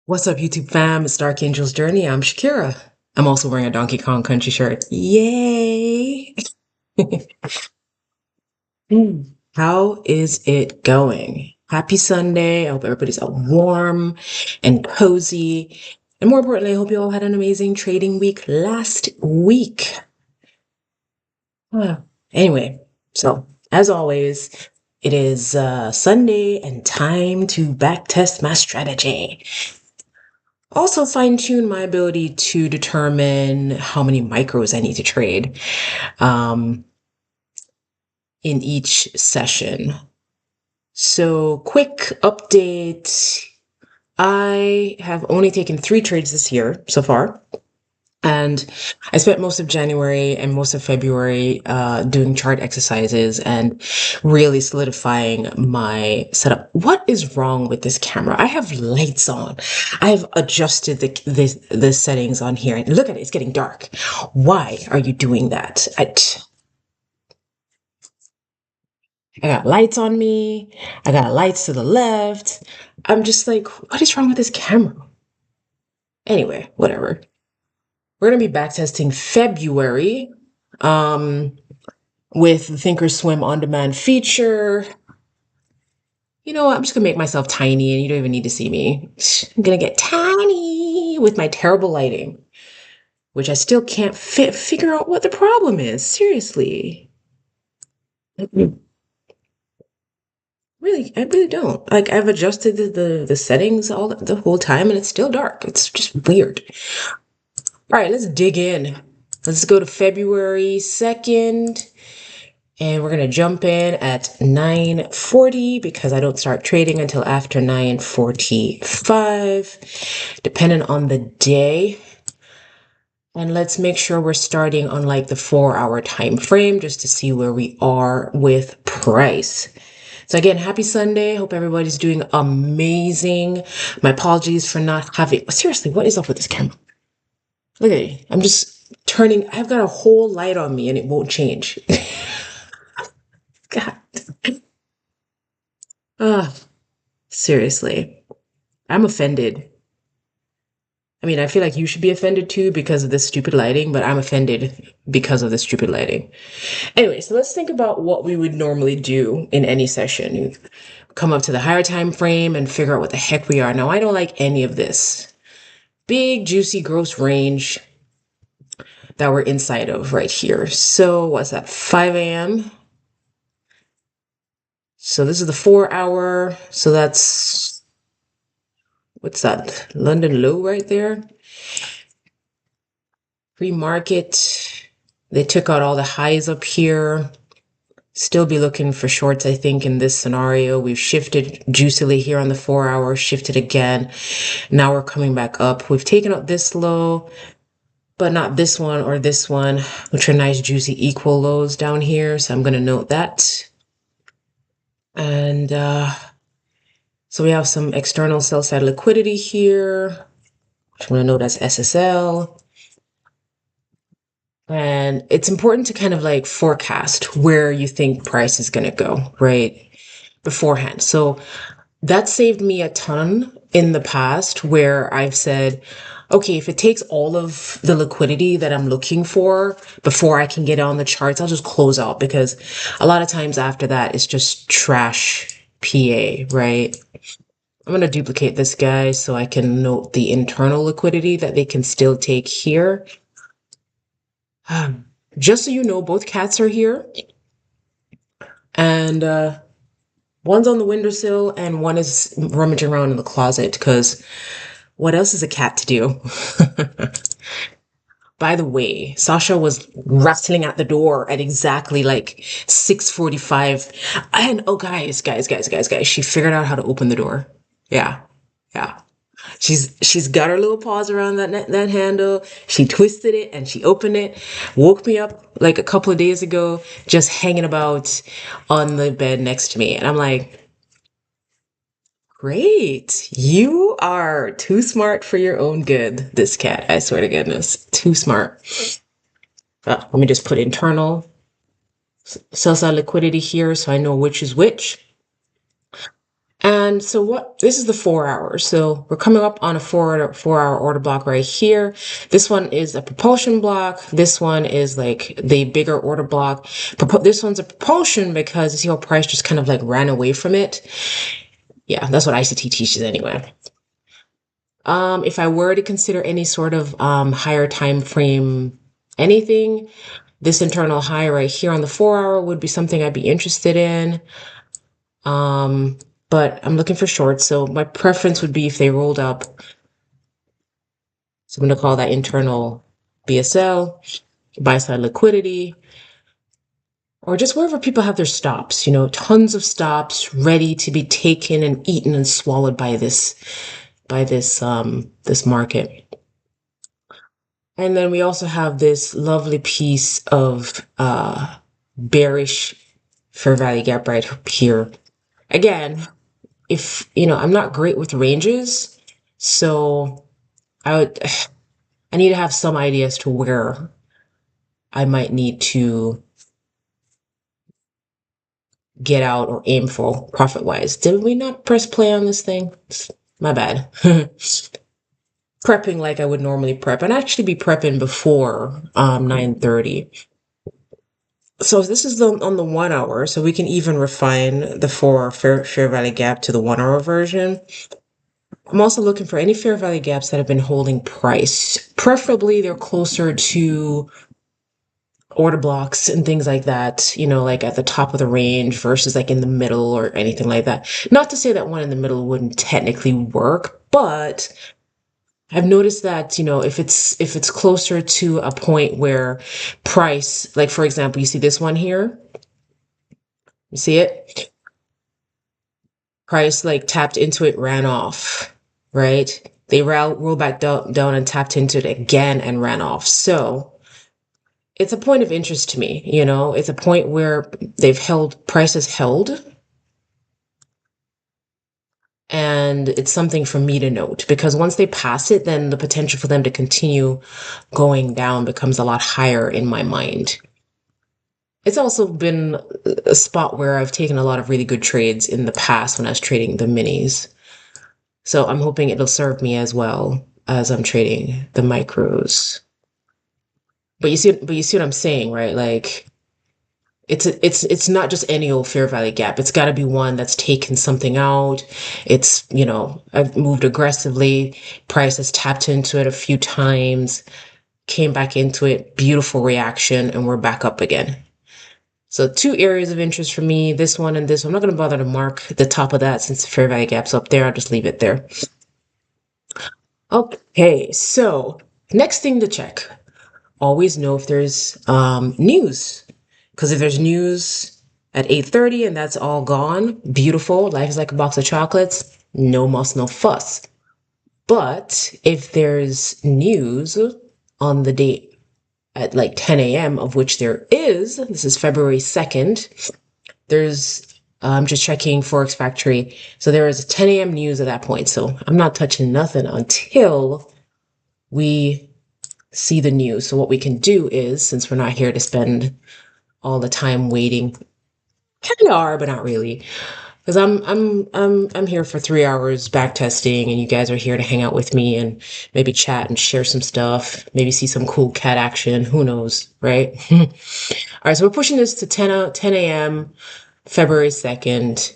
What's up, YouTube fam? It's Dark Angel's Journey. I'm Shakira. I'm also wearing a Donkey Kong Country shirt. Yay! How is it going? Happy Sunday. I hope everybody's out warm and cozy. And more importantly, I hope you all had an amazing trading week last week. Anyway, so as always, it is Sunday and time to backtest my strategy. Also fine-tune my ability to determine how many micros I need to trade in each session. So quick update. I have only taken 3 trades this year so far. And I spent most of January and most of February doing chart exercises and really solidifying my setup. What is wrong with this camera? I have lights on. I have adjusted the settings on here. And look at it, it's getting dark. Why are you doing that? I got lights on me. I got lights to the left. I'm just like, what is wrong with this camera? Anyway, whatever. We're going to be backtesting February with the Thinkorswim on-demand feature. You know what? I'm just going to make myself tiny and you don't even need to see me. I'm going to get tiny with my terrible lighting, which I still can't figure out what the problem is. Seriously. Really, I really don't. Like, I've adjusted the settings the whole time and it's still dark. It's just weird. All right, let's dig in. Let's go to February 2nd, and we're going to jump in at 9:40 because I don't start trading until after 9:45, depending on the day. And let's make sure we're starting on like the 4-hour time frame just to see where we are with price. So again, happy Sunday. Hope everybody's doing amazing. My apologies for not having... Seriously, what is up with this camera? Look at me. I'm just turning. I've got a whole light on me and it won't change. God. Seriously. I'm offended. I mean, I feel like you should be offended too because of this stupid lighting, but I'm offended because of this stupid lighting. Anyway, so let's think about what we would normally do in any session. You come up to the higher time frame and figure out what the heck we are. Now, I don't like any of this. Big, juicy, gross range that we're inside of right here. So what's that, 5 a.m.? So this is the 4-hour. So that's, what's that, London low right there? Pre-market. They took out all the highs up here. Still be looking for shorts, I think, in this scenario. We've shifted juicily here on the 4-hour, shifted again. Now we're coming back up. We've taken out this low, but not this one or this one, which are nice, juicy, equal lows down here. So I'm going to note that. And so we have some external sell-side liquidity here, which I'm going to note as SSL. And it's important to kind of like forecast where you think price is going to go, right? Beforehand. So that saved me a ton in the past where I've said, okay, if it takes all of the liquidity that I'm looking for before I can get on the charts, I'll just close out because a lot of times after that, it's just trash PA, right? I'm going to duplicate this guy so I can note the internal liquidity that they can still take here. Just so you know, both cats are here. And one's on the windowsill and one is rummaging around in the closet because what else is a cat to do? By the way, Sasha was rattling at the door at exactly like 6:45. And oh, guys, she figured out how to open the door. Yeah. She's got her little paws around that handle. She twisted it and she opened it. Woke me up like a couple of days ago, just hanging about on the bed next to me. And I'm like, great. You are too smart for your own good, this cat. I swear to goodness. Too smart. Let me just put internal sell side liquidity here so I know which is which. And so this is the 4 hours. So we're coming up on a 4 hour order block right here. This one is a propulsion block. This one is like the bigger order block. This one's a propulsion because you see how price just kind of like ran away from it. Yeah, that's what ICT teaches anyway. If I were to consider any sort of higher time frame, anything, this internal high right here on the 4 hour would be something I'd be interested in. Um, but I'm looking for shorts, so my preference would be if they rolled up. So I'm going to call that internal BSL, buy side liquidity, or just wherever people have their stops, tons of stops ready to be taken and eaten and swallowed by this market. And then we also have this lovely piece of bearish fair value gap right here. Again, if I'm not great with ranges, so I need to have some idea as to where I might need to get out or aim for profit wise. Did we not press play on this thing? My bad. Prepping like I would normally prep, and actually be prepping before 9:30. So this is on the 1 hour, so we can even refine the fair value gap to the 1 hour version. I'm also looking for any fair value gaps that have been holding price. Preferably they're closer to order blocks and things like that, like at the top of the range versus like in the middle or anything like that. Not to say that one in the middle wouldn't technically work, but I've noticed that, if it's closer to a point where price, like for example, you see this one here, you see it? Price like tapped into it, ran off, right? They roll back down and tapped into it again and ran off. So it's a point of interest to me, it's a point where prices held, and it's something for me to note because once they pass it, then the potential for them to continue going down becomes a lot higher in my mind. It's also been a spot where I've taken a lot of really good trades in the past when I was trading the minis. So I'm hoping it'll serve me as well as I'm trading the micros. But you see what I'm saying, right? Like it's not just any old fair value gap. It's got to be one that's taken something out. I've moved aggressively. Price has tapped into it a few times, came back into it, beautiful reaction, and we're back up again. So two areas of interest for me, this one and this one. I'm not going to bother to mark the top of that since the fair value gap's up there. I'll just leave it there. Okay, so next thing to check. Always know if there's news. Because if there's news at 8:30 and that's all gone, beautiful. Life is like a box of chocolates. No muss, no fuss. But if there's news on the date at like 10 a.m., of which there is, this is February 2nd, I'm just checking Forex Factory. So there is a 10 a.m. news at that point. So I'm not touching nothing until we see the news. So what we can do is, since we're not here to spend all the time waiting, kind of are, but not really, because I'm here for 3 hours back testing, and you guys are here to hang out with me and maybe chat and share some stuff, maybe see some cool cat action. Who knows, right? All right, so we're pushing this to 10 a.m. February 2nd,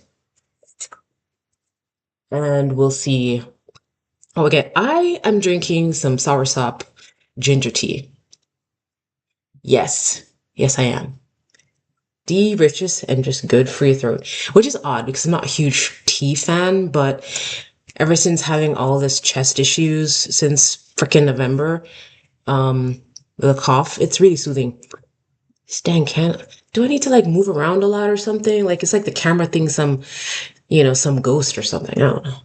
and we'll see. Oh, okay. I am drinking some soursop ginger tea. Yes, yes, I am. Delicious and just good for your throat, which is odd because I'm not a huge tea fan, but ever since having all this chest issues since freaking November, the cough, it's really soothing. Stan, do I need to like move around a lot or something? Like it's like the camera thinks some ghost or something. I don't know.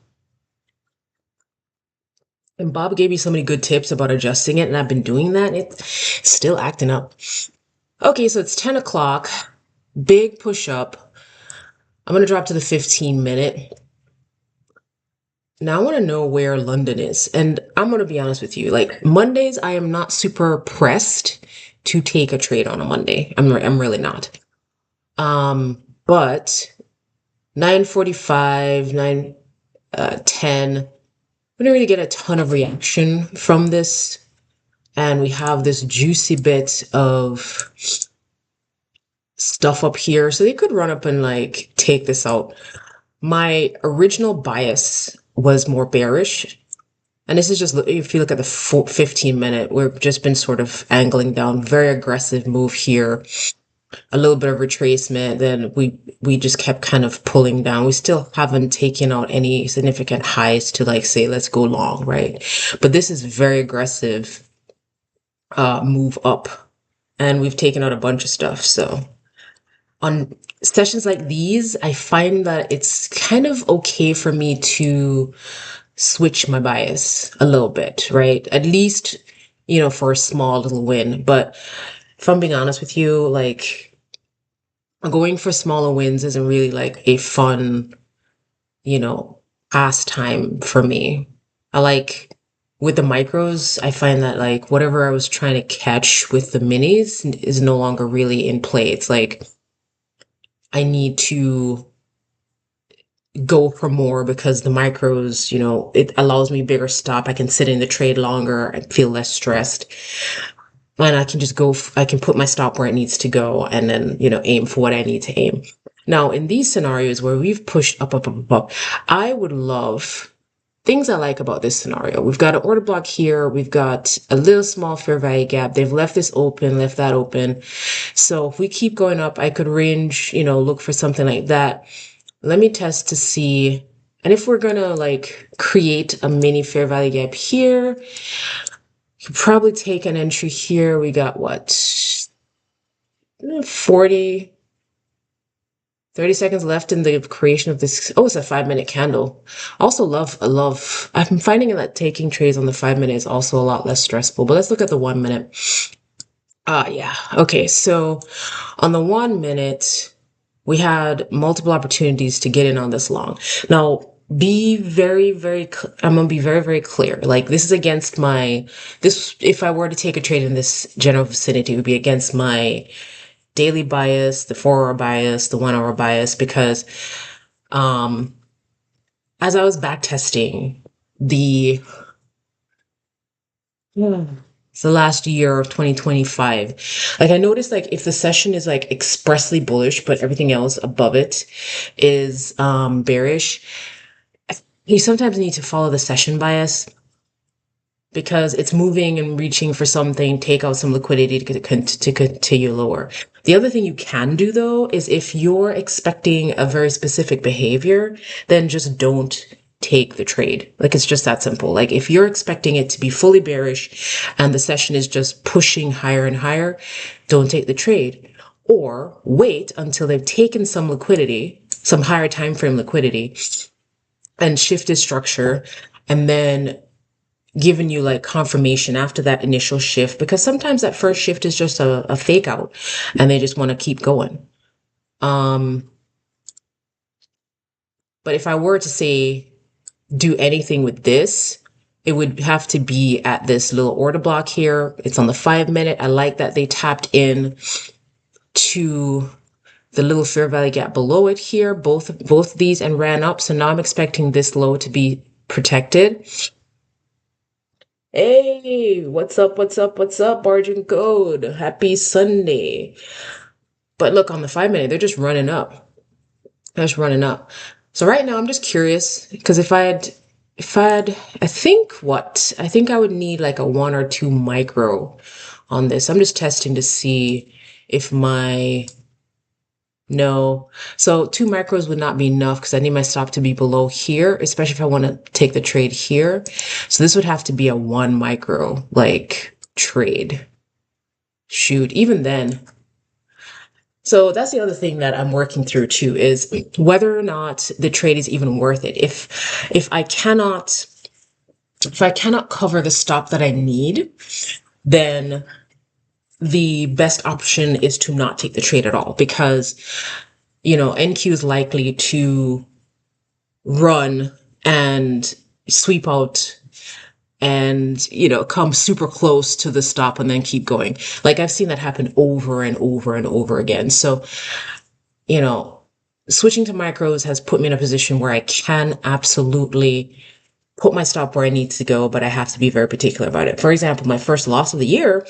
And Bob gave me so many good tips about adjusting it, and I've been doing that, and it's still acting up. Okay, so it's 10 o'clock. Big push up. I'm going to drop to the 15-minute. Now I want to know where London is. And I'm going to be honest with you. Like Mondays, I am not super pressed to take a trade on a Monday. I'm really not. But 9:45, 10. We didn't really get a ton of reaction from this. And we have this juicy bit of stuff up here. So they could run up and like take this out. My original bias was more bearish. And this is just, if you look at the 15 minute, we've just been sort of angling down, very aggressive move here, a little bit of retracement. Then we just kept kind of pulling down. We still haven't taken out any significant highs to like say, let's go long, right? But this is very aggressive move up. And we've taken out a bunch of stuff. So on sessions like these, I find that it's kind of okay for me to switch my bias a little bit, right? At least, for a small little win. But if I'm being honest with you, like going for smaller wins isn't really like a fun, you know, pastime for me. I like with the micros, I find that like whatever I was trying to catch with the minis is no longer really in play. It's like I need to go for more because the micros, it allows me bigger stop. I can sit in the trade longer and feel less stressed. And I can just go, I can put my stop where it needs to go and then, aim for what I need to aim. Now, in these scenarios where we've pushed up, up, up, up, up, I would love things I like about this scenario. We've got an order block here. We've got a little small fair value gap. They've left this open, left that open. So if we keep going up, I could range, look for something like that. Let me test to see. And if we're going to like create a mini fair value gap here, could probably take an entry here. We got what? 40, 30 seconds left in the creation of this. Oh, it's a 5-minute candle. Also love. I'm finding that taking trades on the 5-minute is also a lot less stressful, but let's look at the 1-minute. Yeah. Okay. So on the 1-minute, we had multiple opportunities to get in on this long. Now, be very, I'm going to be very, very clear. Like this is against if I were to take a trade in this general vicinity, it would be against my daily bias, the 4-hour bias, the 1-hour bias, because, as I was back testing it's the last year of 2025. Like I noticed like if the session is like expressly bullish, but everything else above it is bearish, you sometimes need to follow the session bias because it's moving and reaching for something, take out some liquidity to continue lower. The other thing you can do though is if you're expecting a very specific behavior, then just don't take the trade. Like it's just that simple. Like if you're expecting it to be fully bearish and the session is just pushing higher and higher, don't take the trade. Or wait until they've taken some liquidity, some higher time frame liquidity, and shifted structure, and then given you like confirmation after that initial shift, because sometimes that first shift is just a fake out and they just want to keep going. But if I were to say do anything with this, it would have to be at this little order block here. It's on the 5-minute. I like that they tapped in to the little fair value gap below it here, both these, and ran up. So now I'm expecting this low to be protected. Hey, what's up? Bargain Code. Happy Sunday. But look, on the 5-minute, they're just running up. They're just running up. So right now I'm just curious because I think I would need like a 1 or 2 micro on this. I'm just testing to see if no. So 2 micros would not be enough because I need my stop to be below here, especially if I want to take the trade here. So this would have to be a 1 micro like trade. Shoot, even then. So that's the other thing that I'm working through too, is whether or not the trade is even worth it. If I cannot cover the stop that I need, then the best option is to not take the trade at all, because NQ is likely to run and sweep out and come super close to the stop and then keep going. Like I've seen that happen over and over and over again. So switching to micros has put me in a position where I can absolutely put my stop where I need to go, but I have to be very particular about it. For example, my first loss of the year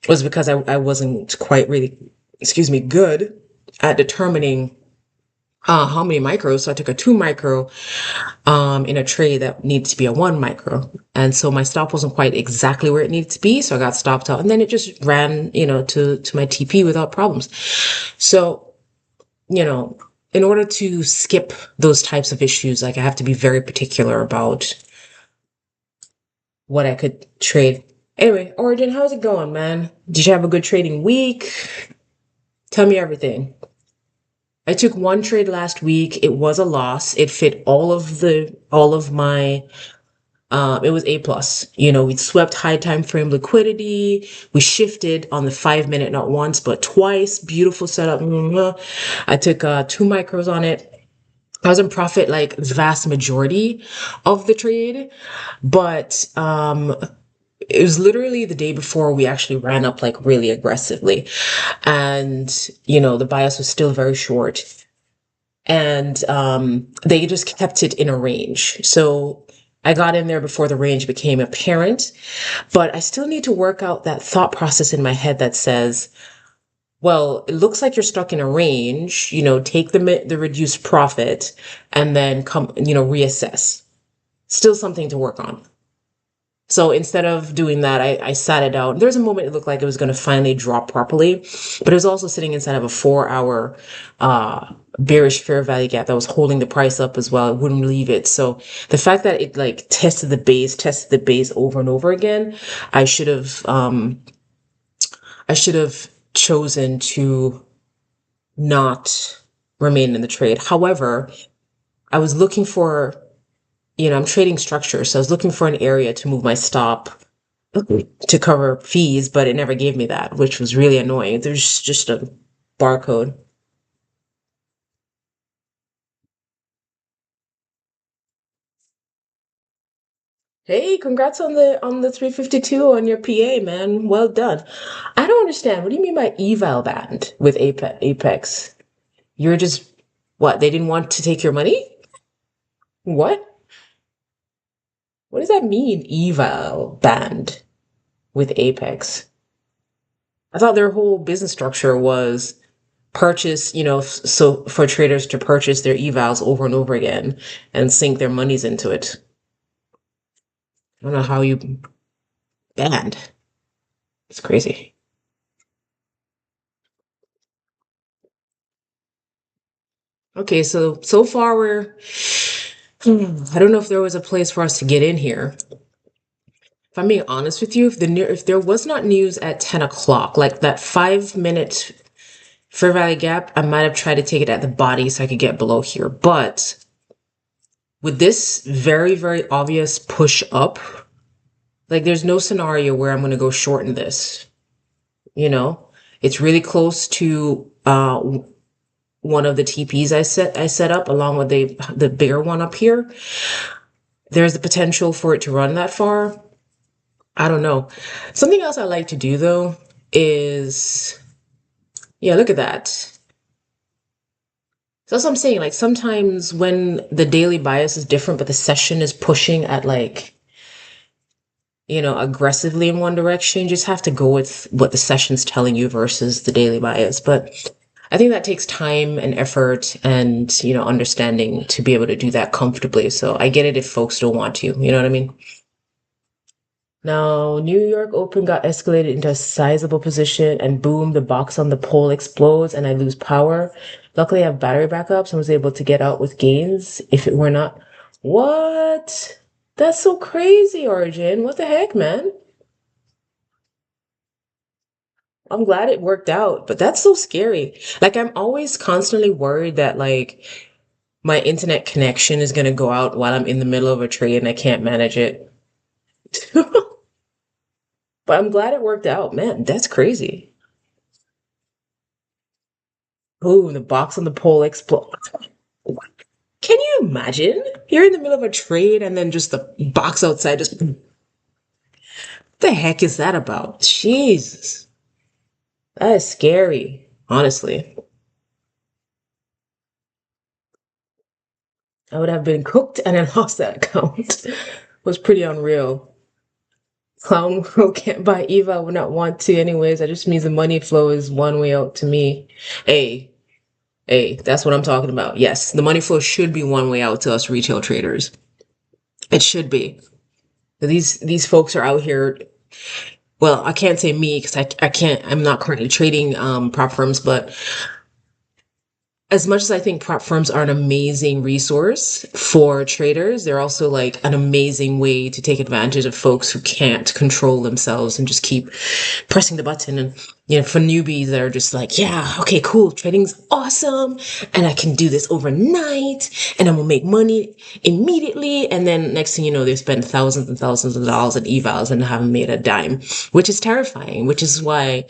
was because I wasn't quite really, excuse me, good at determining how many micros. So I took a 2 micro in a trade that needs to be a 1 micro. And so my stop wasn't quite exactly where it needed to be. So I got stopped out and then it just ran, to my TP without problems. So, you know, in order to skip those types of issues, like I have to be very particular about what I could trade. Anyway, Origin, how's it going, man? Did you have a good trading week? Tell me everything. I took one trade last week. It was a loss. It fit all of my it was A plus. We swept high time frame liquidity. We shifted on the 5 minute, not once, but twice. Beautiful setup. I took 2 micros on it. I was in profit like the vast majority of the trade, but it was literally the day before we actually ran up like really aggressively. And, the bias was still very short. And they just kept it in a range. So I got in there before the range became apparent, but I still need to work out that thought process in my head that says, well, it looks like you're stuck in a range, take the reduced profit and then come, reassess. Still something to work on. So instead of doing that, I sat it out. There's a moment it looked like it was going to finally drop properly, but it was also sitting inside of a 4 hour bearish fair value gap that was holding the price up as well. It wouldn't leave it. So the fact that it like tested the base over and over again, I should have chosen to not remain in the trade. However, I was looking for, I'm trading structure, so I was looking for an area to move my stop to cover fees, but it never gave me that, which was really annoying. There's just a barcode. Hey, congrats on the 352 on your PA, man. Well done. I don't understand. What do you mean by eval band with Apex? You're just what? They didn't want to take your money? What? What does that mean, eval band with Apex? I thought their whole business structure was purchase, so for traders to purchase their evals over and over again and sink their monies into it. I don't know how you banned. It's crazy. Okay, so far I don't know if there was a place for us to get in here. If I'm being honest with you, if there was not news at 10 o'clock, like that 5 minute fair value gap, I might have tried to take it at the body so I could get below here. But with this very, very obvious push up, like there's no scenario where I'm going to go short in this. You know, it's really close to one of the TPs I set up along with the bigger one up here. There's the potential for it to run that far. I don't know. Something else I like to do though is, yeah, look at that. So that's what I'm saying. Like sometimes when the daily bias is different, but the session is pushing at like, aggressively in one direction, you just have to go with what the session's telling you versus the daily bias. But I think that takes time and effort and, understanding to be able to do that comfortably. So I get it if folks don't want to, you know what I mean? Now, New York Open got escalated into a sizable position and boom, the box on the pole explodes and I lose power. Luckily, I have battery backups and was able to get out with gains. If it were not, what? That's so crazy, Origin. What the heck, man? I'm glad it worked out, but that's so scary. Like, I'm always constantly worried that, like, my internet connection is going to go out while I'm in the middle of a trade and I can't manage it. But I'm glad it worked out. Man, that's crazy. Ooh, the box on the pole explodes. Can you imagine? You're in the middle of a trade and then just the box outside just, what the heck is that about? Jesus. That is scary, honestly. I would have been cooked and then lost that account. It was pretty unreal. Clown Girl can't buy Eva. I would not want to anyways. That just means the money flow is one way out to me. Hey, hey, that's what I'm talking about. Yes, the money flow should be one way out to us retail traders. It should be. These folks are out here. Well, I can't say me because I can't. I'm not currently trading prop firms, but as much as I think prop firms are an amazing resource for traders, they're also like an amazing way to take advantage of folks who can't control themselves and just keep pressing the button. And, for newbies that are just like, yeah, okay, cool. Trading's awesome. And I can do this overnight and I'm going to make money immediately. And then next thing you know, they spend thousands and thousands of dollars in evals and haven't made a dime, which is terrifying, which is why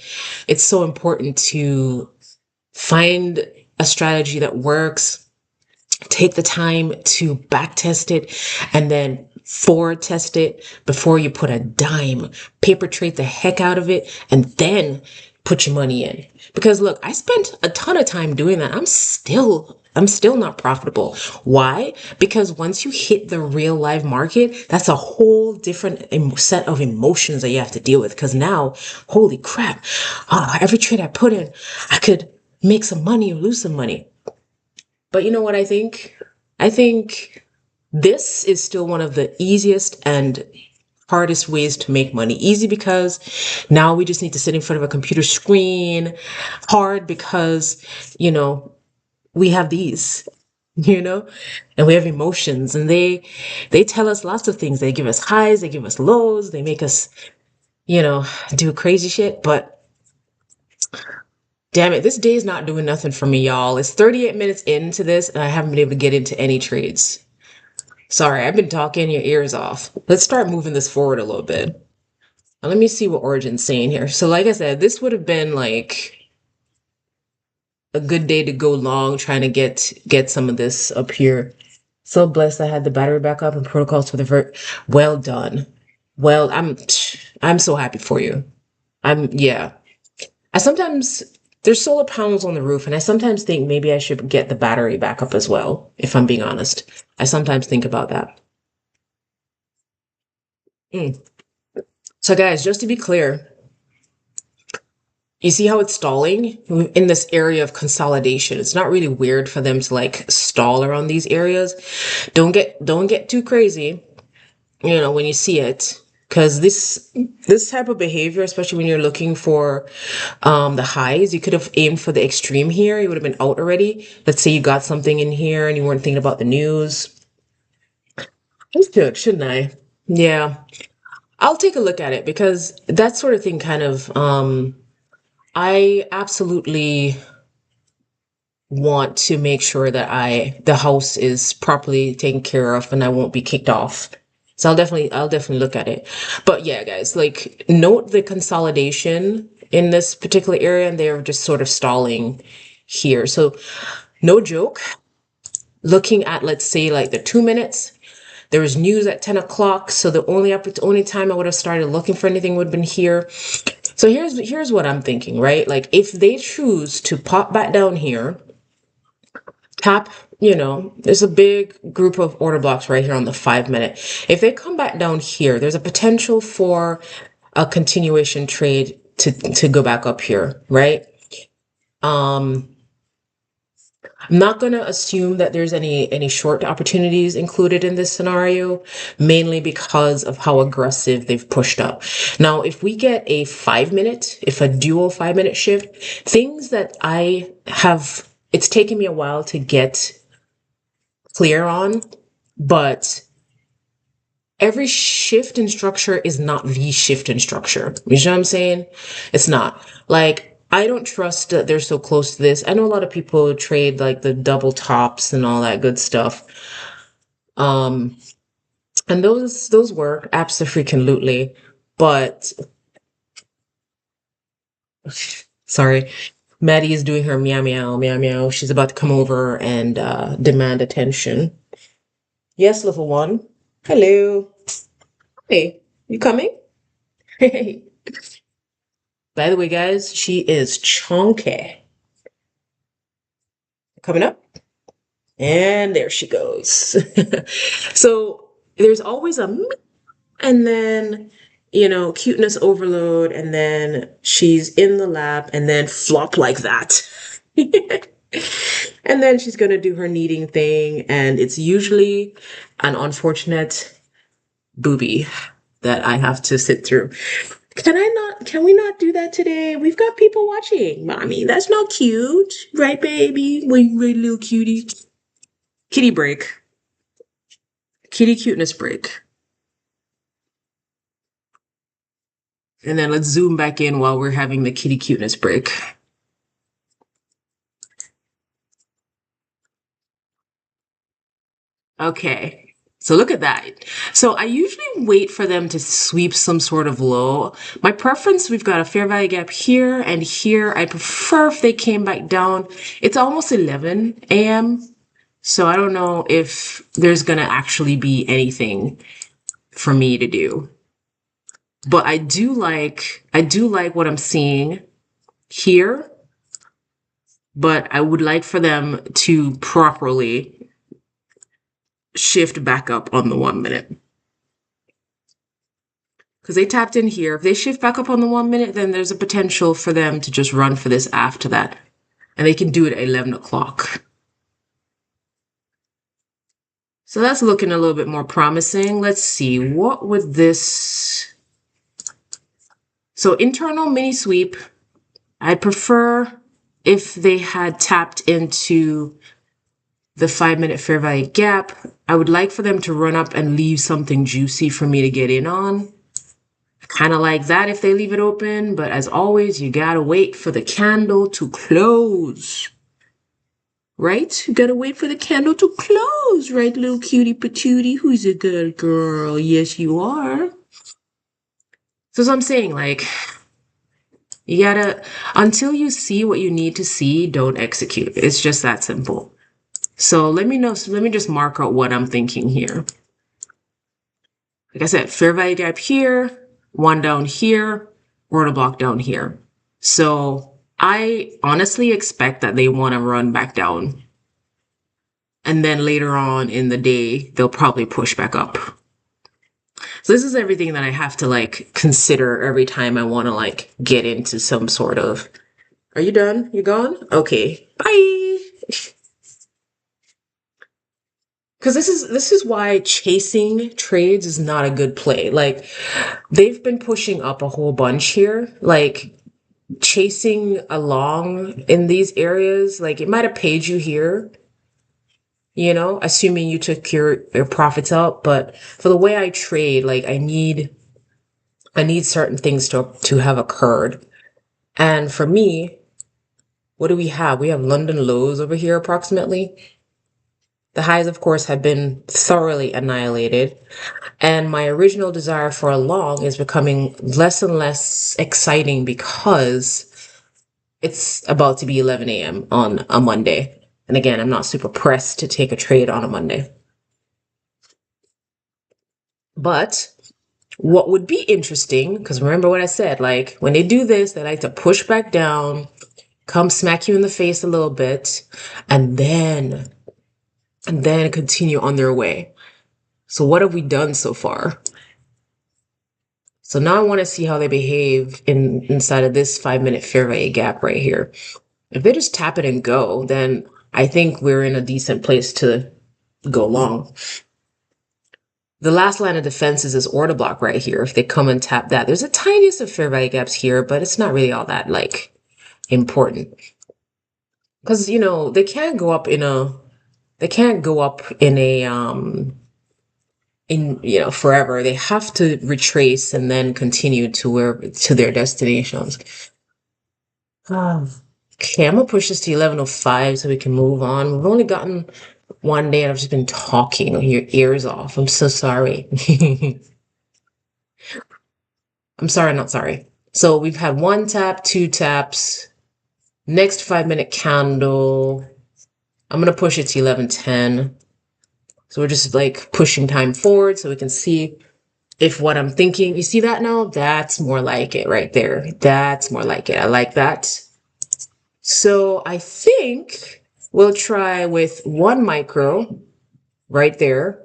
it's so important to find a strategy that works, take the time to back test it, and then forward test it before you put a dime. Paper trade the heck out of it, and then put your money in. Because look, I spent a ton of time doing that. I'm still not profitable. Why? Because once you hit the real live market, that's a whole different set of emotions that you have to deal with. Because now, holy crap, every trade I put in, I could make some money or lose some money. But you know what I think? I think this is still one of the easiest and hardest ways to make money. Easy because now we just need to sit in front of a computer screen. Hard because, you know, we have these, you know, and we have emotions and they tell us lots of things. They give us highs, they give us lows, they make us, do crazy shit, but damn it, this day is not doing nothing for me, y'all. It's 38 minutes into this, and I haven't been able to get into any trades. Sorry, I've been talking your ears off. Let's start moving this forward a little bit. Now, let me see what Origin's saying here. So, like I said, this would have been like a good day to go long trying to get some of this up here. So blessed I had the battery backup and protocols for the well done. Well, I'm so happy for you. Yeah. I sometimes there's solar panels on the roof, and I sometimes think maybe I should get the battery backup as well, if I'm being honest. I sometimes think about that. Mm. So, guys, just to be clear, you see how it's stalling in this area of consolidation. It's not really weird for them to like stall around these areas. Don't get too crazy, when you see it. Because this type of behavior, especially when you're looking for the highs, you could have aimed for the extreme here. You would have been out already. Let's say you got something in here and you weren't thinking about the news. I should, shouldn't I? Yeah, I'll take a look at it because that sort of thing kind of I absolutely want to make sure that the house is properly taken care of and I won't be kicked off. So I'll definitely look at it. But yeah, guys, like note the consolidation in this particular area and they're just sort of stalling here. So no joke, looking at let's say like the 2 minutes, there was news at 10 o'clock. So the only time I would have started looking for anything would have been here. So here's what I'm thinking, right? Like if they choose to pop back down here, tap, there's a big group of order blocks right here on the 5 minute. If they come back down here, there's a potential for a continuation trade to go back up here, right? Um, I'm not going to assume that there's any short opportunities included in this scenario, mainly because of how aggressive they've pushed up. Now, if we get if a dual 5 minute shift, things that it's taken me a while to get clear on, but every shift in structure is not the shift in structure. You know what I'm saying? It's not. Like, I don't trust that they're so close to this. I know a lot of people trade like the double tops and all that good stuff. Um, and those work absolutely. But sorry, Maddie is doing her meow meow meow meow. She's about to come over and demand attention. Yes, little one. Hello. Hey, you coming? Hey. By the way, guys, she is chunky. Coming up. And there she goes. So there's always a and then, cuteness overload, and then she's in the lap, and then flop like that. And then she's going to do her kneading thing, and it's usually an unfortunate booby that I have to sit through. Can we not do that today? We've got people watching. Mommy, that's not cute. Right, baby? Right, little cutie. Kitty break. Kitty cuteness break. And then let's zoom back in while we're having the kitty cuteness break. Okay. So look at that. So I usually wait for them to sweep some sort of low. My preference, we've got a fair value gap here and here. I prefer if they came back down. It's almost 11 a.m. So I don't know if there's going to actually be anything for me to do. But I do like what I'm seeing here, but I would like for them to properly shift back up on the 1 minute. Because they tapped in here. If they shift back up on the 1 minute, then there's a potential for them to just run for this after that. And they can do it at 11 o'clock. So that's looking a little bit more promising. Let's see, what would this... So internal mini sweep, I prefer if they had tapped into the 5 minute fair value gap. I would like for them to run up and leave something juicy for me to get in on. Kind of like that if they leave it open, but as always, you gotta wait for the candle to close. Right? You gotta wait for the candle to close, right, little cutie patootie? Who's a good girl? Yes, you are. So as I'm saying, like, you gotta, until you see what you need to see, don't execute. It's just that simple. So let me know, let me just mark out what I'm thinking here. Like I said, fair value gap here, one down here, order block down here. So I honestly expect that they want to run back down. And then later on in the day, they'll probably push back up. So this is everything that I have to like consider every time I want to like get into some sort of, are you done? You gone? Okay, bye. Because this is why chasing trades is not a good play. Like they've been pushing up a whole bunch here. Like chasing along in these areas, like it might have paid you here, assuming you took your profits out. But for the way I trade, like I need certain things to have occurred. And for me, what do we have? We have London lows over here approximately. The highs, of course, have been thoroughly annihilated. And my original desire for a long is becoming less and less exciting because it's about to be 11 a.m. on a Monday. And again, I'm not super pressed to take a trade on a Monday. But what would be interesting, because remember what I said, like when they do this, they like to push back down, come smack you in the face a little bit, and then continue on their way. So what have we done so far? So now I want to see how they behave inside of this 5 minute fair value gap right here. If they just tap it and go, then I think we're in a decent place to go long. The last line of defense is this order block right here. If they come and tap that, there's a tiniest of fair value gaps here, but it's not really all that like important. Because, they can't go up in a forever. They have to retrace and then continue to their destinations. Okay, I'm gonna push this to 11:05 so we can move on. We've only gotten one day and I've just been talking your ears off. I'm so sorry. I'm sorry, not sorry. So we've had one tap, two taps. Next 5 minute candle. I'm gonna push it to 11:10. So we're just like pushing time forward so we can see if what I'm thinking, you see that now? That's more like it right there. That's more like it. I like that. So I think we'll try with 1 micro right there.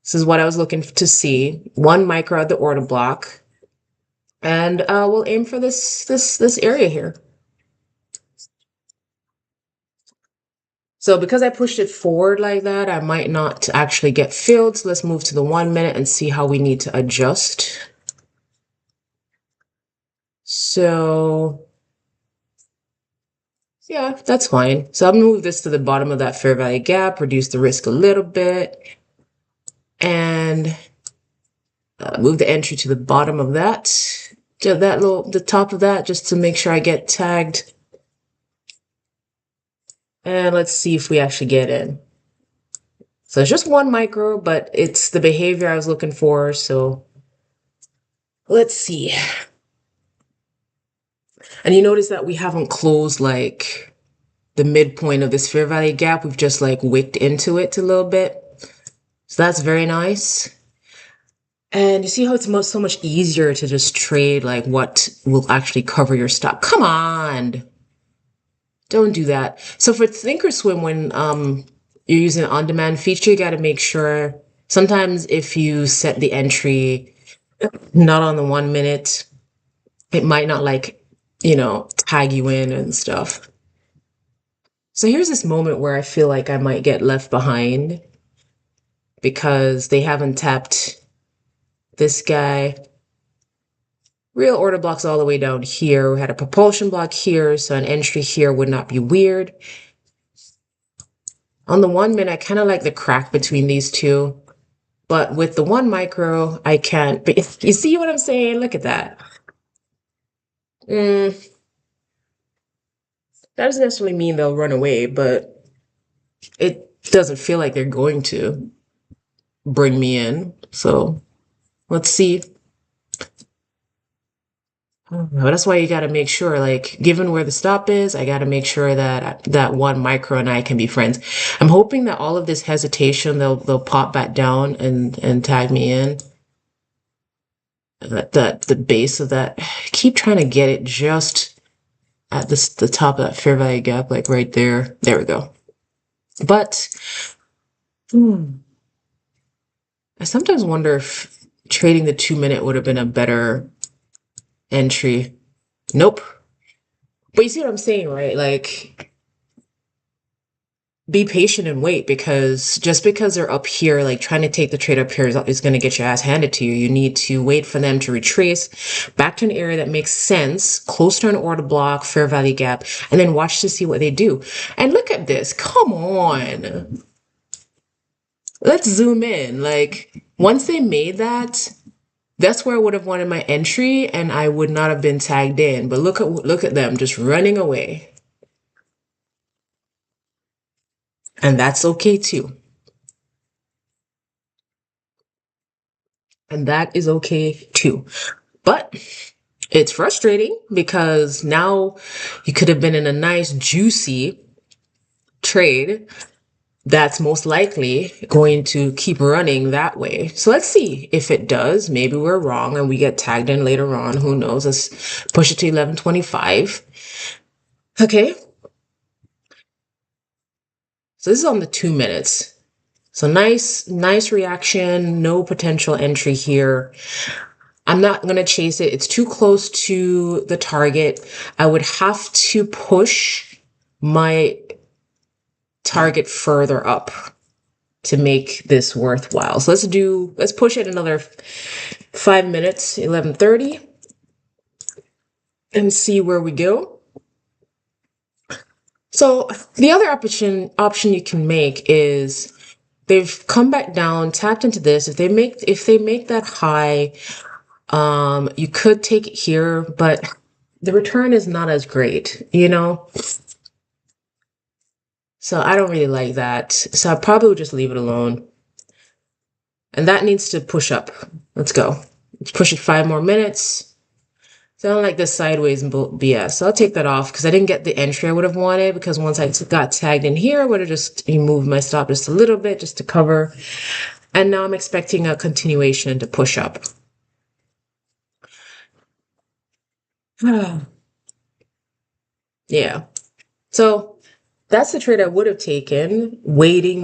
This is what I was looking to see. 1 micro at the order block. And we'll aim for this area here. So because I pushed it forward like that, I might not actually get filled. So let's move to the 1 minute and see how we need to adjust. So yeah, that's fine. So I'll move this to the bottom of that fair value gap, reduce the risk a little bit, and move the entry to the bottom of that, to the top of that, just to make sure I get tagged. And let's see if we actually get in. So it's just 1 micro, but it's the behavior I was looking for. So let's see. And you notice that we haven't closed like the midpoint of this fair value gap. We've just like wicked into it a little bit. So that's very nice. And you see how it's so much easier to just trade like what will actually cover your stop. Come on. Don't do that. So for Thinkorswim, when you're using an on-demand feature, you got to make sure sometimes if you set the entry not on the 1 minute, it might not like, tag you in and stuff. So here's this moment where I feel like I might get left behind because they haven't tapped this guy. Real order blocks all the way down here. We had a propulsion block here, so an entry here would not be weird. On the 1 minute, I kind of like the crack between these two. But with the 1 micro, I can't. But you see what I'm saying? Look at that. That doesn't necessarily mean they'll run away, but it doesn't feel like they're going to bring me in. So let's see. But that's why you got to make sure, like, given where the stop is, I got to make sure that that 1 micro and I can be friends. I'm hoping that all of this hesitation, they'll pop back down and tag me in. That the base of that, I keep trying to get it just at the top of that fair value gap, like right there. There we go. But I sometimes wonder if trading the 2 minute would have been a better entry. Nope. But you see what I'm saying, right? Like, be patient and wait, because just because they're up here, like trying to take the trade up here is going to get your ass handed to you. You need to wait for them to retrace back to an area that makes sense, close to an order block, fair value gap, and then watch to see what they do. And look at this. Come on. Let's zoom in. Like, once they made that, that's where I would have wanted my entry and I would not have been tagged in. But look at them just running away. And that's okay too. And that is okay too. But it's frustrating because now you could have been in a nice, juicy trade that's most likely going to keep running that way. So let's see if it does. Maybe we're wrong and we get tagged in later on. Who knows? Let's push it to 1125. Okay. So this is on the 2 minutes. So nice reaction. No potential entry here. I'm not going to chase it. It's too close to the target. I would have to push my target further up to make this worthwhile. So let's push it another 5 minutes, 11:30, and see where we go. So the other option you can make is they've come back down, tapped into this. If they make that high, you could take it here, but the return is not as great, So I don't really like that. So I probably would just leave it alone. And that needs to push up. Let's go. Let's push it 5 more minutes. So I don't like this sideways BS. So I'll take that off because I didn't get the entry I would have wanted, because once I got tagged in here, I would have just moved my stop just a little bit just to cover. And now I'm expecting a continuation to push up. Yeah. So that's the trade I would have taken. Waiting,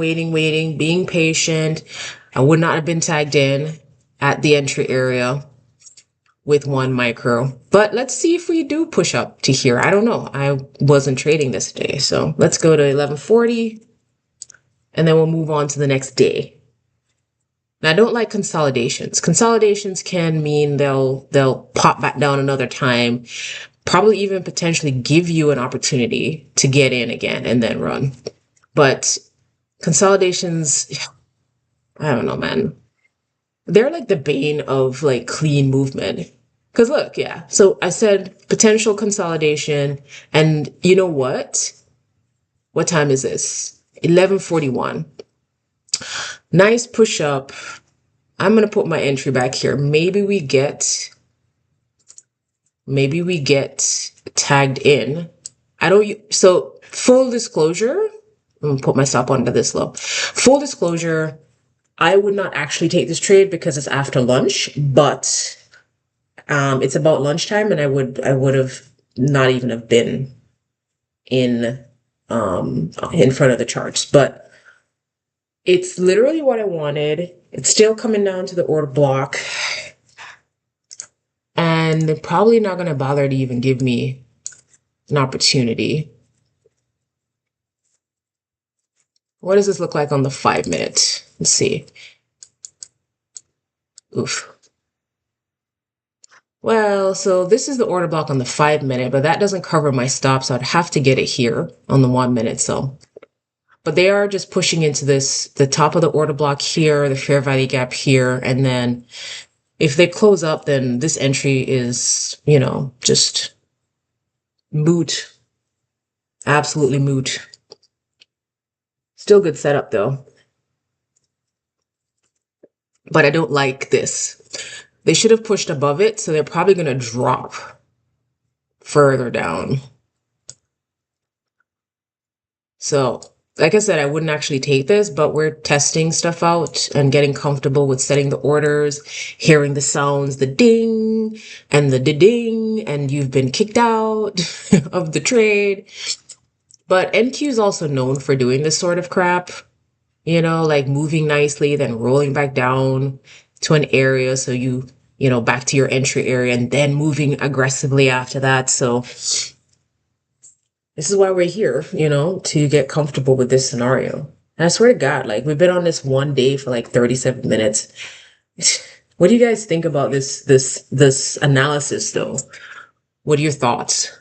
being patient. I would not have been tagged in at the entry area with 1 micro. But let's see if we do push up to here. I don't know. I wasn't trading this day. So let's go to 1140 and then we'll move on to the next day. Now, I don't like consolidations. Consolidations can mean they'll pop back down another time, probably even potentially give you an opportunity to get in again and then run. But consolidations, I don't know, man. They're like the bane of like clean movement. Because look, yeah. So I said potential consolidation. And you know what? What time is this? 11:41. Nice push up. I'm going to put my entry back here. Maybe we get tagged in. So full disclosure, I'm gonna put my stop under this low. Full disclosure, I would not actually take this trade because it's after lunch, but it's about lunchtime and I would have not even have been in front of the charts. But it's literally what I wanted. It's still coming down to the order block. And they're probably not going to bother to even give me an opportunity. What does this look like on the 5-minute? Let's see. Oof. Well, so this is the order block on the 5-minute, but that doesn't cover my stop, so I'd have to get it here on the 1-minute. So, but they are just pushing into the top of the order block here, the fair value gap here, and then if they close up, then this entry is, just moot. Absolutely moot. Still good setup though. But I don't like this. They should have pushed above it, so they're probably going to drop further down. So, like I said, I wouldn't actually take this, but we're testing stuff out and getting comfortable with setting the orders, hearing the sounds, the ding and the ding, and you've been kicked out of the trade. But NQ is also known for doing this sort of crap, like moving nicely, then rolling back down to an area. So back to your entry area and then moving aggressively after that. So this is why we're here, to get comfortable with this scenario. And I swear to God, like we've been on this one day for like 37 minutes. What do you guys think about this analysis though? What are your thoughts?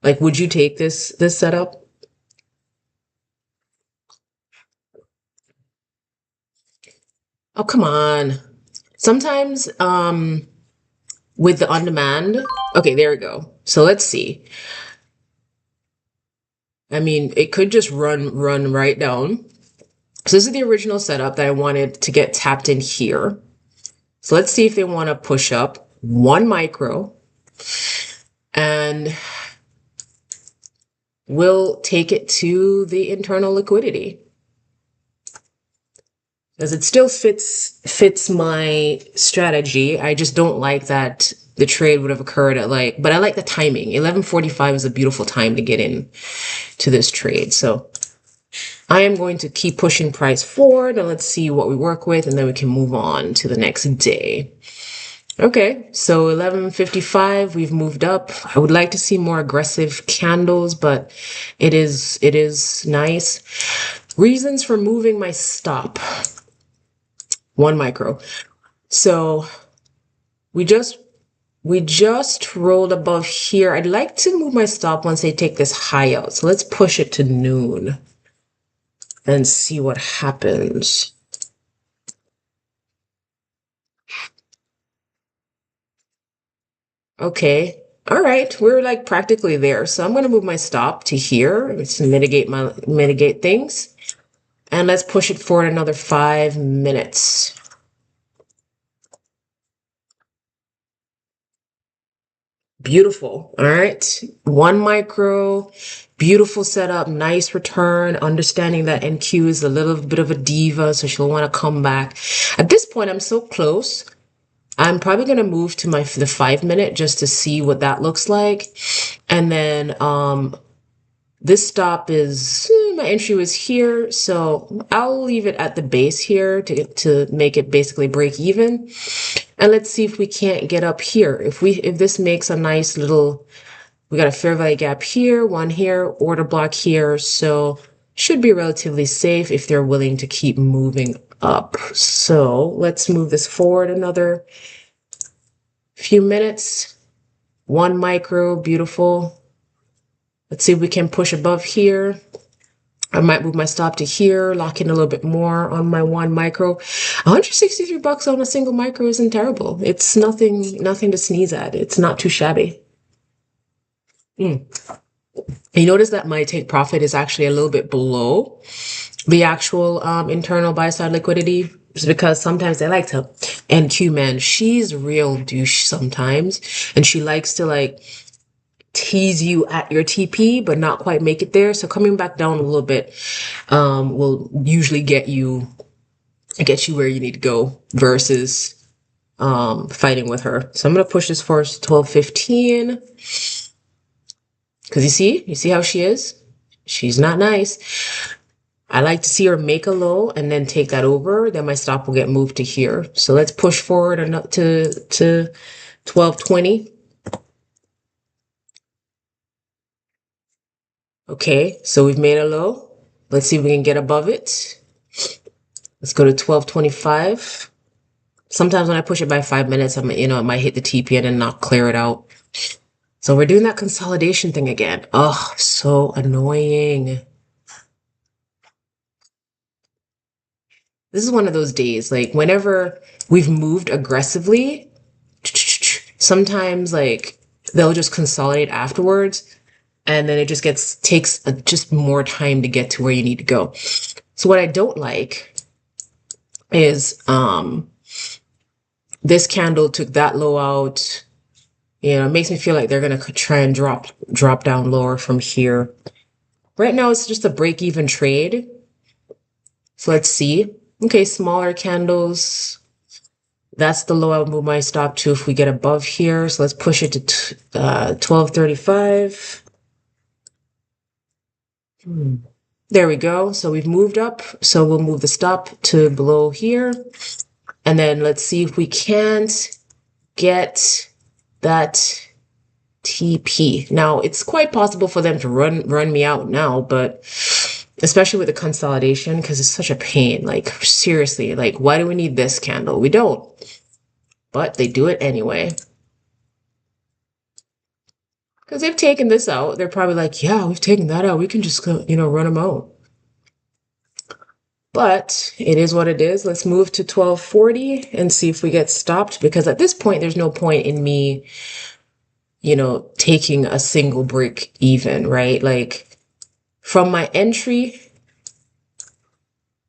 Like, would you take this setup? Oh, come on. Sometimes with the on-demand, okay, there we go. So let's see. I mean, it could just run right down. So this is the original setup that I wanted to get tapped in here. So let's see if they want to push up 1 micro and we'll take it to the internal liquidity. Because it still fits my strategy. I just don't like that the trade would have occurred at but I like the timing. 11:45 is a beautiful time to get in to this trade. So I am going to keep pushing price forward and let's see what we work with and then we can move on to the next day. Okay, so 11:55, we've moved up. I would like to see more aggressive candles, but it is nice. Reasons for moving my stop. 1 micro. So we just rolled above here. I'd like to move my stop once they take this high out. So let's push it to noon and see what happens. Okay. All right. We're like practically there. So I'm going to move my stop to here to mitigate things. And let's push it forward another 5 minutes. Beautiful. All right. 1 micro, beautiful setup, nice return, understanding that NQ is a little bit of a diva, so she'll want to come back. At this point, I'm so close. I'm probably going to move to the 5 minute just to see what that looks like. And then This stop is, my entry was here, so I'll leave it at the base here to make it basically break even. And let's see if we can't get up here. If this makes a nice little, we got a fair value gap here, one here, order block here, so should be relatively safe if they're willing to keep moving up. So let's move this forward another few minutes. 1 micro, beautiful. Let's see if we can push above here. I might move my stop to here, lock in a little bit more on my 1 micro. 163 bucks on a single micro isn't terrible. It's nothing to sneeze at. It's not too shabby. You notice that my take profit is actually a little bit below the actual internal buy side liquidity. It's because sometimes they like to, and Q man, she's real douche sometimes, and she likes to like tease you at your TP, but not quite make it there. So coming back down a little bit will usually get you where you need to go versus fighting with her. So I'm gonna push this for 12.15 because you see how she is. She's not nice. I like to see her make a low and then take that over. Then my stop will get moved to here. So let's push forward to 12.20. Okay, so we've made a low. Let's see if we can get above it. Let's go to 12.25. Sometimes when I push it by 5 minutes, it might hit the TP and then not clear it out. So we're doing that consolidation thing again. Oh, so annoying. This is one of those days, like whenever we've moved aggressively, sometimes like they'll just consolidate afterwards. And then it just takes just more time to get to where you need to go. So what I don't like is this candle took that low out. It makes me feel like they're gonna try and drop down lower from here. Right now it's just a break-even trade. So let's see. Okay, smaller candles. That's the low I would move my stop to if we get above here. So let's push it to 12.35. There we go. So we've moved up. So we'll move the stop to below here. And then let's see if we can't get that TP. Now, it's quite possible for them to run me out now, but especially with the consolidation, because it's such a pain. Like, seriously, like, why do we need this candle? We don't. But they do it anyway. Because they've taken this out. They're probably like, yeah, we've taken that out. We can just, run them out. But it is what it is. Let's move to 12.40 and see if we get stopped. Because at this point, there's no point in me, taking a single break even, right? Like from my entry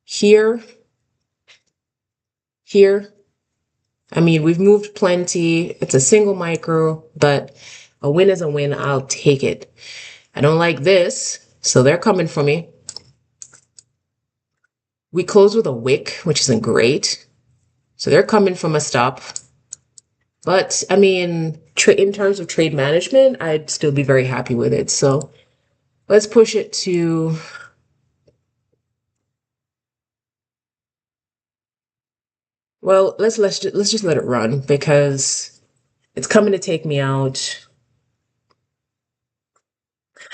here, I mean, we've moved plenty. It's a single micro, but a win is a win. I'll take it. I don't like this, so they're coming for me. We close with a wick, which isn't great. So they're coming from a stop. But, I mean, in terms of trade management, I'd still be very happy with it. So let's push it to... Well, let's just let it run because it's coming to take me out.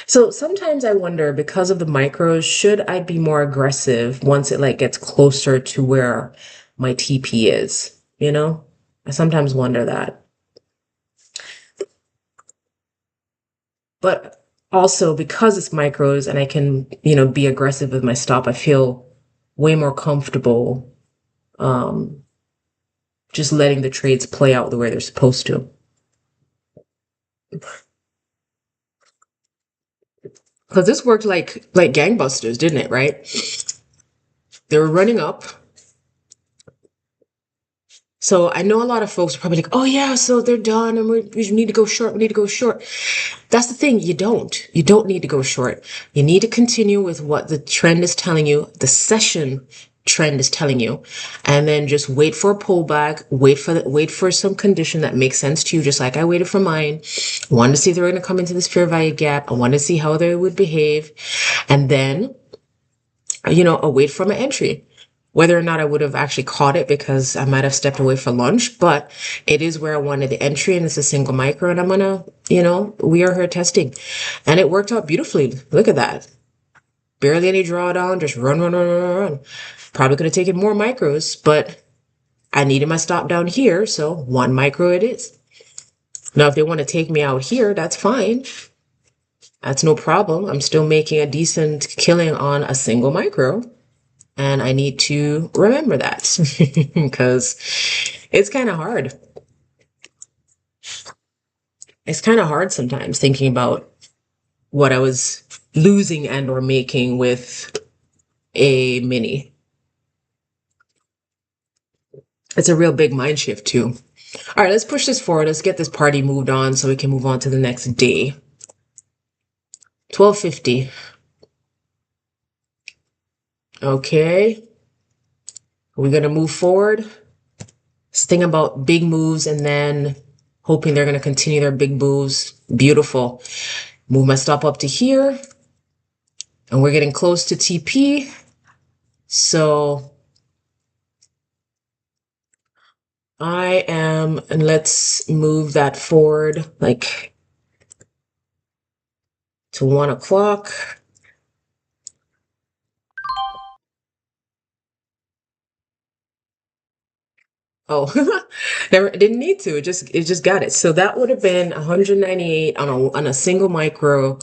So sometimes I wonder, because of the micros, should I be more aggressive once it like gets closer to where my TP is, I sometimes wonder that. But also because it's micros and I can, be aggressive with my stop, I feel way more comfortable just letting the trades play out the way they're supposed to. Because this worked like gangbusters, didn't it, right? They were running up. So I know a lot of folks are probably like, oh yeah, so they're done and we need to go short, we need to go short. That's the thing, you don't need to go short. You need to continue with what the trend is telling you. The session trend is telling you, and then just wait for a pullback, wait for some condition that makes sense to you, just like I waited for mine. I wanted to see if they were going to come into this fair value gap. I wanted to see how they would behave, and then await from an entry. Whether or not I would have actually caught it because I might have stepped away for lunch, but it is where I wanted the entry, and it's a single micro, and I'm gonna, we are here testing, and it worked out beautifully. Look at that. Barely any drawdown, just run, run, run, run, run. Probably could have taken more micros, but I needed my stop down here, so 1 micro it is. Now, if they want to take me out here, that's fine. That's no problem. I'm still making a decent killing on a single micro. And I need to remember that because it's kind of hard. It's kind of hard sometimes thinking about what I was losing and or making with a mini. It's a real big mind shift too. All right, let's push this forward. Let's get this party moved on so we can move on to the next day. 1250. Okay. We're going to move forward. Just think about big moves and then hoping they're going to continue their big moves. Beautiful. Move my stop up to here. And we're getting close to TP. So and let's move that forward like to 1 o'clock. Oh, never didn't need to. It just got it. So that would have been 198 on a single micro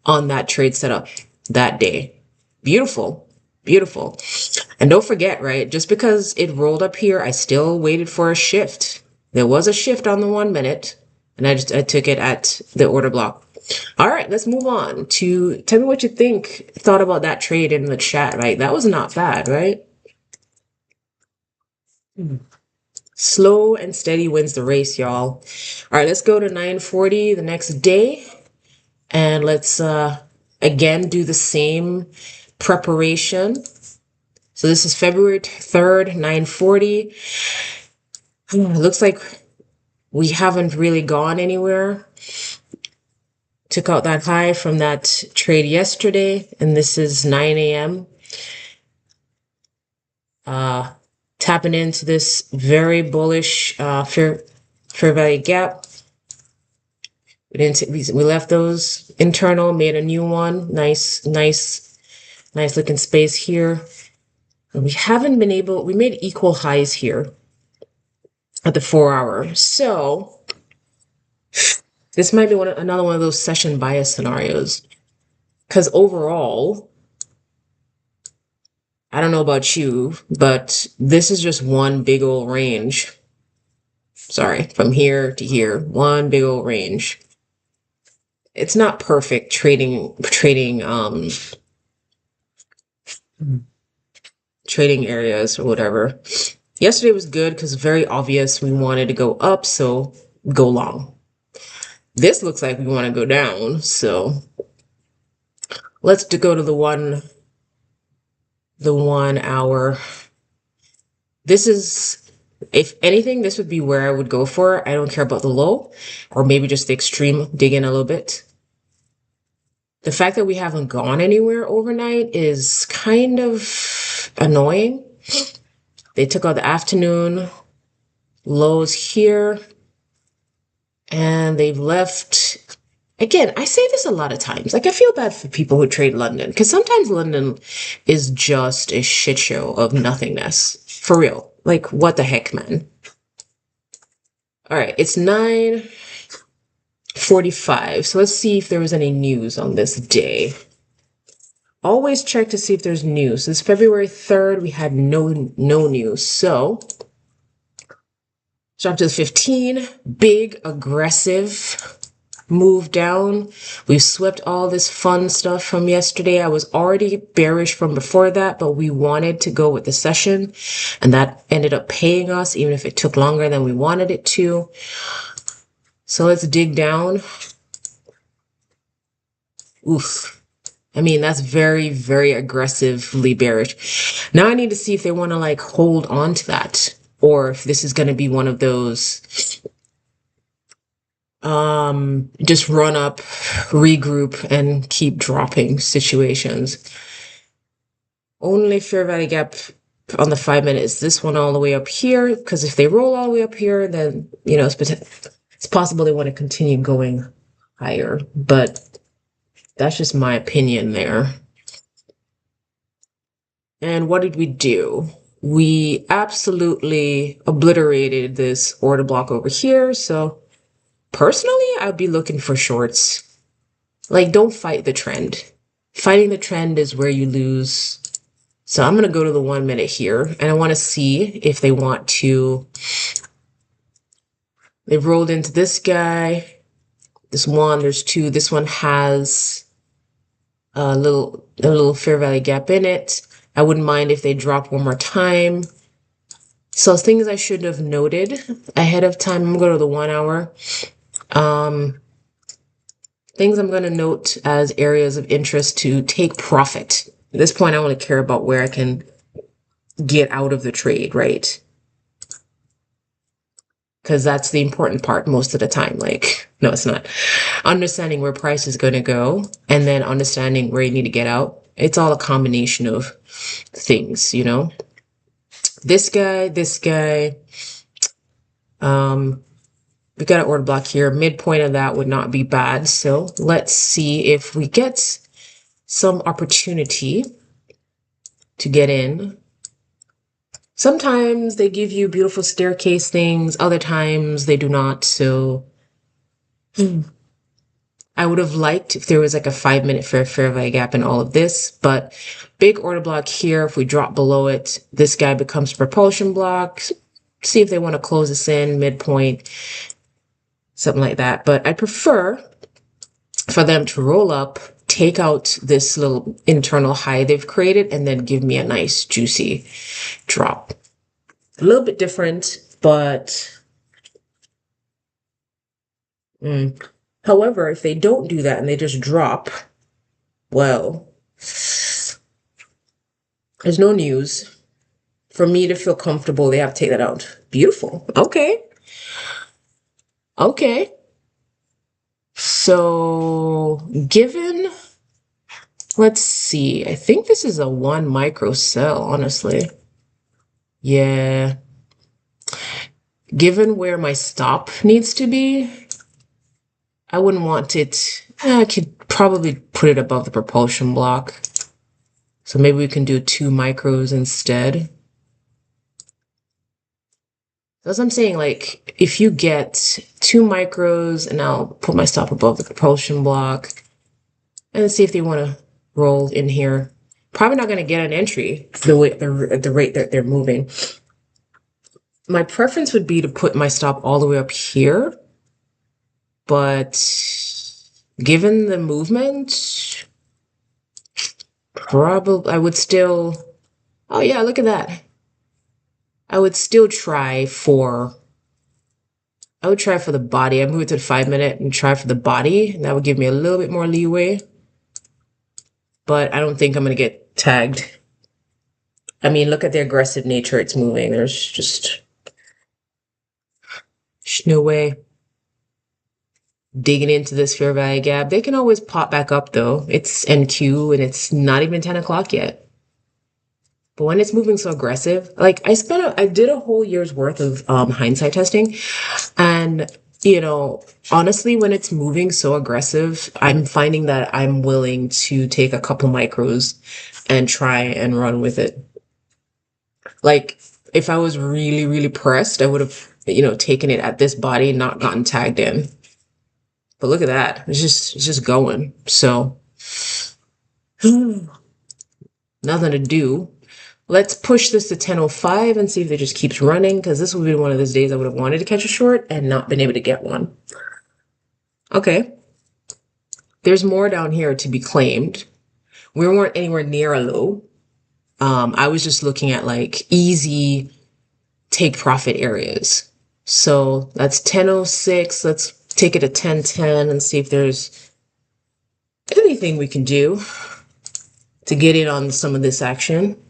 on that trade setup that day. Beautiful. Beautiful. And don't forget, right? Just because it rolled up here, I still waited for a shift. There was a shift on the 1 minute, and I took it at the order block. All right, let's move on to tell me what you thought about that trade in the chat, right? That was not bad, right? Slow and steady wins the race, y'all. All right, let's go to 940 the next day. And let's again do the same preparation. So this is February 3rd, 940. Looks like we haven't really gone anywhere. Took out that high from that trade yesterday, and this is 9 a.m. Tapping into this very bullish fair value gap. We left those internal, made a new one. Nice looking space here. And we haven't been able, we made equal highs here at the 4-hour. So this might be another one of those session bias scenarios. Because overall, I don't know about you, but this is just one big old range. Sorry, from here to here, one big old range. It's not perfect trading areas or whatever. Yesterday was good because very obvious we wanted to go up, so go long. This looks like we want to go down, so let's go to the 1 hour. This is, if anything, this would be where I would go for. I don't care about the low, or maybe just the extreme, dig in a little bit. The fact that we haven't gone anywhere overnight is kind of annoying. They took out the afternoon lows here, and they've left. Again, I say this a lot of times. Like, I feel bad for people who trade London, because sometimes London is just a shit show of nothingness. For real. Like, what the heck, man? All right, it's 9:45. So let's see if there was any news on this day. Always check to see if there's news. This February 3rd, we had no news. So jump to the 15. Big, aggressive move down. We've swept all this fun stuff from yesterday. I was already bearish from before that, but we wanted to go with the session, and that ended up paying us, even if it took longer than we wanted it to. So let's dig down. Oof. I mean, that's very, very aggressively bearish. Now I need to see if they want to like hold on to that or if this is going to be one of those just run up, regroup and keep dropping situations. Only fair value gap on the 5 minute is this one all the way up here, because if they roll all the way up here, then it's possible they want to continue going higher, but that's just my opinion there. And what did we do? We absolutely obliterated this order block over here. So personally, I'd be looking for shorts. Like, don't fight the trend. Fighting the trend is where you lose. So I'm going to go to the 1 minute here, and I want to see if they want to. They've rolled into this guy. This one, there's two. This one has a little fair value gap in it. I wouldn't mind if they dropped one more time. So things I should have noted ahead of time. I'm going to go to the 1 hour. Things I'm going to note as areas of interest to take profit. At this point, I only care about where I can get out of the trade, right? Because that's the important part most of the time. Like, no, it's not. Understanding where price is going to go and then understanding where you need to get out. It's all a combination of things, you know? This guy, we got an order block here. Midpoint of that would not be bad. So let's see if we get some opportunity to get in. Sometimes they give you beautiful staircase things. Other times they do not. So I would have liked if there was like a 5 minute fair value gap in all of this, but big order block here. If we drop below it, this guy becomes propulsion block. See if they want to close this in midpoint, something like that. But I prefer for them to roll up, take out this little internal high they've created, and then give me a nice juicy drop. A little bit different, but however, if they don't do that and they just drop, well, there's no news. For me to feel comfortable, they have to take that out. Beautiful. Okay. Okay. So given, let's see, I think this is a 1 micro sell, honestly. Yeah. Given where my stop needs to be, I wouldn't want it. I could probably put it above the propulsion block. So maybe we can do 2 micros instead. That's what I'm saying. Like, if you get 2 micros, and I'll put my stop above the propulsion block, and see if they want to roll in here. Probably not going to get an entry at the rate that they're moving. My preference would be to put my stop all the way up here, but given the movement, probably I would still. Oh yeah, look at that. I would still try for. I would try for the body. I move it to the 5 minute and try for the body. And that would give me a little bit more leeway. But I don't think I'm going to get tagged. I mean, look at the aggressive nature it's moving. There's just no way. Digging into this fair value gap. They can always pop back up though. It's NQ and it's not even 10 o'clock yet. But when it's moving so aggressive, like I did a whole year's worth of hindsight testing, and honestly, when it's moving so aggressive, I'm finding that I'm willing to take a couple micros and try and run with it. Like if I was really, really pressed, I would have, taken it at this body and not gotten tagged in. But look at that. It's just going. So nothing to do. Let's push this to 10:05 and see if it just keeps running, because this would be one of those days I would have wanted to catch a short and not been able to get one. Okay. There's more down here to be claimed. We weren't anywhere near a low. I was just looking at like easy take profit areas. So that's 10:06. Let's take it to 10:10 and see if there's anything we can do. to get in on some of this action.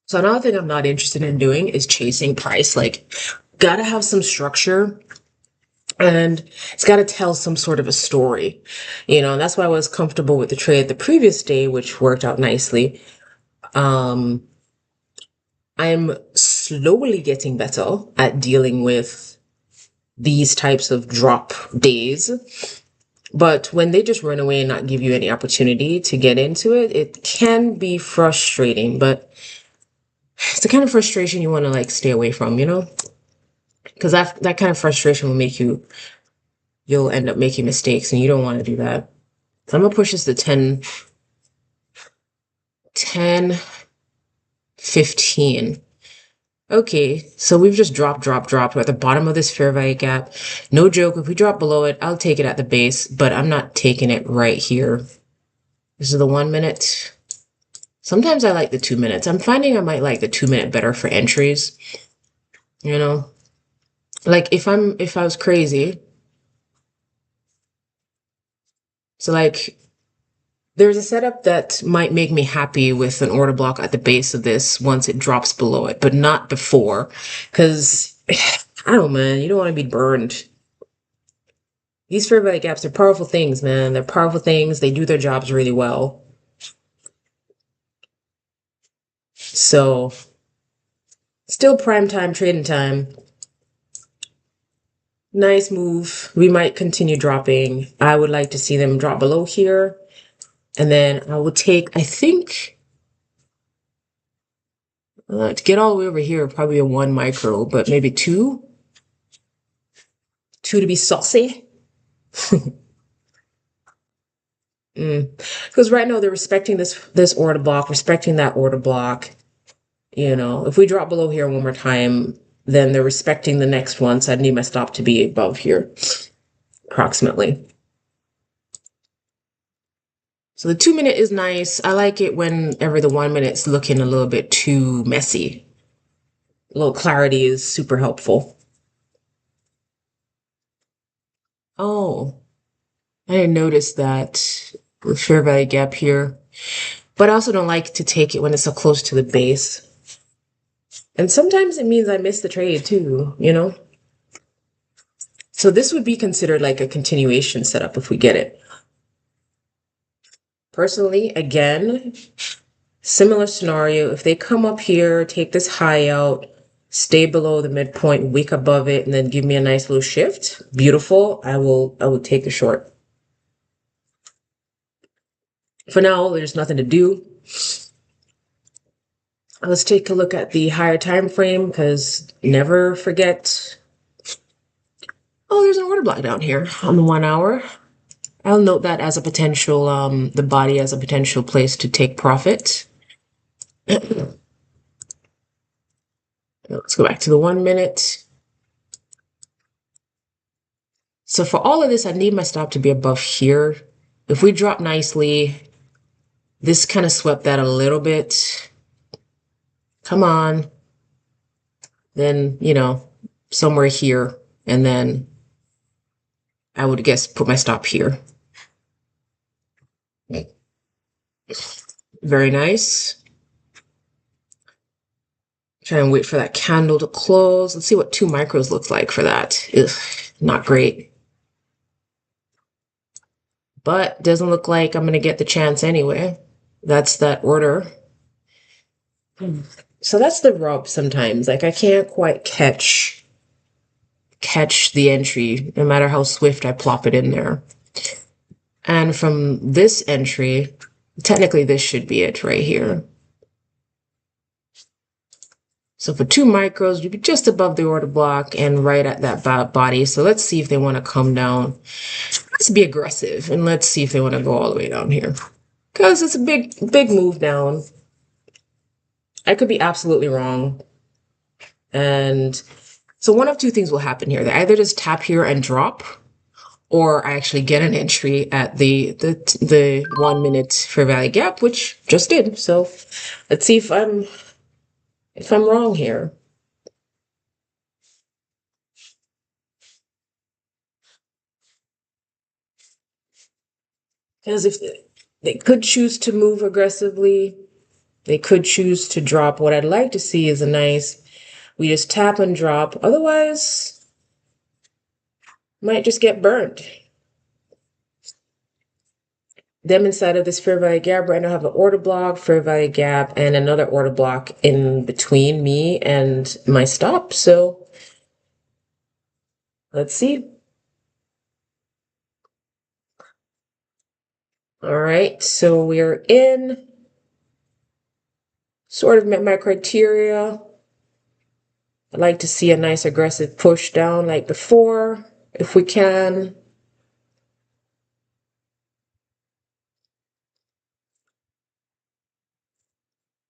So another thing I'm not interested in doing is chasing price. Like, gotta have some structure and it's gotta tell some sort of a story. And that's why I was comfortable with the trade the previous day, which worked out nicely. Um, I'm slowly getting better at dealing with these types of drop days. But when they just run away and not give you any opportunity to get into it, it can be frustrating. But it's the kind of frustration you want to like stay away from, because that kind of frustration will make you'll end up making mistakes and you don't want to do that. So I'm gonna push this to 10, 15. Okay, so we've just dropped. We're at the bottom of this fair value gap. No joke, if we drop below it, I'll take it at the base, but I'm not taking it right here. This is the 1 minute. Sometimes I like the 2 minutes. I'm finding I might like the 2 minute better for entries. You know, like if I was crazy, so like there's a setup that might make me happy with an order block at the base of this once it drops below it, but not before. Because, I don't know, man, you don't want to be burned. These fair value gaps are powerful things, man. They're powerful things. They do their jobs really well. So, still prime time, trading time. Nice move. We might continue dropping. I would like to see them drop below here. And then I will take, I think, to get all the way over here, probably a 1 micro, but maybe 2. 2 to be saucy. Because right now they're respecting this order block, respecting that order block. If we drop below here one more time, then they're respecting the next one. So I'd need my stop to be above here, approximately. So the 2 minute is nice. I like it whenever the 1 minute's looking a little bit too messy. A little clarity is super helpful. Oh, I didn't notice that the fair value gap here. But I also don't like to take it when it's so close to the base. And sometimes it means I miss the trade too. So this would be considered like a continuation setup if we get it. Personally, again, similar scenario. If they come up here, take this high out, stay below the midpoint, wick above it, and then give me a nice little shift, beautiful, I will take the short. For now, there's nothing to do. Let's take a look at the higher time frame, because never forget. Oh, there's an order block down here on the 1 hour. I'll note that as a potential, the body as a potential place to take profit. Let's go back to the 1 minute. So for all of this, I need my stop to be above here. If we drop nicely, this kind of swept that a little bit. Come on. Then, somewhere here. And then I would guess put my stop here. Very nice. Try and wait for that candle to close. Let's see what 2 micros looks like for that. Ugh, not great. But doesn't look like I'm going to get the chance anyway. That's that order. So that's the rub sometimes. Like I can't quite catch the entry, no matter how swift I plop it in there. And from this entry, technically this should be it right here. So for 2 micros, you'd be just above the order block and right at that body. So let's see if they want to come down. Let's be aggressive and let's see if they want to go all the way down here. Because it's a big move down. I could be absolutely wrong. And so one of 2 things will happen here. They either just tap here and drop, or I actually get an entry at the 1 minute fair value gap, which just did. So let's see if I'm wrong here. Because if they could choose to move aggressively, they could choose to drop. What I'd like to see is a nice, we just tap and drop. Otherwise, might just get burned. Them inside of this fair value gap right now have an order block, fair value gap, and another order block in between me and my stop. So let's see. All right, so we're in. Sort of met my criteria. I'd like to see a nice aggressive push down like before, if we can.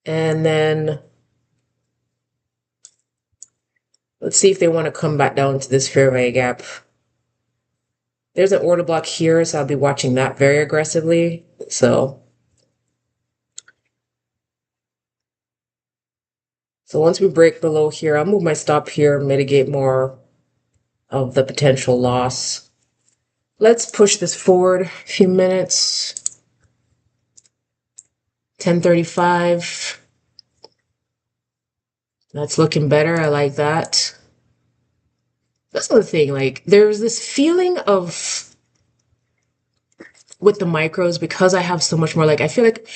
And then let's see if they want to come back down to this fair value gap. There's an order block here, so I'll be watching that very aggressively. So once we break below here, I'll move my stop here, mitigate more of the potential loss. Let's push this forward a few minutes. 10:35. That's looking better. I like that. That's the thing. Like, there's this feeling of with the micros, because I have so much more, like I feel like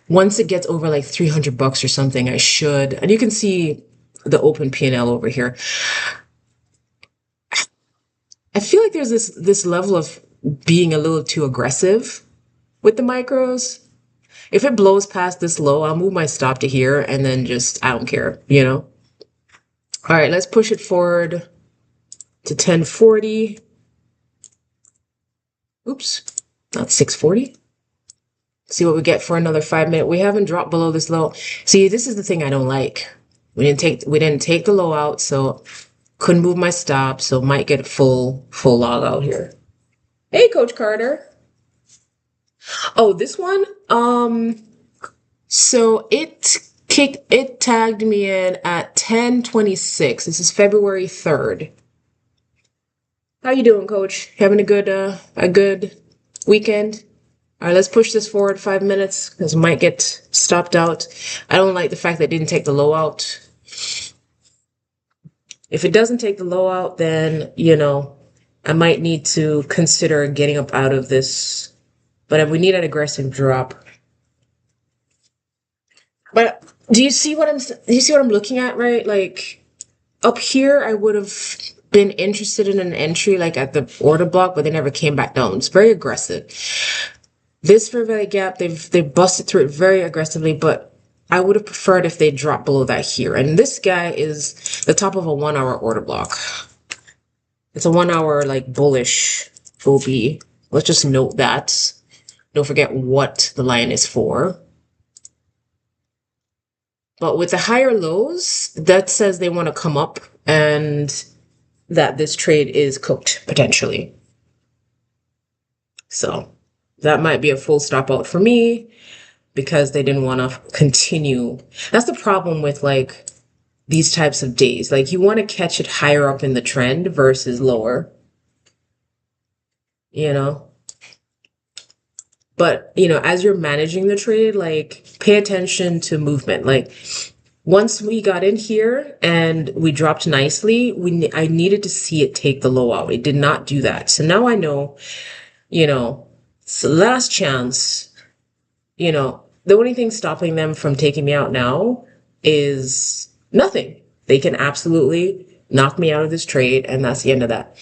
once it gets over like $300 or something, I should, and you can see the open P&L over here. I feel like there's this level of being a little too aggressive with the micros. If it blows past this low, I'll move my stop to here and then just, I don't care, you know? All right, let's push it forward to 1040. Oops, not 640. See what we get for another 5 minutes. We haven't dropped below this low. See, this is the thing I don't like. We didn't take the low out, so couldn't move my stop, so might get a full log out here. Hey, Coach Carter. Oh, this one? So it tagged me in at 10:26. This is February 3rd. How you doing, Coach? Having a good weekend? All right, let's push this forward 5 minutes because it might get stopped out. I don't like the fact that it didn't take the low out. If it doesn't take the low out, then, you know, I might need to consider getting up out of this. But if we need an aggressive drop. But do you see what I'm looking at, right? Like up here, I would have been interested in an entry like at the order block, but they never came back down. It's very aggressive. This fair value gap, they've busted through it very aggressively, but I would have preferred if they dropped below that here. And this guy is the top of a 1 hour order block. It's a 1 hour like bullish OB. Let's just note that. Don't forget what the line is for. But with the higher lows, that says they want to come up and that this trade is cooked potentially. So that might be a full stop out for me because they didn't want to continue. That's the problem with like these types of days. Like you want to catch it higher up in the trend versus lower, you know? But, you know, as you're managing the trade, like pay attention to movement. Like once we got in here and we dropped nicely, I needed to see it take the low out. It did not do that. So now I know, you know, it's the last chance, you know, the only thing stopping them from taking me out now is nothing. They can absolutely knock me out of this trade, and that's the end of that.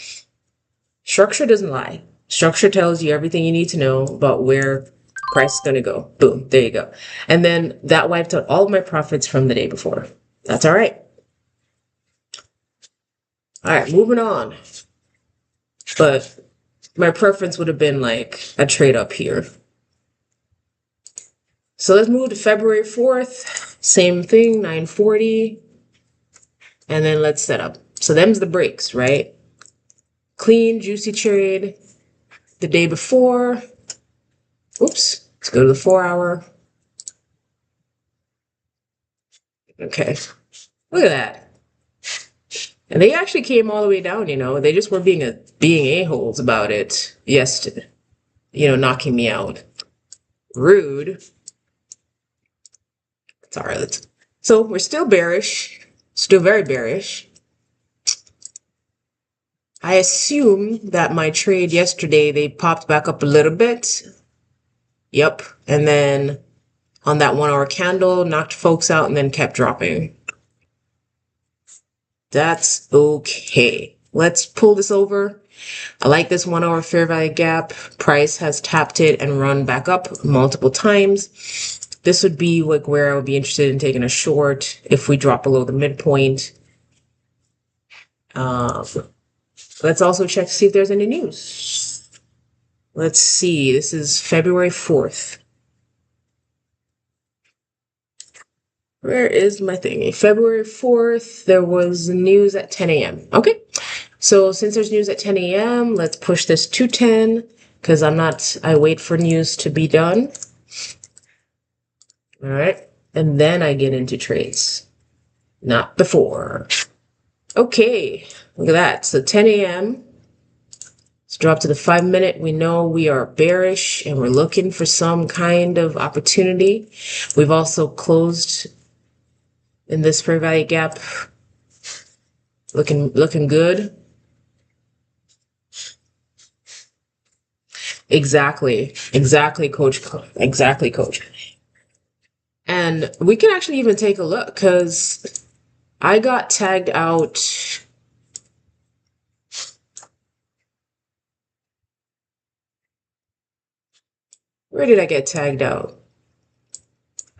Structure doesn't lie. Structure tells you everything you need to know about where price is going to go. Boom, there you go. And then that wiped out all of my profits from the day before. That's all right. All right, moving on. But my preference would have been like a trade up here. So let's move to February 4th. Same thing, 940. And then let's set up. So them's the breaks, right? Clean, juicy trade. The day before. Oops. Let's go to the 4 hour. Okay. Look at that. And they actually came all the way down, you know. They just were being a-holes about it yesterday. knocking me out. Rude. It's all right. So we're still bearish, still very bearish. I assume that my trade yesterday, they popped back up a little bit. Yep. And then on that 1 hour candle, knocked folks out and then kept dropping. That's okay. Let's pull this over. I like this 1 hour fair value gap. Price has tapped it and run back up multiple times. This would be like where I would be interested in taking a short if we drop below the midpoint. Let's also check to see if there's any news. Let's see. This is February 4th. Where is my thingy? February 4th, there was news at 10 a.m. Okay. So since there's news at 10 a.m., let's push this to 10 because I wait for news to be done. All right. And then I get into trades, not before. Okay. Look at that. So 10 a.m. Let's drop to the 5-minute. We know we are bearish and we're looking for some kind of opportunity. We've also closed in this fair value gap. Looking good. Exactly, coach. Exactly, coach. And we can actually even take a look because I got tagged out. Where did I get tagged out?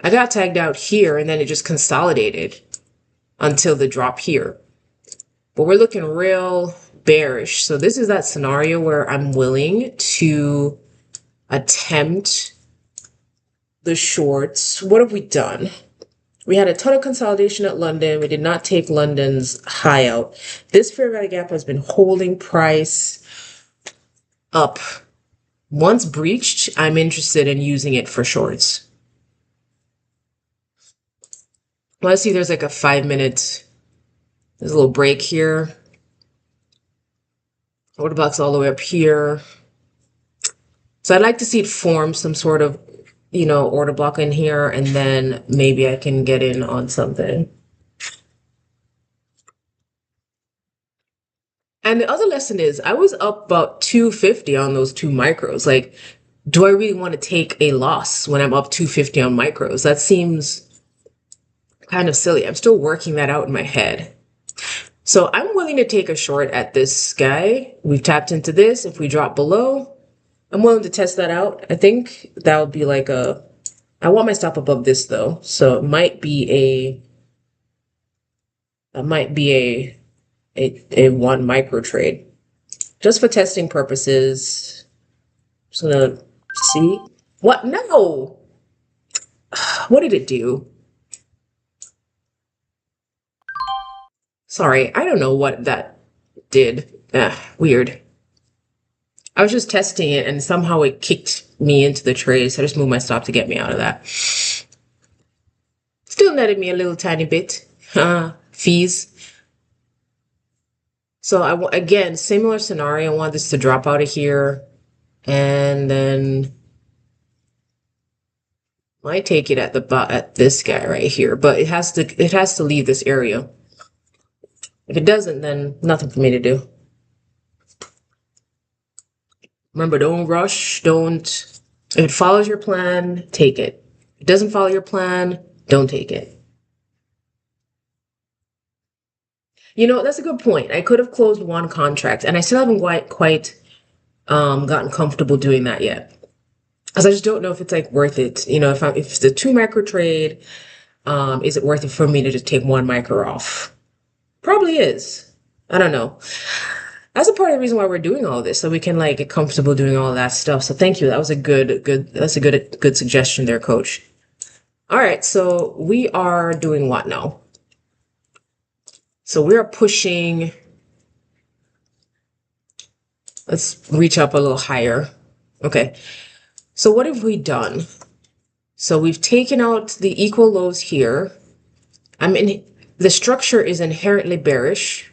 I got tagged out here and then it just consolidated until the drop here. But we're looking real bearish. So this is that scenario where I'm willing to attempt the shorts. What have we done? We had a ton of consolidation at London. We did not take London's high out. This fair value gap has been holding price up. Once breached, I'm interested in using it for shorts. Let's see, there's like a 5-minute, there's a little break here. Order block's all the way up here. So I'd like to see it form some sort of, order block in here, and then maybe I can get in on something. And the other lesson is I was up about 250 on those 2 micros. Like, do I really want to take a loss when I'm up 250 on micros? That seems kind of silly. I'm still working that out in my head. So I'm willing to take a short at this guy. We've tapped into this. If we drop below, I'm willing to test that out. I think that would be like I want my stop above this though. So it might be a 1 micro trade just for testing purposes. Just gonna see what, no, what did it do? Sorry, I don't know what that did. Weird. I was just testing it and somehow it kicked me into the trade. So I just moved my stop to get me out of that. Still netted me a little tiny bit. Fees. So again, similar scenario. I want this to drop out of here and then might take it at this guy right here, but it has to leave this area. If it doesn't, then nothing for me to do. Remember, don't rush. If it follows your plan, take it. If it doesn't follow your plan, don't take it. That's a good point. I could have closed 1 contract and I still haven't quite gotten comfortable doing that yet. Because I just don't know if it's like worth it. If it's a 2 micro trade, is it worth it for me to just take 1 micro off? Probably is. I don't know. That's a part of the reason why we're doing all this, so we can like get comfortable doing all that stuff. So thank you. That was a good suggestion there, coach. All right, so we are doing what now? So we are pushing. Let's reach up a little higher. Okay. So what have we done? So we've taken out the equal lows here. The structure is inherently bearish,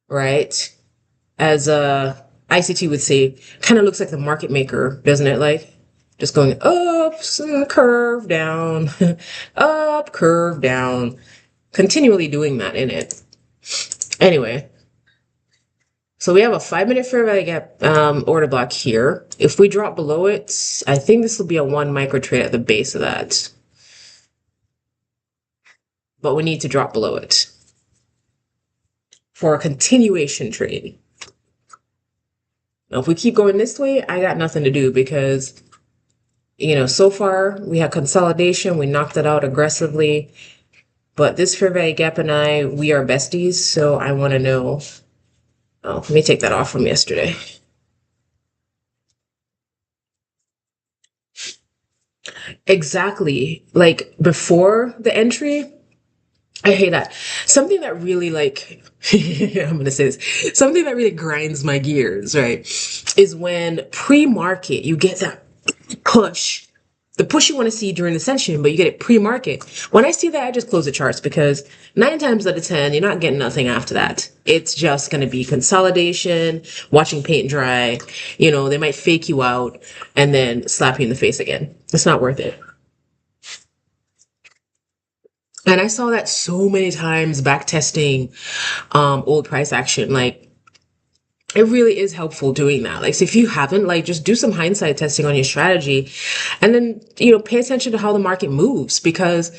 right? As ICT would say, kind of looks like the market maker, doesn't it? Like just going up, curve down, up, curve down, continually doing that in it. Anyway, so we have a 5 minute fair value gap order block here. If we drop below it, I think this will be a 1 micro trade at the base of that. But we need to drop below it for a continuation trade. Now, if we keep going this way, I got nothing to do because, so far we had consolidation. We knocked it out aggressively. But this fair value gap and we are besties. So I want to know. Oh, let me take that off from yesterday. Exactly. Like before the entry, I hate that. Something that really like, I'm going to say this, something that really grinds my gears, right, is when pre-market you get that push, the push you want to see during the session, but you get it pre-market. When I see that, I just close the charts because 9 times out of 10, you're not getting nothing after that. It's just going to be consolidation, watching paint dry. They might fake you out and then slap you in the face again. It's not worth it. And I saw that so many times back testing old price action. Like it really is helpful doing that. Like so if you haven't, like just do some hindsight testing on your strategy and then, pay attention to how the market moves because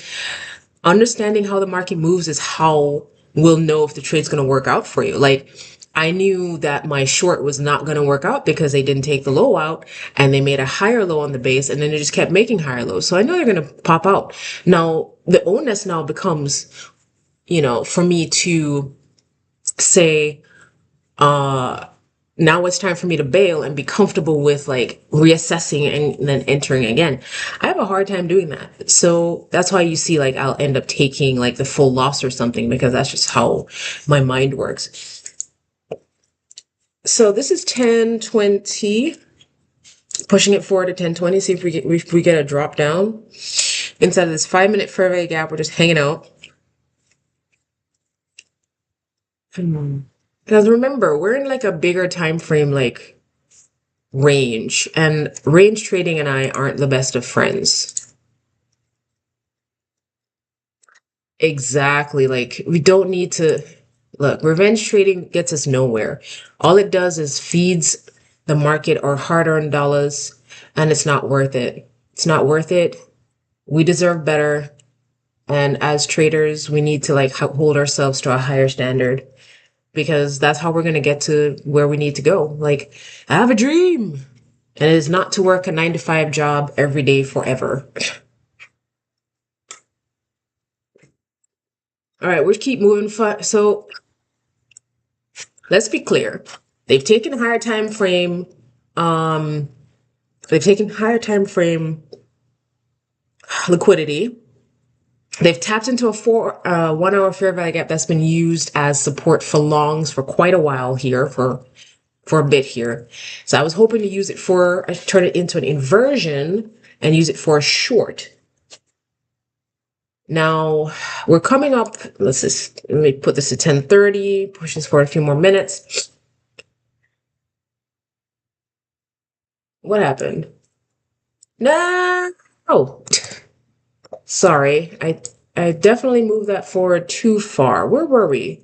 understanding how the market moves is how we'll know if the trade's going to work out for you. Like I knew that my short was not going to work out because they didn't take the low out and they made a higher low on the base and then they just kept making higher lows. So I know they're going to pop out. Now, the onus now becomes, for me to say, now it's time for me to bail and be comfortable with like reassessing and then entering again. I have a hard time doing that. So that's why you see like I'll end up taking like the full loss or something because that's just how my mind works. So this is 1020, pushing it forward to 1020. See if we get a drop down. Inside of this 5 minute fair value gap, we're just hanging out. Because remember, we're in like a bigger time frame, like range, and range trading and I aren't the best of friends. Exactly. Like we don't need to look, revenge trading gets us nowhere. All it does is feeds the market our hard-earned dollars, and it's not worth it. It's not worth it. We deserve better. And as traders, we need to like hold ourselves to a higher standard because that's how we're going to get to where we need to go. Like, I have a dream, and it is not to work a 9 to 5 job every day forever. All right, we'll keep moving. So let's be clear. They've taken higher time frame. They've taken higher time frame liquidity. They've tapped into a 1 hour fair value gap that's been used as support for longs for quite a while here, for a bit here. So I was hoping to use it turn it into an inversion and use it for a short. Now we're coming up. Let me put this to 10:30, push this for a few more minutes. What happened? No. Oh, sorry. I definitely moved that forward too far. Where were we?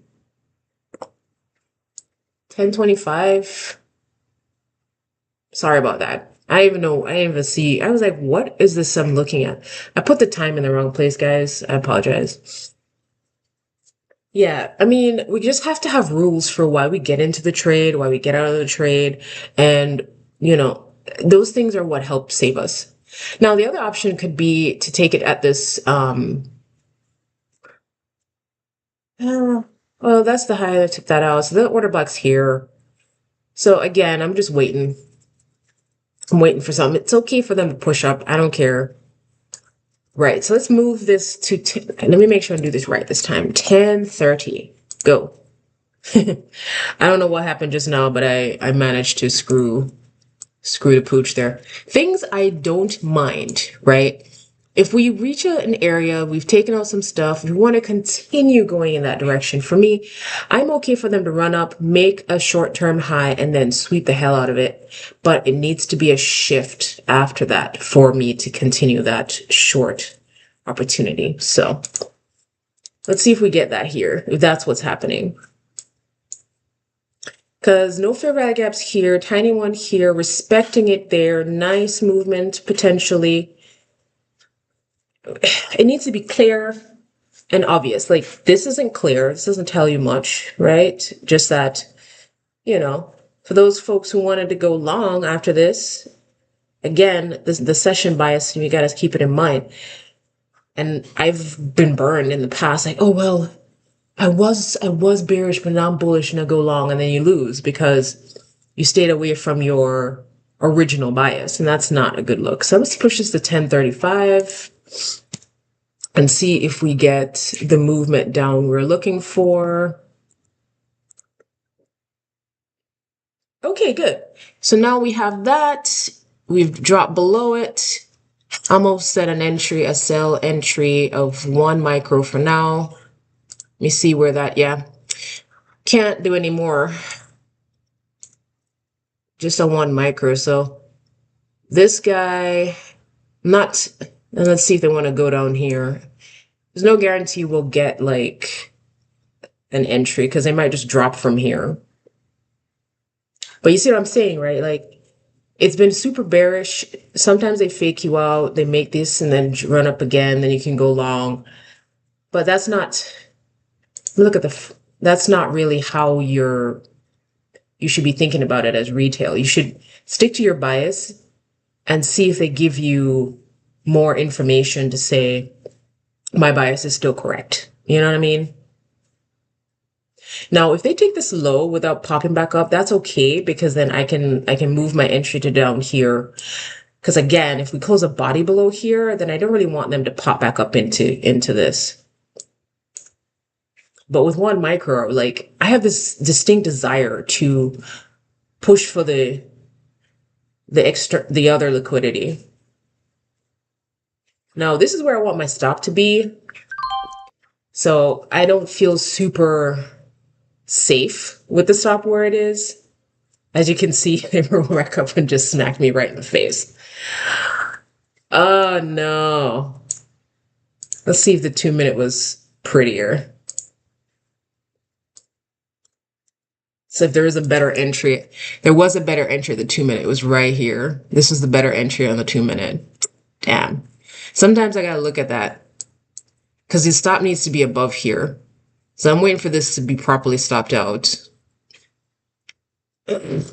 10:25. Sorry about that. I didn't even know. I didn't even see. I was like, what is this I'm looking at? I put the time in the wrong place, guys. I apologize. Yeah, I mean, we just have to have rules for why we get into the trade, why we get out of the trade. And, those things are what help save us. Now, the other option could be to take it at this, well, that's the high that took that out. So the order block's here. So again, I'm just waiting. I'm waiting for something. It's okay for them to push up. I don't care. Right. So let's move this to, let me make sure I do this right this time. 10:30. Go. I don't know what happened just now, but I managed to screw the pooch there. Things I don't mind, right, if we reach an area, we've taken out some stuff, we want to continue going in that direction. For me, I'm okay for them to run up, make a short-term high, and then sweep the hell out of it. But it needs to be a shift after that for me to continue that short opportunity. So let's see if we get that here, if that's what's happening. Because no fair value gaps here, tiny one here, respecting it there, nice movement potentially. It needs to be clear and obvious. Like, this isn't clear. This doesn't tell you much, right? Just that, for those folks who wanted to go long after this, again, the session bias, you got to keep it in mind. And I've been burned in the past, like, oh, well, I was bearish, but now I'm bullish and I go long, and then you lose because you stayed away from your original bias, and that's not a good look. So let's push this to 1035 and see if we get the movement down we're looking for. Okay, good. So now we have that. We've dropped below it. Almost set an entry, a sell entry of 1 micro for now. Let me see where that, yeah. Can't do any more. Just a 1 micro. So this guy, not, and let's see if they want to go down here. There's no guarantee we'll get like an entry because they might just drop from here. But you see what I'm saying, right? Like, it's been super bearish. Sometimes they fake you out. They make this and then run up again. Then you can go long. But that's not, look at that's not really how you should be thinking about it as retail. You should stick to your bias and see if they give you more information to say, my bias is still correct. You know what I mean? Now, if they take this low without popping back up, that's okay, because then I can move my entry to down here. Because again, if we close a body below here, then I don't really want them to pop back up into this. But with 1 micro, like, I have this distinct desire to push for the other liquidity. Now, this is where I want my stop to be. So I don't feel super safe with the stop where it is. As you can see, they roll back up and just smacked me right in the face. Oh no. Let's see if the 2-minute was prettier. So if there is a better entry, there was a better entry. The 2-minute was right here. This is the better entry on the 2-minute. Damn. Sometimes I gotta look at that because the stop needs to be above here. So I'm waiting for this to be properly stopped out. Okay,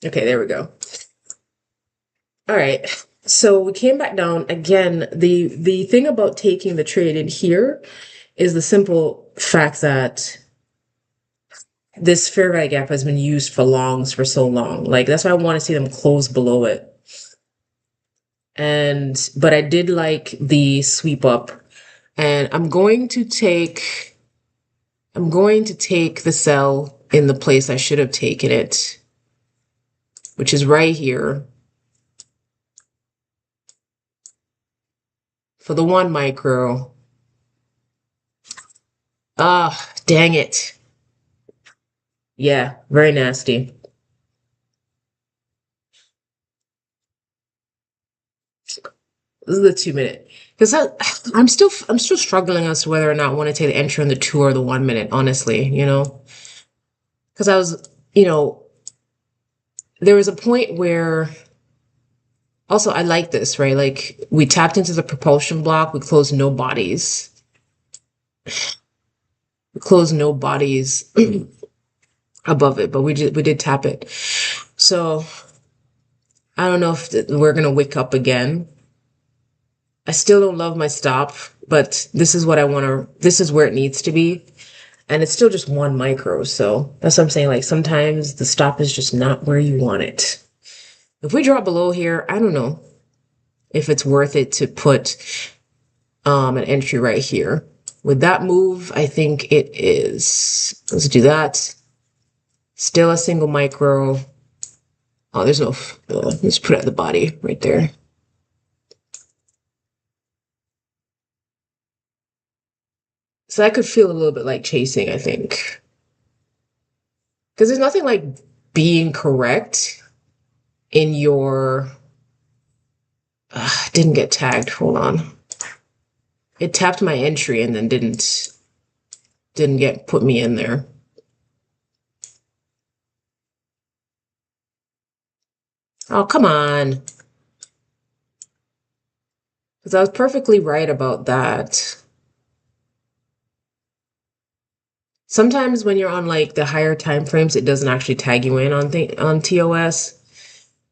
there we go. All right. So we came back down again. The thing about taking the trade in here is the simple fact that this fair value gap has been used for longs for so long. Like, that's why I want to see them close below it. But I did like the sweep up, and I'm going to take the sell in the place I should have taken it, which is right here. For the 1 micro. Ah, dang it. Yeah, very nasty. This is the 2-minute. Because I'm still struggling as to whether or not I want to take the entry on the 2 or the 1-minute, honestly, Because I was, there was a point where, also I like this, right? Like, we tapped into the propulsion block, we closed no bodies. We closed no bodies above it, but we did tap it. So I don't know if we're gonna wake up again. I still don't love my stop, but this is what I want to, this is where it needs to be. And it's still just 1 micro. So that's what I'm saying. Like, sometimes the stop is just not where you want it. If we drop below here, I don't know if it's worth it to put an entry right here. With that move, I think it is, let's do that. Still a single micro. Oh, there's no, let's put it at the body right there. So I could feel a little bit like chasing, I think. Because there's nothing like being correct in your, didn't get tagged, hold on. It tapped my entry and then didn't get put me in there. Oh, come on. Because I was perfectly right about that. Sometimes when you're on like the higher time frames, it doesn't actually tag you in on TOS.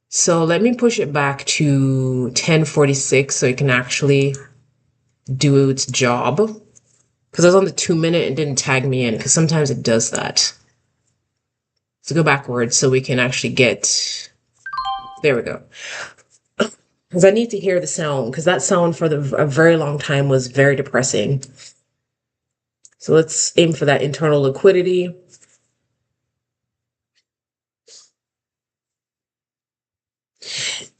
So let me push it back to 1046 so it can actually do its job. Because I was on the 2 minute and didn't tag me in, because sometimes it does that. So go backwards so we can actually get, there we go. Because I need to hear the sound, because that sound for a very long time was very depressing. So let's aim for that internal liquidity.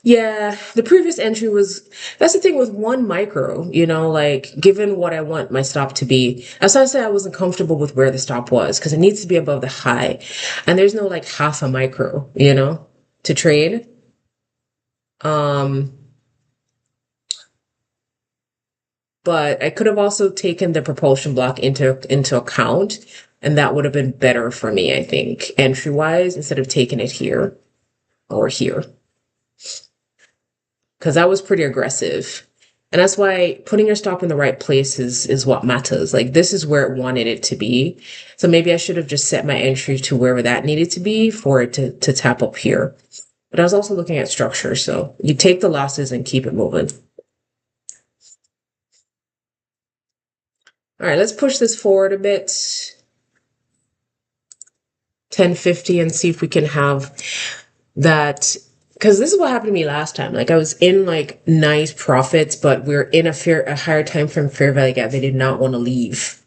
Yeah, the previous entry was, that's the thing with one micro, like given what I want my stop to be. As I said, I wasn't comfortable with where the stop was because it needs to be above the high. And there's no like half a micro, to trade. Um, but I could have also taken the propulsion block into account, and that would have been better for me, I think, entry wise, instead of taking it here or here. Because that was pretty aggressive. And that's why putting your stop in the right place is what matters. Like this is where it wanted it to be. So maybe I should have just set my entry to wherever that needed to be for it to tap up here. But I was also looking at structure. So you take the losses and keep it moving. All right, let's push this forward a bit. 1050 and see if we can have that, because this is what happened to me last time. Like I was in like nice profits, but we're in a higher time frame fair value gap. They did not want to leave.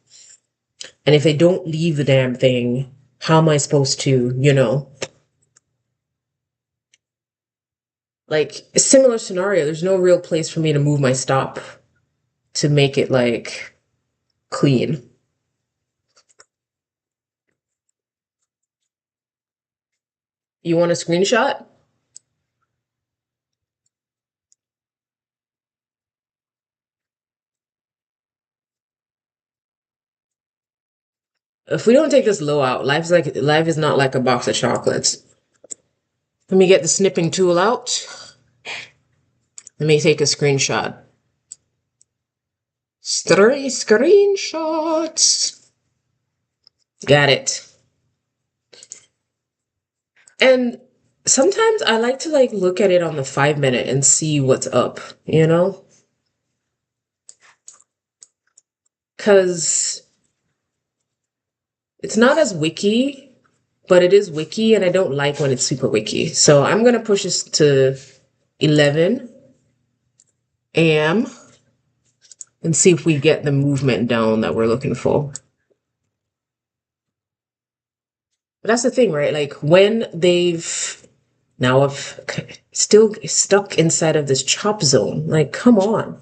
And if they don't leave the damn thing, how am I supposed to, like a similar scenario, there's no real place for me to move my stop to make it like clean. You want a screenshot? If we don't take this low out, life is not like a box of chocolates. Let me get the snipping tool out. Let me take a screenshot. Screenshots. Got it. And sometimes I like to like look at it on the 5 minute and see what's up, Because it's not as wiki, but it is wiki, and I don't like when it's super wiki. So I'm going to push this to 11 a.m. and see if we get the movement down that we're looking for. But that's the thing, right? Like when they've now I've still stuck inside of this chop zone. Like, come on.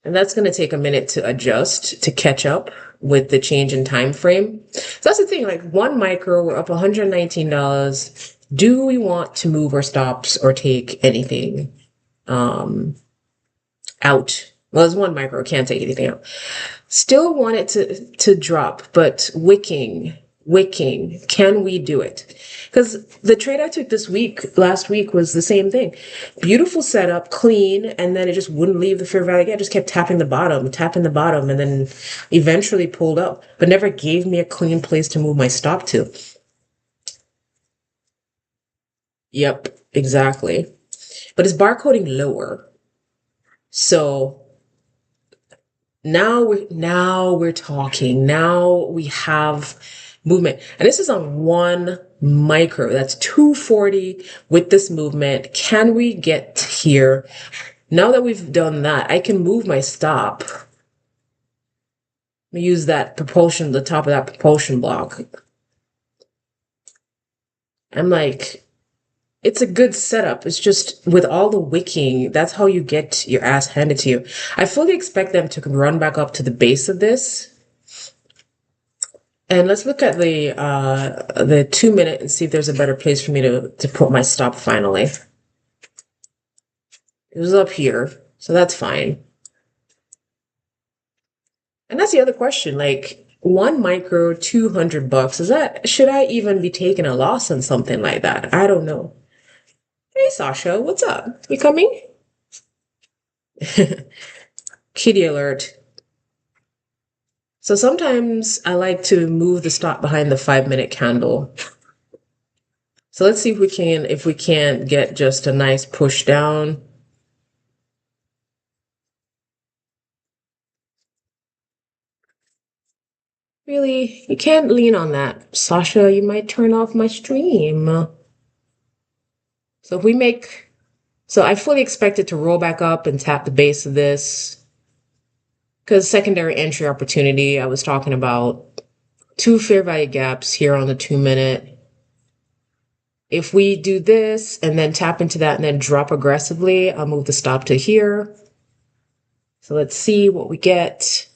And that's going to take a minute to adjust, to catch up with the change in time frame. So that's the thing, like one micro, we're up $119. Do we want to move our stops or take anything out? Well, it's one micro, can't take anything out. Still want it to drop, but wicking, can we do it? Because the trade I took last week was the same thing. Beautiful setup, clean, and then it just wouldn't leave the fair value gap. Just kept tapping the bottom, and then eventually pulled up, but never gave me a clean place to move my stop to. Yep, exactly. But it's barcoding lower. So now we're talking. Now we have movement. And this is on one micro. That's 240 with this movement. Can we get here Now that we've done that, I can move my stop. Use that propulsion, the top of that propulsion block. I'm like, it's a good setup. It's just with all the wicking, that's how you get your ass handed to you. I fully expect them to run back up to the base of this. And let's look at the 2 minute and see if there's a better place for me to put my stop finally. It was up here, so that's fine. And that's the other question, like one micro, $200. Is that, should I even be taking a loss on something like that? I don't know. Hey Sasha, what's up? You coming? Kitty alert. So sometimes I like to move the stop behind the 5 minute candle. So let's see if we can't get just a nice push down. Really, you can't lean on that. Sasha, you might turn off my stream. So if we make, so I fully expect it to roll back up and tap the base of this. Because secondary entry opportunity, I was talking about two fair value gaps here on the 2 minute. If we do this and then tap into that and then drop aggressively, I'll move the stop to here. So let's see what we get.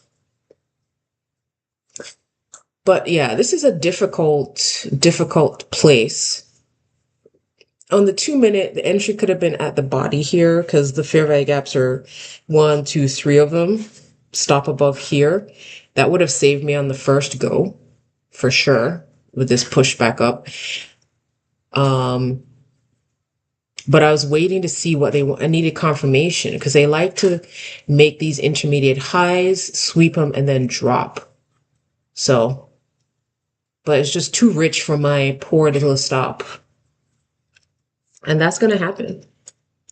But yeah, this is a difficult place. On the 2 minute, the entry could have been at the body here because the fair value gaps are 1, 2, 3 of them. Stop above here. That would have saved me on the first go for sure with this push back up. But I was waiting to see what they want. I needed confirmation because they like to make these intermediate highs, sweep them, and then drop. So, but it's just too rich for my poor little stop. And that's going to happen.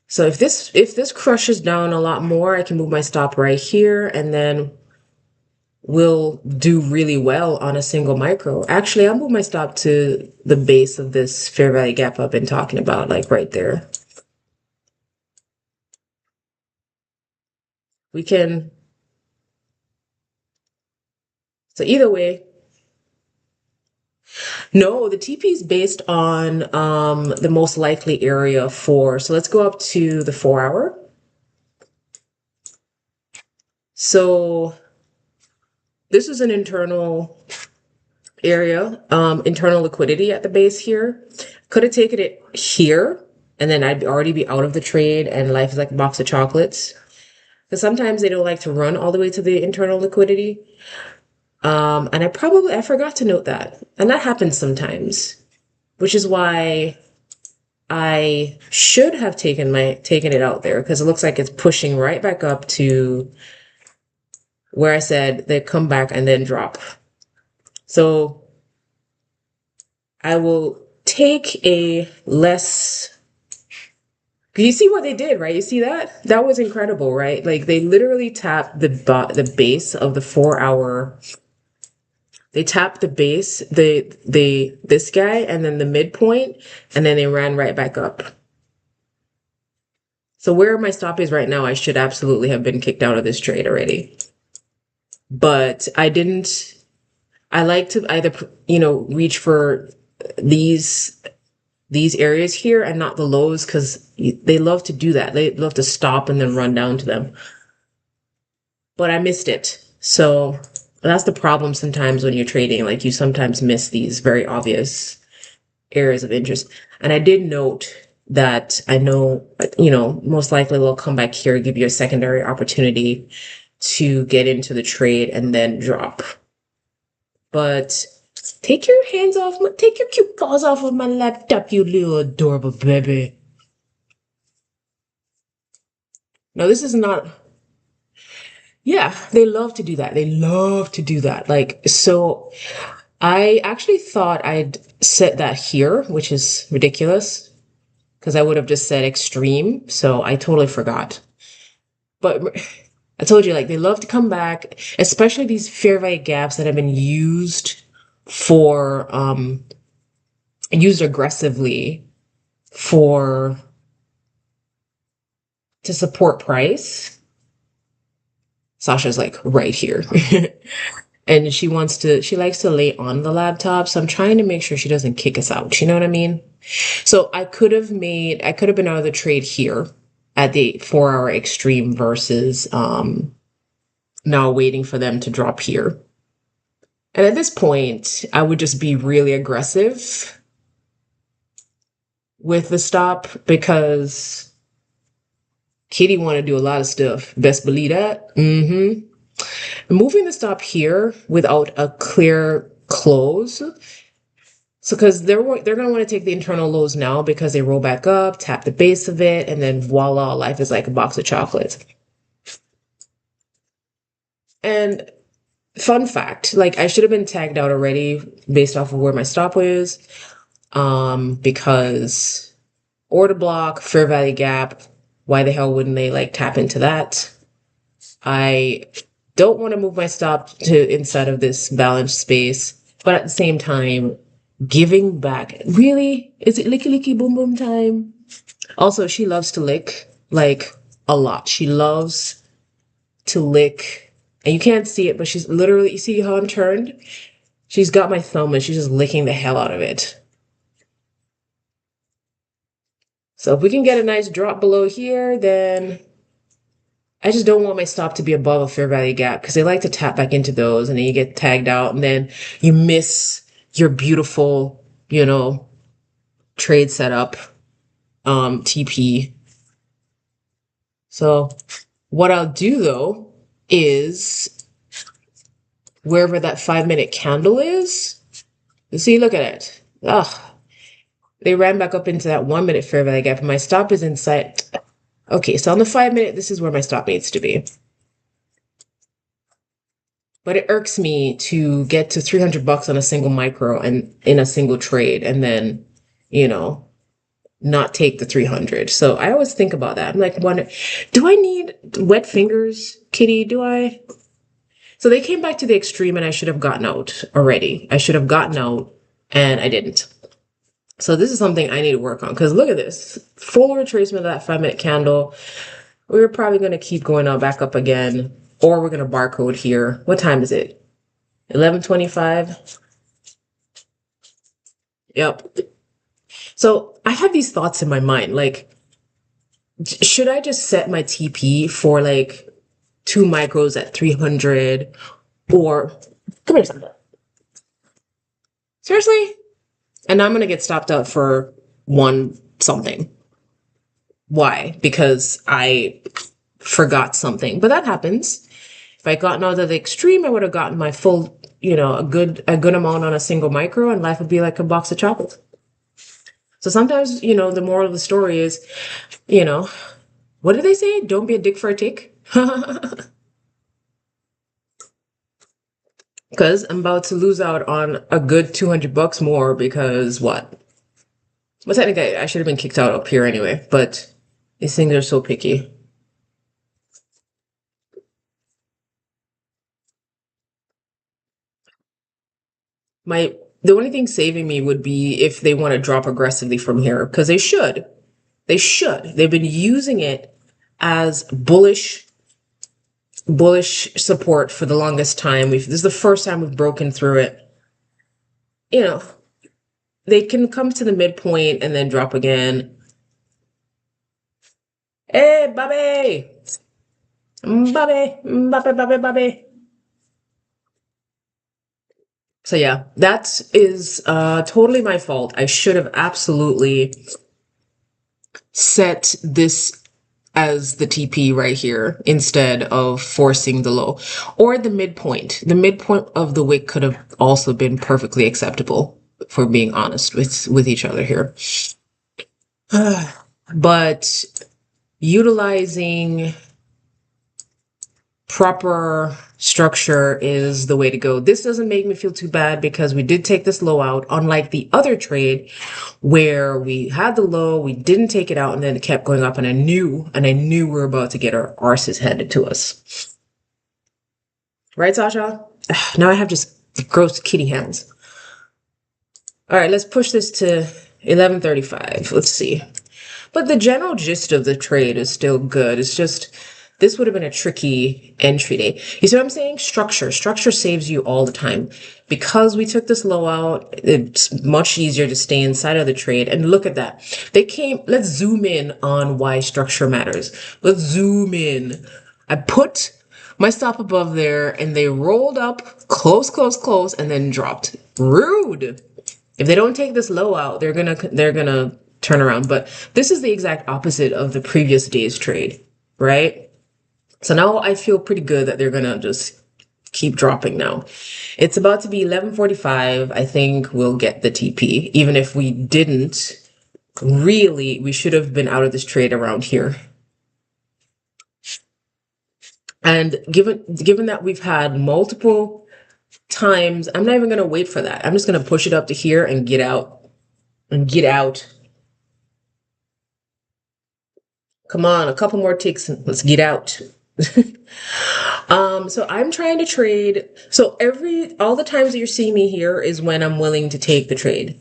So if this crushes down a lot more, I can move my stop right here and then we'll do really well on a single micro. Actually, I'll move my stop to the base of this fair value gap I've been talking about, like right there. We can, so either way, no, the TP is based on the most likely area for, so let's go up to the 4 hour. So this is an internal area, internal liquidity at the base here. Could have taken it here and then I'd already be out of the trade and life is like a box of chocolates. Because sometimes they don't like to run all the way to the internal liquidity. And I forgot to note that. And that happens sometimes, which is why I should have taken it out there because it looks like it's pushing right back up to where I said they come back and then drop. So I will take a less. You see what they did, right? You see that? That was incredible, right? Like they literally tapped the base of the 4 hour. They tapped the base, this guy, and then the midpoint, and then they ran right back up. So where my stop is right now, I should absolutely have been kicked out of this trade already. But I didn't. I like to either, reach for these areas here and not the lows because they love to do that. They love to stop and then run down to them. But I missed it. So that's the problem sometimes when you're trading. Like you sometimes miss these very obvious areas of interest. And I did note that I know, most likely they'll come back here, give you a secondary opportunity to get into the trade and then drop. But take your cute paws off of my laptop, you little adorable baby. No, this is not. Yeah, they love to do that. They love to do that. Like, so I actually thought I'd set that here, which is ridiculous because I would have just said extreme. So I totally forgot. But I told you, like, they love to come back, especially these fair value gaps that have been used used aggressively for to support price, Sasha's like right here. And she likes to lay on the laptop. So I'm trying to make sure she doesn't kick us out. You know what I mean? So I could have been out of the trade here at the 4 hour extreme versus now waiting for them to drop here. And at this point, I would just be really aggressive with the stop because Kitty want to do a lot of stuff. Best believe that. Moving the stop here without a clear close. So because they're gonna want to take the internal lows now because they roll back up, tap the base of it, and then voila, life is like a box of chocolates. And fun fact, like I should have been tagged out already based off of where my stop was. Because order block, fair value gap, why the hell wouldn't they like tap into that? I don't want to move my stop to inside of this balanced space, but at the same time, giving back. Really? Is it licky licky boom boom time? Also, she loves to lick like a lot. She loves to lick, and you can't see it, but she's literally, you see how I'm turned? She's got my thumb and she's just licking the hell out of it. So if we can get a nice drop below here, then I just don't want my stop to be above a fair value gap because they like to tap back into those and then you get tagged out and then you miss your beautiful, trade setup, TP. So what I'll do though is wherever that 5 minute candle is, you see, look at it. Ugh. They ran back up into that 1 minute fair value gap and my stop is inside. Okay, so on the 5 minute, this is where my stop needs to be. But it irks me to get to $300 on a single micro and in a single trade and then, not take the 300. So I always think about that. I'm like, do I need wet fingers, Kitty? Do I? So they came back to the extreme and I should have gotten out already. I should have gotten out and I didn't. So this is something I need to work on because look at this. Full retracement of that 5 minute candle. We're probably going to keep going out back up again, or we're going to barcode here. What time is it? 11:25. Yep. So I have these thoughts in my mind. Like, should I just set my TP for like 2 micros at 300 or come here, Sandra. Seriously? And I'm going to get stopped out for 1 something. Why? Because I forgot something. But that happens. If I gotten out of the extreme, I would have gotten my full, a good amount on a single micro and life would be like a box of chocolates. So sometimes, the moral of the story is, what did they say? Don't be a dick for a tick. Because I'm about to lose out on a good $200 more because what? Well, technically, I should have been kicked out up here anyway, but these things are so picky. The only thing saving me would be if they want to drop aggressively from here, because they should. They should. They've been using it as bullish support for the longest time. This is the first time we've broken through it. They can come to the midpoint and then drop again. Hey, Bobby! Bobby. So yeah, that is totally my fault. I should have absolutely set this as the TP right here instead of forcing the low or the midpoint. The midpoint of the wick could have also been perfectly acceptable, for being honest with each other here. But utilizing proper structure is the way to go. This doesn't make me feel too bad because we did take this low out, unlike the other trade where we had the low, we didn't take it out, and then it kept going up, and I knew we were about to get our arses handed to us. Right, Sasha? Now I have just gross kitty hands. All right, let's push this to 11:35. Let's see. But the general gist of the trade is still good. It's just this would have been a tricky entry day. You see what I'm saying? Structure. Structure saves you all the time. Because we took this low out, it's much easier to stay inside of the trade. And look at that. They came, let's zoom in on why structure matters. Let's zoom in. I put my stop above there and they rolled up close, close, close, and then dropped. Rude. If they don't take this low out, they're gonna turn around. But this is the exact opposite of the previous day's trade, right? So now I feel pretty good that they're gonna just keep dropping now. It's about to be 11:45. I think we'll get the TP. Even if we didn't, really, we should have been out of this trade around here. And given that we've had multiple times, I'm not even gonna wait for that. I'm just gonna push it up to here and get out. And get out. Come on, a couple more ticks and let's get out. So I'm trying to trade. So all the times that you're seeing me here is when I'm willing to take the trade.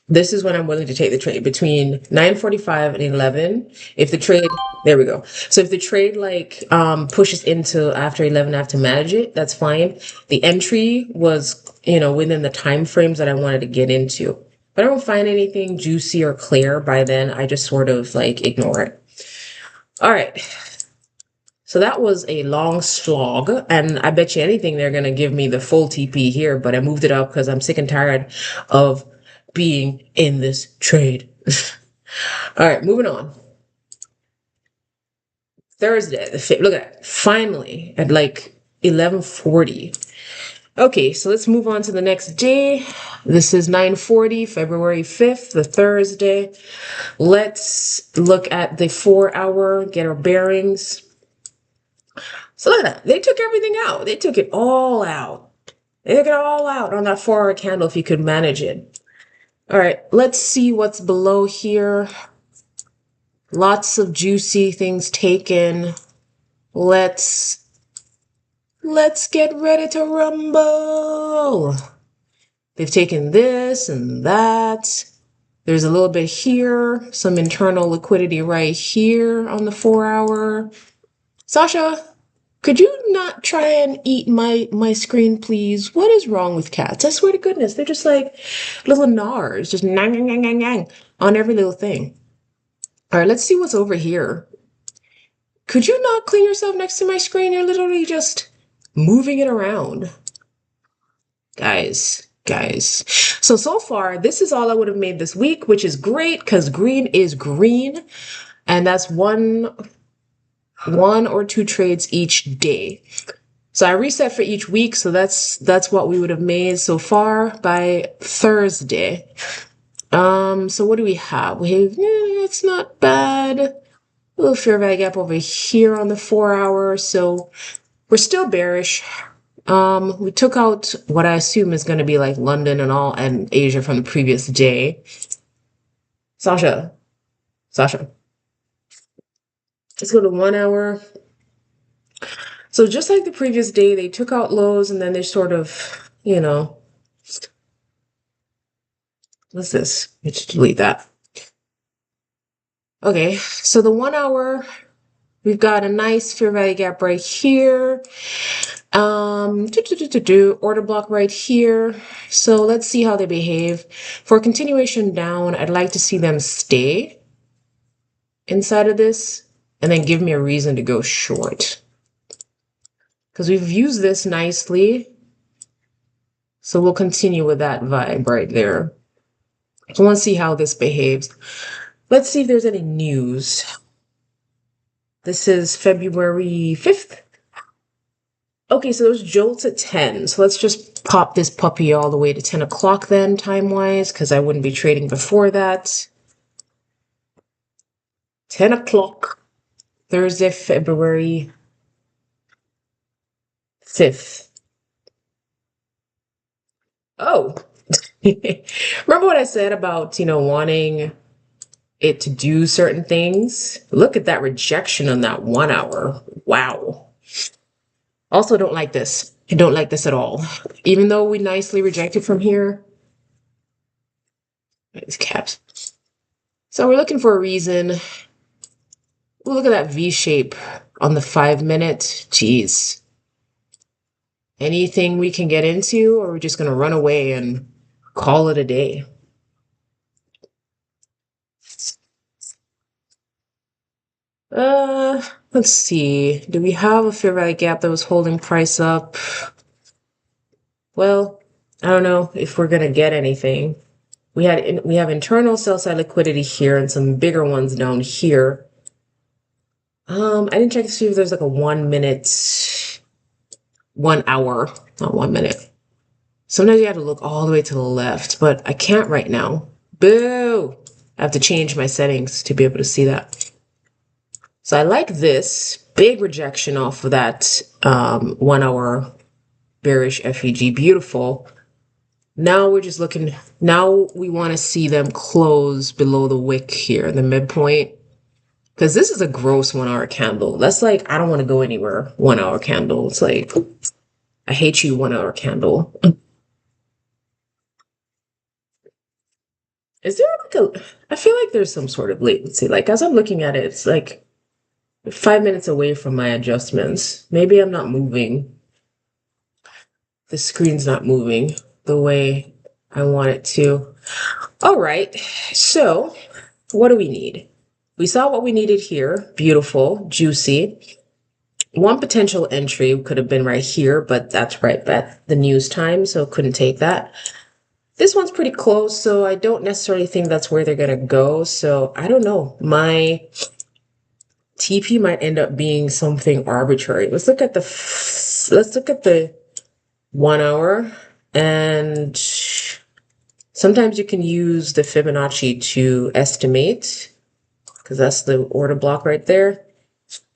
This is when I'm willing to take the trade between 9:45 and 11. If the trade, there we go. So if the trade like pushes into after 11, I have to manage it. That's fine. The entry was, within the time frames that I wanted to get into. If I don't find anything juicy or clear by then, I just sort of like ignore it. All right. So that was a long slog, and I bet you anything they're going to give me the full TP here, but I moved it up because I'm sick and tired of being in this trade. All right, moving on. Thursday, look at that. Finally, at like 11:40. Okay, so let's move on to the next day. This is 9:40, February 5th, the Thursday. Let's look at the 4-hour, get our bearings. So look at that. They took everything out. They took it all out. They took it all out on that 4-hour candle if you could manage it. All right, let's see what's below here. Lots of juicy things taken. Let's get ready to rumble. They've taken this and that. There's a little bit here, some internal liquidity right here on the 4-hour. Sasha, could you not try and eat my screen, please? What is wrong with cats? I swear to goodness, they're just like little gnars, just nang, nang, nang, nang, nang on every little thing. All right, let's see what's over here. Could you not clean yourself next to my screen? You're literally just moving it around. Guys. So far, this is all I would have made this week, which is great because green is green. And that's one or two trades each day. So I reset for each week. So that's what we would have made so far by Thursday. So what do we have? We have, it's not bad. A little fair value gap over here on the 4-hour. So we're still bearish. We took out what I assume is going to be like London and all and Asia from the previous day. Sasha. Let's go to 1-hour. So just like the previous day, they took out lows and then they sort of, what's this? Let's delete that. Okay, so the 1-hour, we've got a nice fair value gap right here. Order block right here. So let's see how they behave. For continuation down, I'd like to see them stay inside of this and then give me a reason to go short. Because we've used this nicely. So we'll continue with that vibe right there. So let's see how this behaves. Let's see if there's any news. This is February 5th. Okay, so there's jolts at 10. So let's just pop this puppy all the way to 10 o'clock then, time-wise, because I wouldn't be trading before that. 10 o'clock, Thursday, February 5th. Oh, remember what I said about, wanting it to do certain things? Look at that rejection on that 1-hour. Wow. Also don't like this. I don't like this at all. Even though we nicely rejected from here. These caps. So we're looking for a reason. Ooh, look at that V shape on the 5 minute. Jeez. Anything we can get into, or we're just going to run away and call it a day? Uh, let's see. Do we have a fair value gap that was holding price up? Well, I don't know if we're going to get anything. We have internal sell side liquidity here and some bigger ones down here. I didn't check to see if there's like a 1 minute, 1 hour, not 1 minute. Sometimes you have to look all the way to the left, but I can't right now. Boo! I have to change my settings to be able to see that. So I like this big rejection off of that 1 hour bearish FEG. Beautiful. Now we're just looking, now we want to see them close below the wick here, the midpoint. Because this is a gross 1 hour candle. That's like, I don't want to go anywhere. 1 hour candle. It's like, I hate you, 1 hour candle. Is there like I feel like there's some sort of latency. Like as I'm looking at it, it's like 5 minutes away from my adjustments. Maybe I'm not moving. The screen's not moving the way I want it to. All right. So what do we need? We saw what we needed here. Beautiful, juicy. One potential entry could have been right here, but that's right at the news time, so couldn't take that. This one's pretty close, so I don't necessarily think that's where they're gonna go. So I don't know. My TP might end up being something arbitrary. Let's look at the 1 hour, and sometimes you can use the Fibonacci to estimate, because that's the order block right there.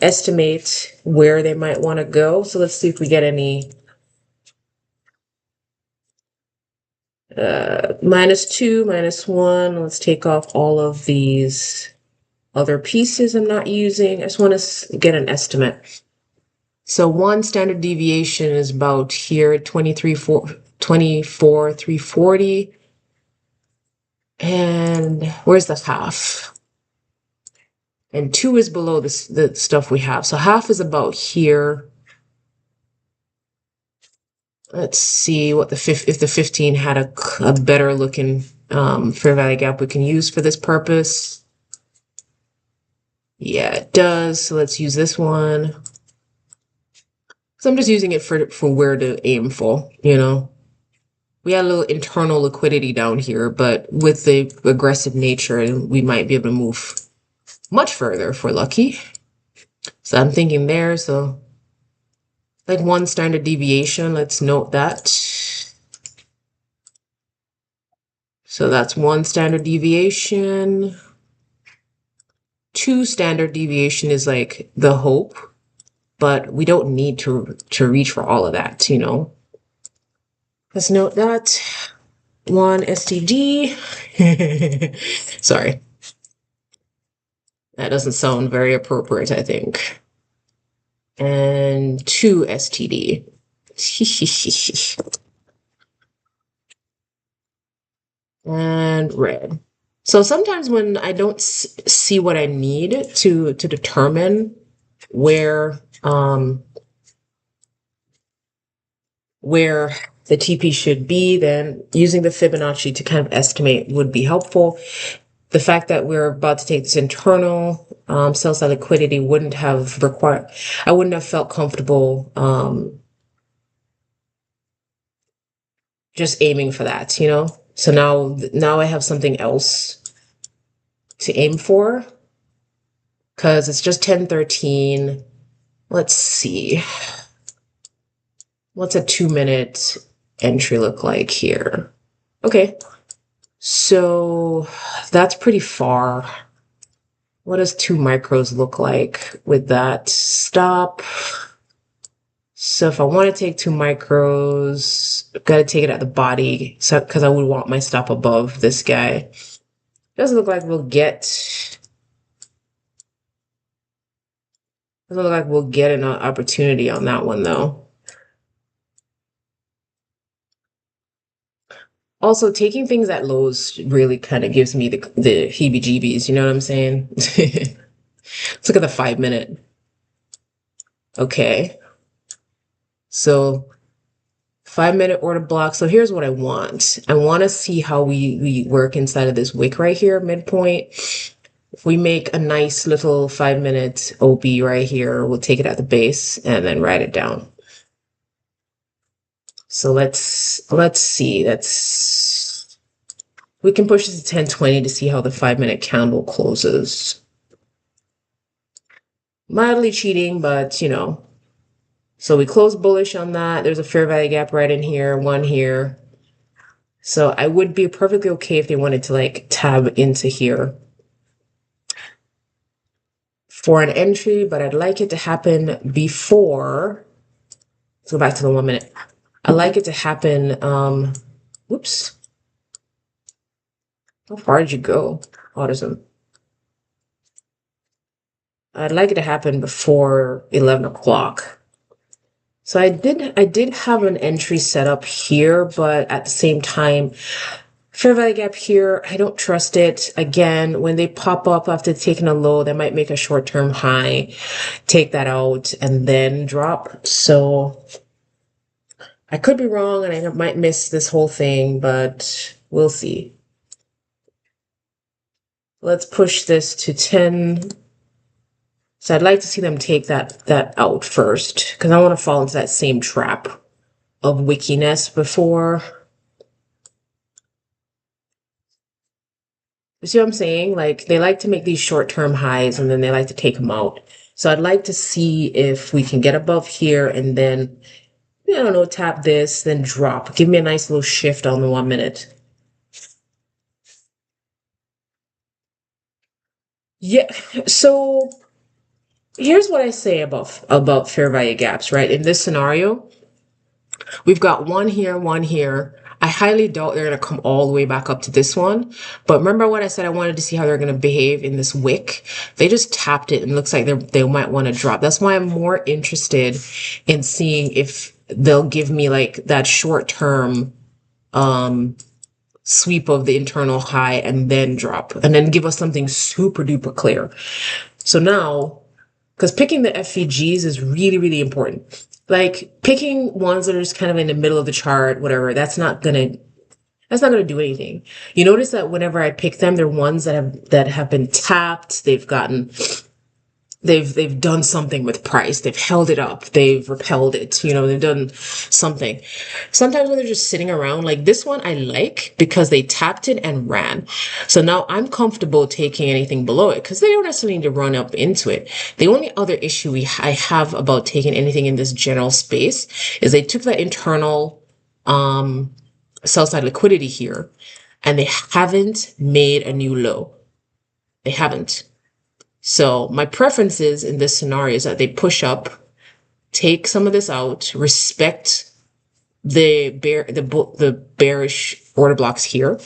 Estimate where they might want to go. So let's see if we get any -2, -1. Let's take off all of these other pieces I'm not using. I just want to get an estimate. So one standard deviation is about here, 24,340. And where's the half? And 2 is below the stuff we have. So half is about here. Let's see what if the 15 had a better looking fair value gap we can use for this purpose. Yeah, it does. So let's use this one. So I'm just using it for where to aim for, you know. We had a little internal liquidity down here, but with the aggressive nature, we might be able to move much further if we're lucky. So I'm thinking there, so like one standard deviation, let's note that. So that's one standard deviation. 2 standard deviation is like the hope, but we don't need to reach for all of that, you know. Let's note that. 1 STD. Sorry. That doesn't sound very appropriate, I think. And 2 STD. And red. So sometimes when I don't see what I need to determine where the TP should be, then using the Fibonacci to kind of estimate would be helpful. The fact that we're about to take this internal sell side liquidity wouldn't have required, I wouldn't have felt comfortable just aiming for that, you know? So now I have something else to aim for, because it's just 10:13. Let's see. What's a 2-minute entry look like here? Okay. So that's pretty far. What does 2 micros look like with that stop? So if I want to take 2 micros, I've got to take it at the body, so because I would want my stop above this guy. Doesn't look like we'll get an opportunity on that one though. Also, taking things at lows really kind of gives me the heebie-jeebies. You know what I'm saying? Let's look at the 5 minute. Okay. So 5 minute order block. So here's what I want. I want to see how we work inside of this wick right here, midpoint. If we make a nice little 5 minute OB right here, we'll take it at the base and then write it down. So let's see. We can push this to 1020 to see how the 5 minute candle closes. Mildly cheating, but you know. So we close bullish on that. There's a fair value gap right in here, one here. So I would be perfectly okay if they wanted to like tab into here for an entry, but I'd like it to happen before. Let's go back to the 1 minute. I'd like it to happen, whoops. How far did you go, Autism? I'd like it to happen before 11 o'clock. So I did have an entry set up here, but at the same time, fair value gap here, I don't trust it. Again, when they pop up after taking a low, they might make a short-term high, take that out, and then drop. So I could be wrong, and I might miss this whole thing, but we'll see. Let's push this to 10. So I'd like to see them take that out first, because I want to fall into that same trap of wickiness before. You see what I'm saying? Like they like to make these short-term highs and then they like to take them out. So I'd like to see if we can get above here and then, I don't know, tap this, then drop. Give me a nice little shift on the 1 minute. Yeah, so here's what I say about fair value gaps, right? In this scenario, we've got one here, one here. I highly doubt they're going to come all the way back up to this one. But remember what I said? I wanted to see how they're going to behave in this wick. They just tapped it and it looks like they might want to drop. That's why I'm more interested in seeing if they'll give me like that short term sweep of the internal high and then drop and then give us something super duper clear. So now, because picking the FVGs is really, really important. Like picking ones that are just kind of in the middle of the chart, whatever, that's not gonna do anything. You notice that whenever I pick them, they're ones that have been tapped, they've done something with price, they've held it up, they've repelled it, they've done something. Sometimes when they're just sitting around, like this one I like because they tapped it and ran. So now I'm comfortable taking anything below it because they don't necessarily need to run up into it. The only other issue I have about taking anything in this general space is they took that internal sell side liquidity here and they haven't made a new low. They haven't. So my preferences in this scenario is that they push up, take some of this out, respect the bearish order blocks here,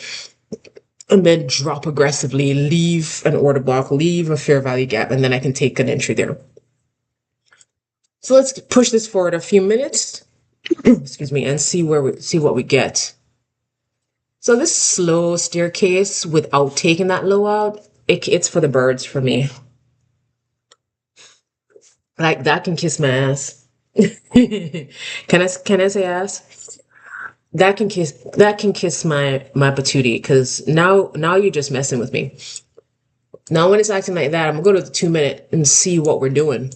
and then drop aggressively, leave an order block, leave a fair value gap, and then I can take an entry there. So let's push this forward a few minutes, excuse me, and see what we get. So this slow staircase without taking that low out, it's for the birds for me. Like that can kiss my ass. Can I say ass? That can kiss my patootie because now you're just messing with me. Now when it's acting like that, I'm gonna go to the 2 minute and see what we're doing.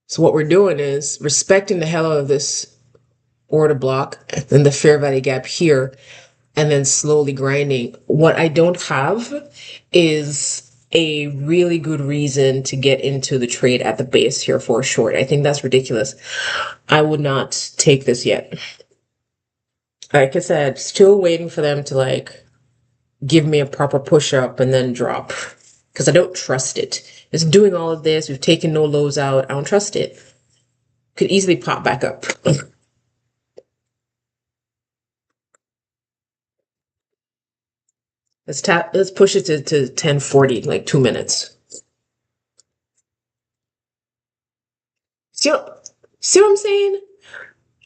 So what we're doing is respecting the hell out of this order block and the fair value gap here, and then slowly grinding. What I don't have is a really good reason to get into the trade at the base here for a short. I think that's ridiculous. I would not take this yet. Like I said, still waiting for them to like give me a proper push up and then drop because I don't trust it. It's doing all of this. We've taken no lows out. I don't trust it. Could easily pop back up. Let's push it to 1040, like 2 minutes. See what I'm saying?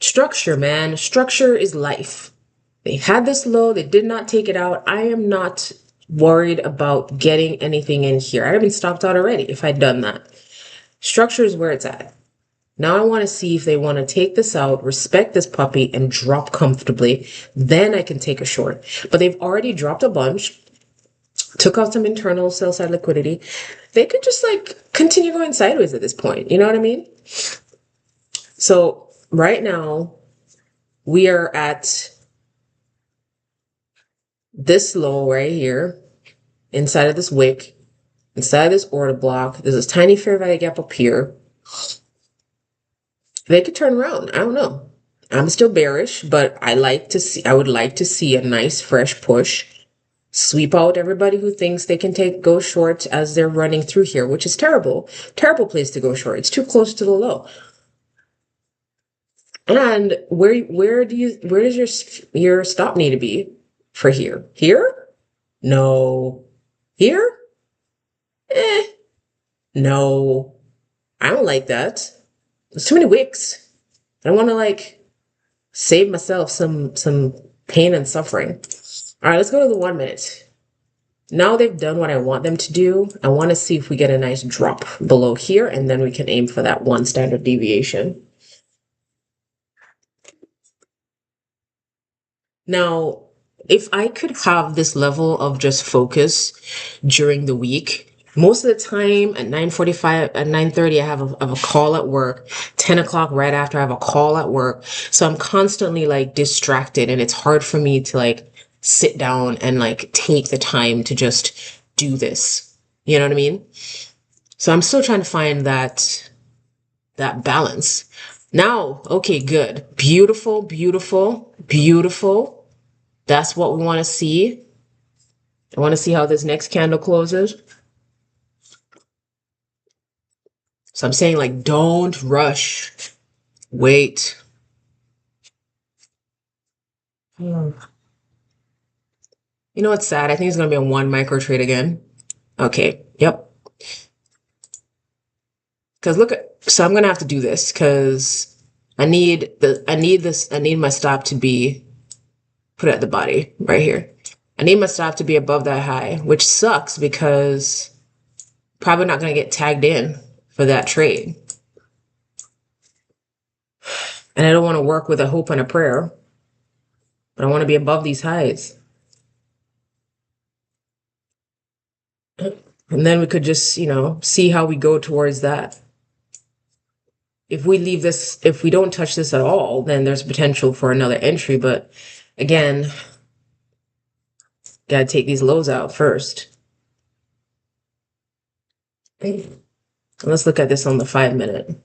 Structure, man. Structure is life. They had this low, they did not take it out. I am not worried about getting anything in here. I'd have been stopped out already if I'd done that. Structure is where it's at. Now I want to see if they want to take this out, respect this puppy, and drop comfortably. Then I can take a short. But they've already dropped a bunch, took out some internal sell side liquidity. They could just like continue going sideways at this point. You know what I mean? So right now we are at this low right here inside of this wick, inside of this order block. There's this tiny fair value gap up here. They could turn around. I don't know. I'm still bearish, but I would like to see a nice fresh push. Sweep out everybody who thinks they can go short as they're running through here, which is terrible. Terrible place to go short. It's too close to the low. And where does your stop need to be for here? Here? No. Here? No. I don't like that. There's too many wicks. I don't want to like save myself some pain and suffering. All right, let's go to the 1 minute. Now they've done what I want them to do. I want to see if we get a nice drop below here, and then we can aim for that 1 standard deviation. Now, if I could have this level of just focus during the week, most of the time at 9:45, at 9:30, I have a call at work. 10 o'clock right after, I have a call at work. So I'm constantly like distracted, and it's hard for me to like sit down and like take the time to just do this. You know what I mean? So I'm still trying to find that balance. Now, okay, good. Beautiful, beautiful, beautiful. That's what we want to see. I want to see how this next candle closes. So I'm saying like, don't rush. Wait. You know what's sad? I think it's going to be a 1 micro trade again. Okay. Yep. Because so I'm going to have to do this because I need my stop to be put at the body right here. I need my stop to be above that high, which sucks because probably not going to get tagged in for that trade. And I don't want to work with a hope and a prayer, but I want to be above these highs. And then we could just, see how we go towards that. If we don't touch this at all, then there's potential for another entry. But again, got to take these lows out first. Let's look at this on the 5 minute.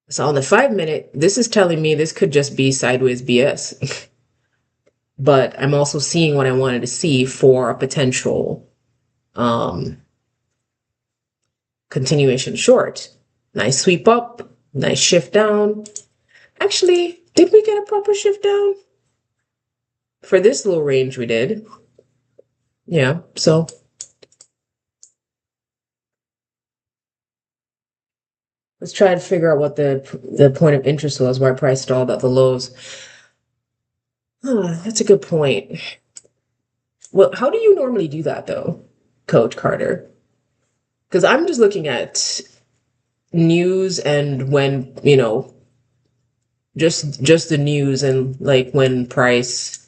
So on the 5 minute, this is telling me this could just be sideways BS. But I'm also seeing what I wanted to see for a potential continuation short. Nice sweep up, nice shift down. Actually, did we get a proper shift down? For this little range we did. Yeah, so let's try to figure out what the point of interest was, why price stalled at the lows. That's a good point. Well, how do you normally do that though, Coach Carter? Because I'm just looking at news and when, just the news and like when price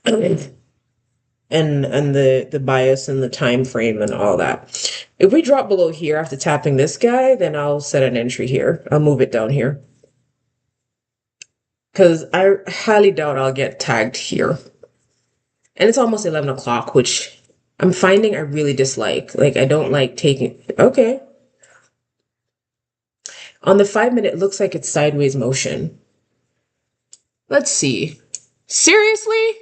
and the bias and the time frame and all that. If we drop below here after tapping this guy, then I'll set an entry here. I'll move it down here. Because I highly doubt I'll get tagged here. And it's almost 11 o'clock, which I'm finding I really dislike. Like, I don't like taking... Okay. On the 5 minute, it looks like it's sideways motion. Let's see. Seriously?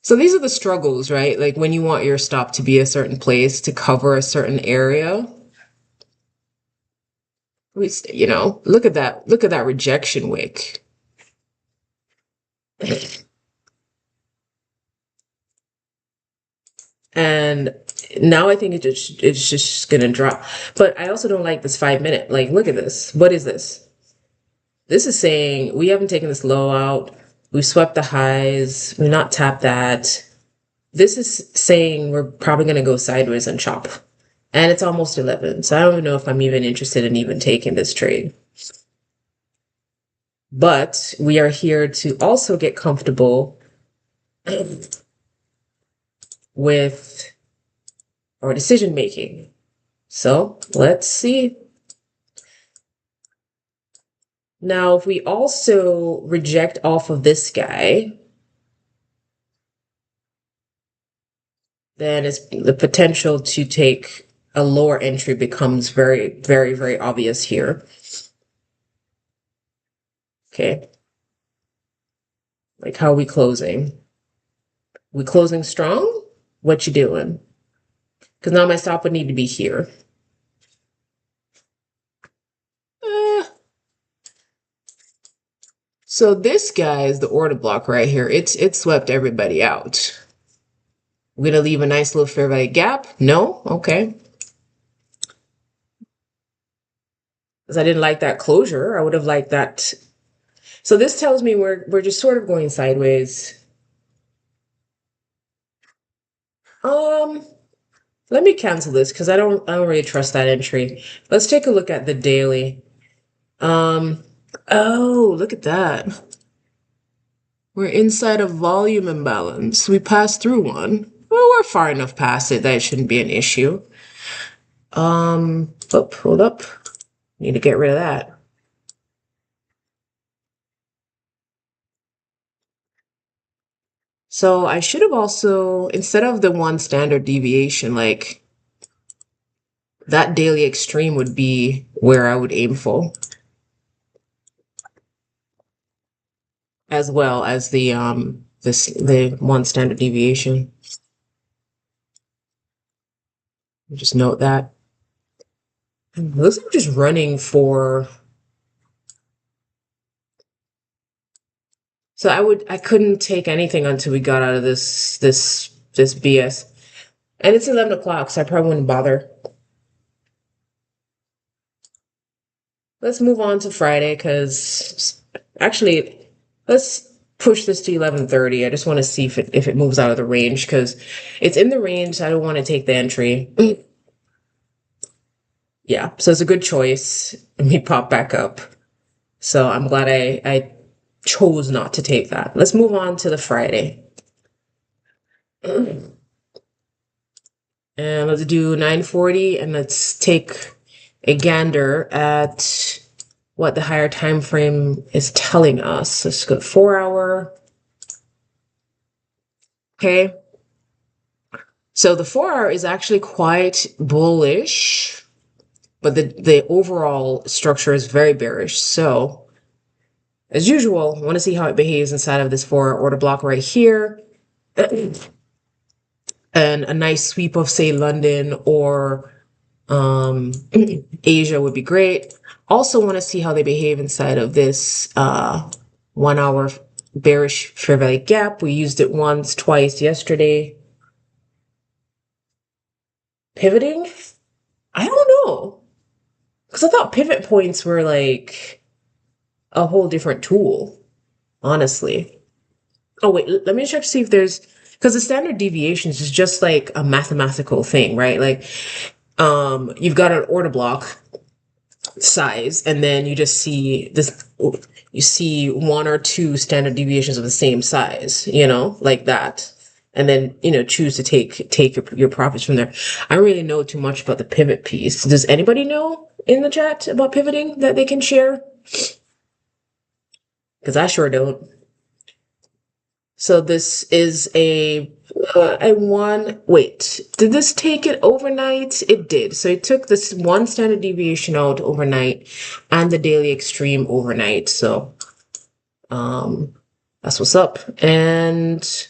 So these are the struggles, right? Like when you want your stop to be a certain place to cover a certain area. Look at that. Look at that rejection wick. And now I think it's just gonna drop. But I also don't like this 5 minute. Like, look at this. What is this? This is saying we haven't taken this low out. We've swept the highs. We've not tapped that. This is saying we're probably gonna go sideways and chop. And it's almost 11. So I don't even know if I'm even interested in even taking this trade. But we are here to also get comfortable with our decision making. So let's see. Now, if we also reject off of this guy, then it's the potential to take a lower entry becomes very, very, very obvious here. Okay. Like, how are we closing? We closing strong? What you doing? Because now my stop would need to be here. So this guy is the order block right here. It swept everybody out. We're gonna leave a nice little fair value gap. No? Okay. Because I didn't like that closure. I would have liked that. So this tells me we're just sort of going sideways. Let me cancel this because I don't really trust that entry. Let's take a look at the daily. Oh, look at that. We're inside a volume imbalance. We passed through one. Well, we're far enough past it that it shouldn't be an issue. Hold up. Need to get rid of that. So I should have also, instead of the one standard deviation, like that daily extreme would be where I would aim for. As well as the one standard deviation. Just note that. It looks like I'm just running for. So I couldn't take anything until we got out of this BS. And it's 11 o'clock, so I probably wouldn't bother. Let's move on to Friday, because actually, let's push this to 11:30. I just want to see if it moves out of the range, because it's in the range. I don't want to take the entry. Yeah, so it's a good choice. And we pop back up. So I'm glad I chose not to take that. Let's move on to the Friday. And let's do 9:40, and let's take a gander at what the higher time frame is telling us. Let's go 4 hour. Okay. So the 4 hour is actually quite bullish, but the overall structure is very bearish. So as usual, I want to see how it behaves inside of this 4 hour order block right here. And a nice sweep of, say, London or Asia would be great. Also want to see how they behave inside of this 1 hour bearish fair value gap. We used it once, twice yesterday. Pivoting? I don't know. Because I thought pivot points were like a whole different tool, honestly. Oh, wait, let me check to see if there's, because the standard deviations is just like a mathematical thing, right? Like, you've got an order block size, and then you just see this, you see one or two standard deviations of the same size, like that. And then, choose to take your profits from there. I don't really know too much about the pivot piece. Does anybody know in the chat about pivoting that they can share? Because I sure don't. So this is wait, did this take it overnight? It did. So it took this one standard deviation out overnight and the daily extreme overnight. So, that's what's up. And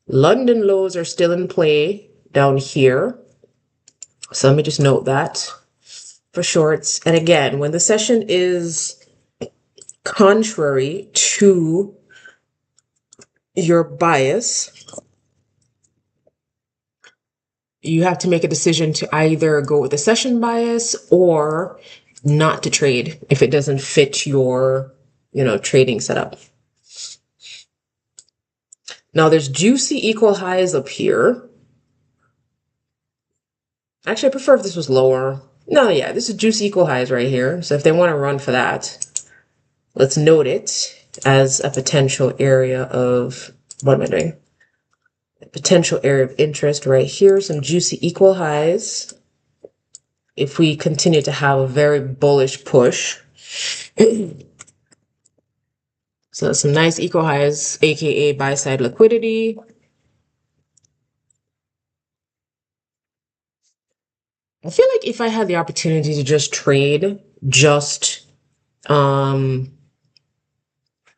London lows are still in play down here. So let me just note that for shorts. And again, when the session is contrary to your bias, you have to make a decision to either go with the session bias or not to trade if it doesn't fit your, trading setup. Now there's juicy equal highs up here. Actually, I prefer if this was lower. No, yeah, this is juicy equal highs right here. So if they want to run for that, let's note it as a potential area of, what am I doing? A potential area of interest right here, some juicy equal highs. If we continue to have a very bullish push, so some nice equal highs, aka buy side liquidity. I feel like if I had the opportunity to just trade, um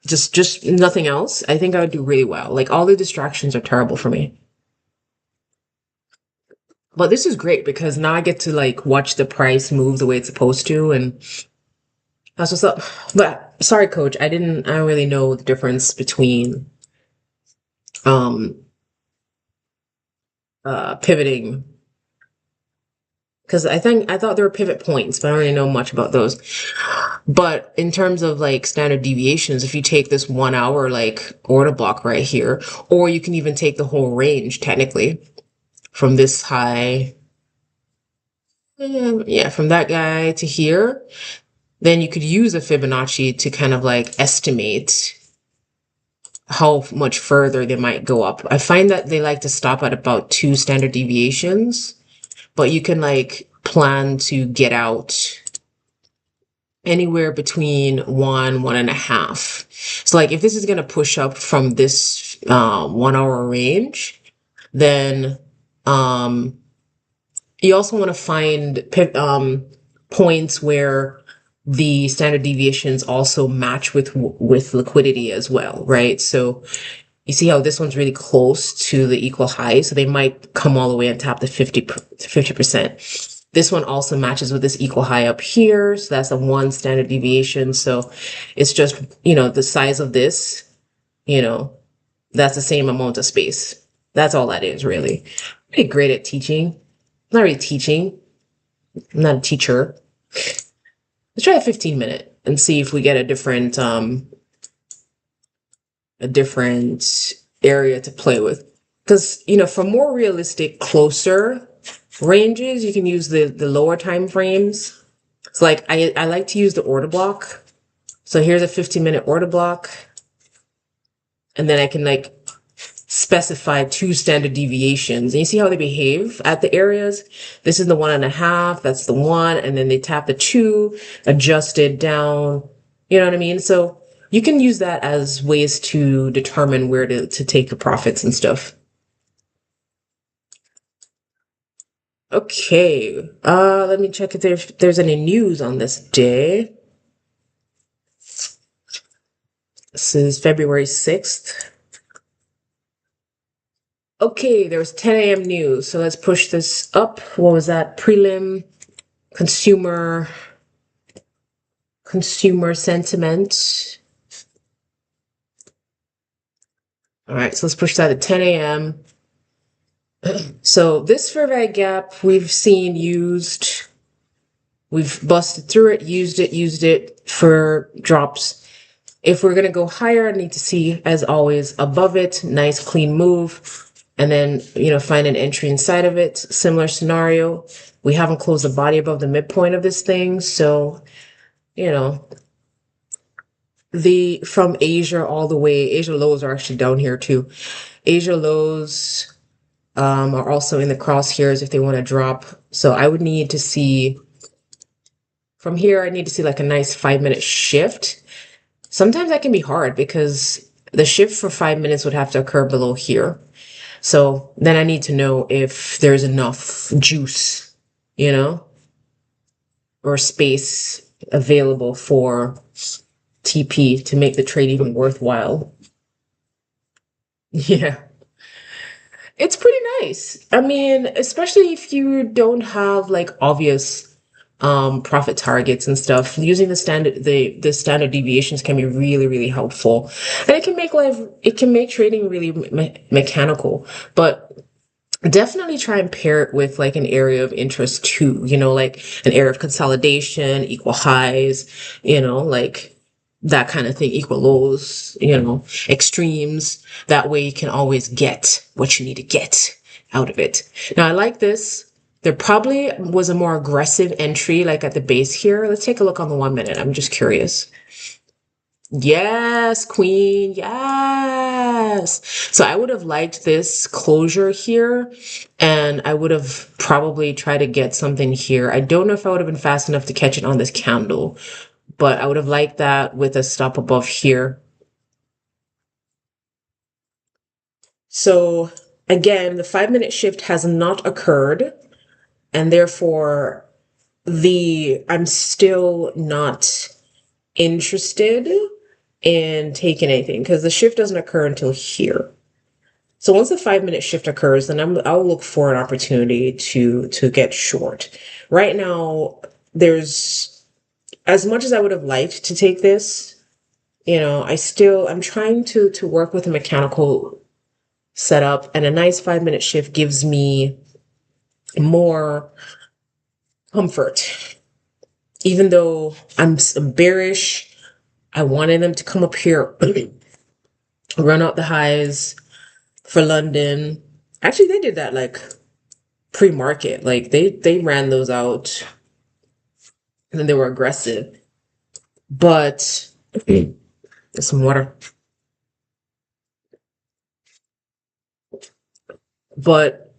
just nothing else, I think I would do really well. Like all the distractions are terrible for me. But this is great because now I get to like watch the price move the way it's supposed to, and that's what's up. But sorry, coach, I don't really know the difference between um pivoting, because I thought there were pivot points, but I don't really know much about those. But in terms of like standard deviations, if you take this 1 hour like order block right here, or you can even take the whole range technically from this high, yeah, from that guy to here, then you could use a Fibonacci to kind of like estimate how much further they might go up. I find that they like to stop at about 2 standard deviations, but you can like plan to get out anywhere between 1.5. So like if this is going to push up from this 1 hour range, then you also want to find points where the standard deviations also match with liquidity as well, right? So you see how this one's really close to the equal high, so they might come all the way and tap the 50%. This one also matches with this equal high up here, so that's a 1 standard deviation. So it's just, the size of this, that's the same amount of space. That's all that is, really. I'm pretty great at teaching. I'm not really teaching. I'm not a teacher. Let's try a 15-minute and see if we get a different area to play with. Because, for more realistic, closer ranges, you can use the lower time frames. It's like I like to use the order block. So here's a 15-minute order block. And then I can like specify 2 standard deviations. And you see how they behave at the areas? This is the 1.5, that's the 1, and then they tap the 2, adjusted down. You know what I mean? So you can use that as ways to determine where to take your profits and stuff. Okay, let me check if there's any news on this day. This is February 6th. Okay, there was 10 a.m. news, so let's push this up. What was that? Prelim, consumer sentiment. All right, so let's push that at 10 a.m. So this fair value gap we've seen used. We've busted through it, used it for drops. If we're going to go higher, I need to see, as always, above it, nice clean move. And then, find an entry inside of it. Similar scenario. We haven't closed the body above the midpoint of this thing. So, from Asia all the way, Asia lows are actually down here too. Asia lows are also in the crosshairs if they want to drop. So I would need to see, from here, I need to see like a nice 5-minute shift. Sometimes that can be hard because the shift for 5 minutes would have to occur below here. So then I need to know if there's enough juice, or space available for TP to make the trade even worthwhile. Yeah. It's pretty nice. I mean, especially if you don't have like obvious profit targets and stuff, using the standard deviations can be really, really helpful. And it can make trading really mechanical. But definitely try and pair it with like an area of interest too, like an area of consolidation, equal highs, like that kind of thing, equal lows, extremes. That way you can always get what you need to get out of it. Now I like this. There probably was a more aggressive entry like at the base here. Let's take a look on the 1 minute. I'm just curious. Yes, queen. Yes. So I would have liked this closure here, and I would have probably tried to get something here. I don't know if I would have been fast enough to catch it on this candle, but I would have liked that with a stop above here. So again, the 5 minute shift has not occurred, and therefore I'm still not interested in taking anything because the shift doesn't occur until here. So once the 5 minute shift occurs, then I'll look for an opportunity to get short. Right now, there's as much as I would have liked to take this, I'm trying to work with a mechanical setup, and a nice 5 minute shift gives me more comfort. Even though I'm bearish, I wanted them to come up here, run out the highs for London. Actually, they did that like pre-market. Like they ran those out and then they were aggressive. But there's some water. But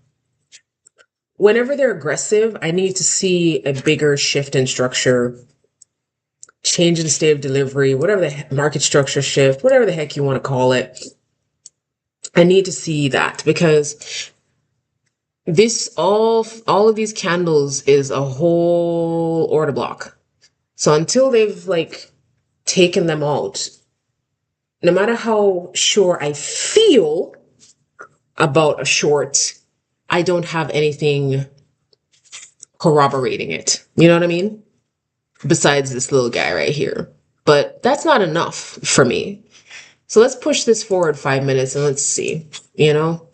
whenever they're aggressive, I need to see a bigger shift in structure, change in state of delivery, whatever the market structure shift, whatever the heck you want to call it. I need to see that because this all of these candles is a whole order block. So until they've like taken them out, no matter how sure I feel about a short, I don't have anything corroborating it. You know what I mean? Besides this little guy right here. But that's not enough for me. So let's push this forward 5 minutes and let's see, Now,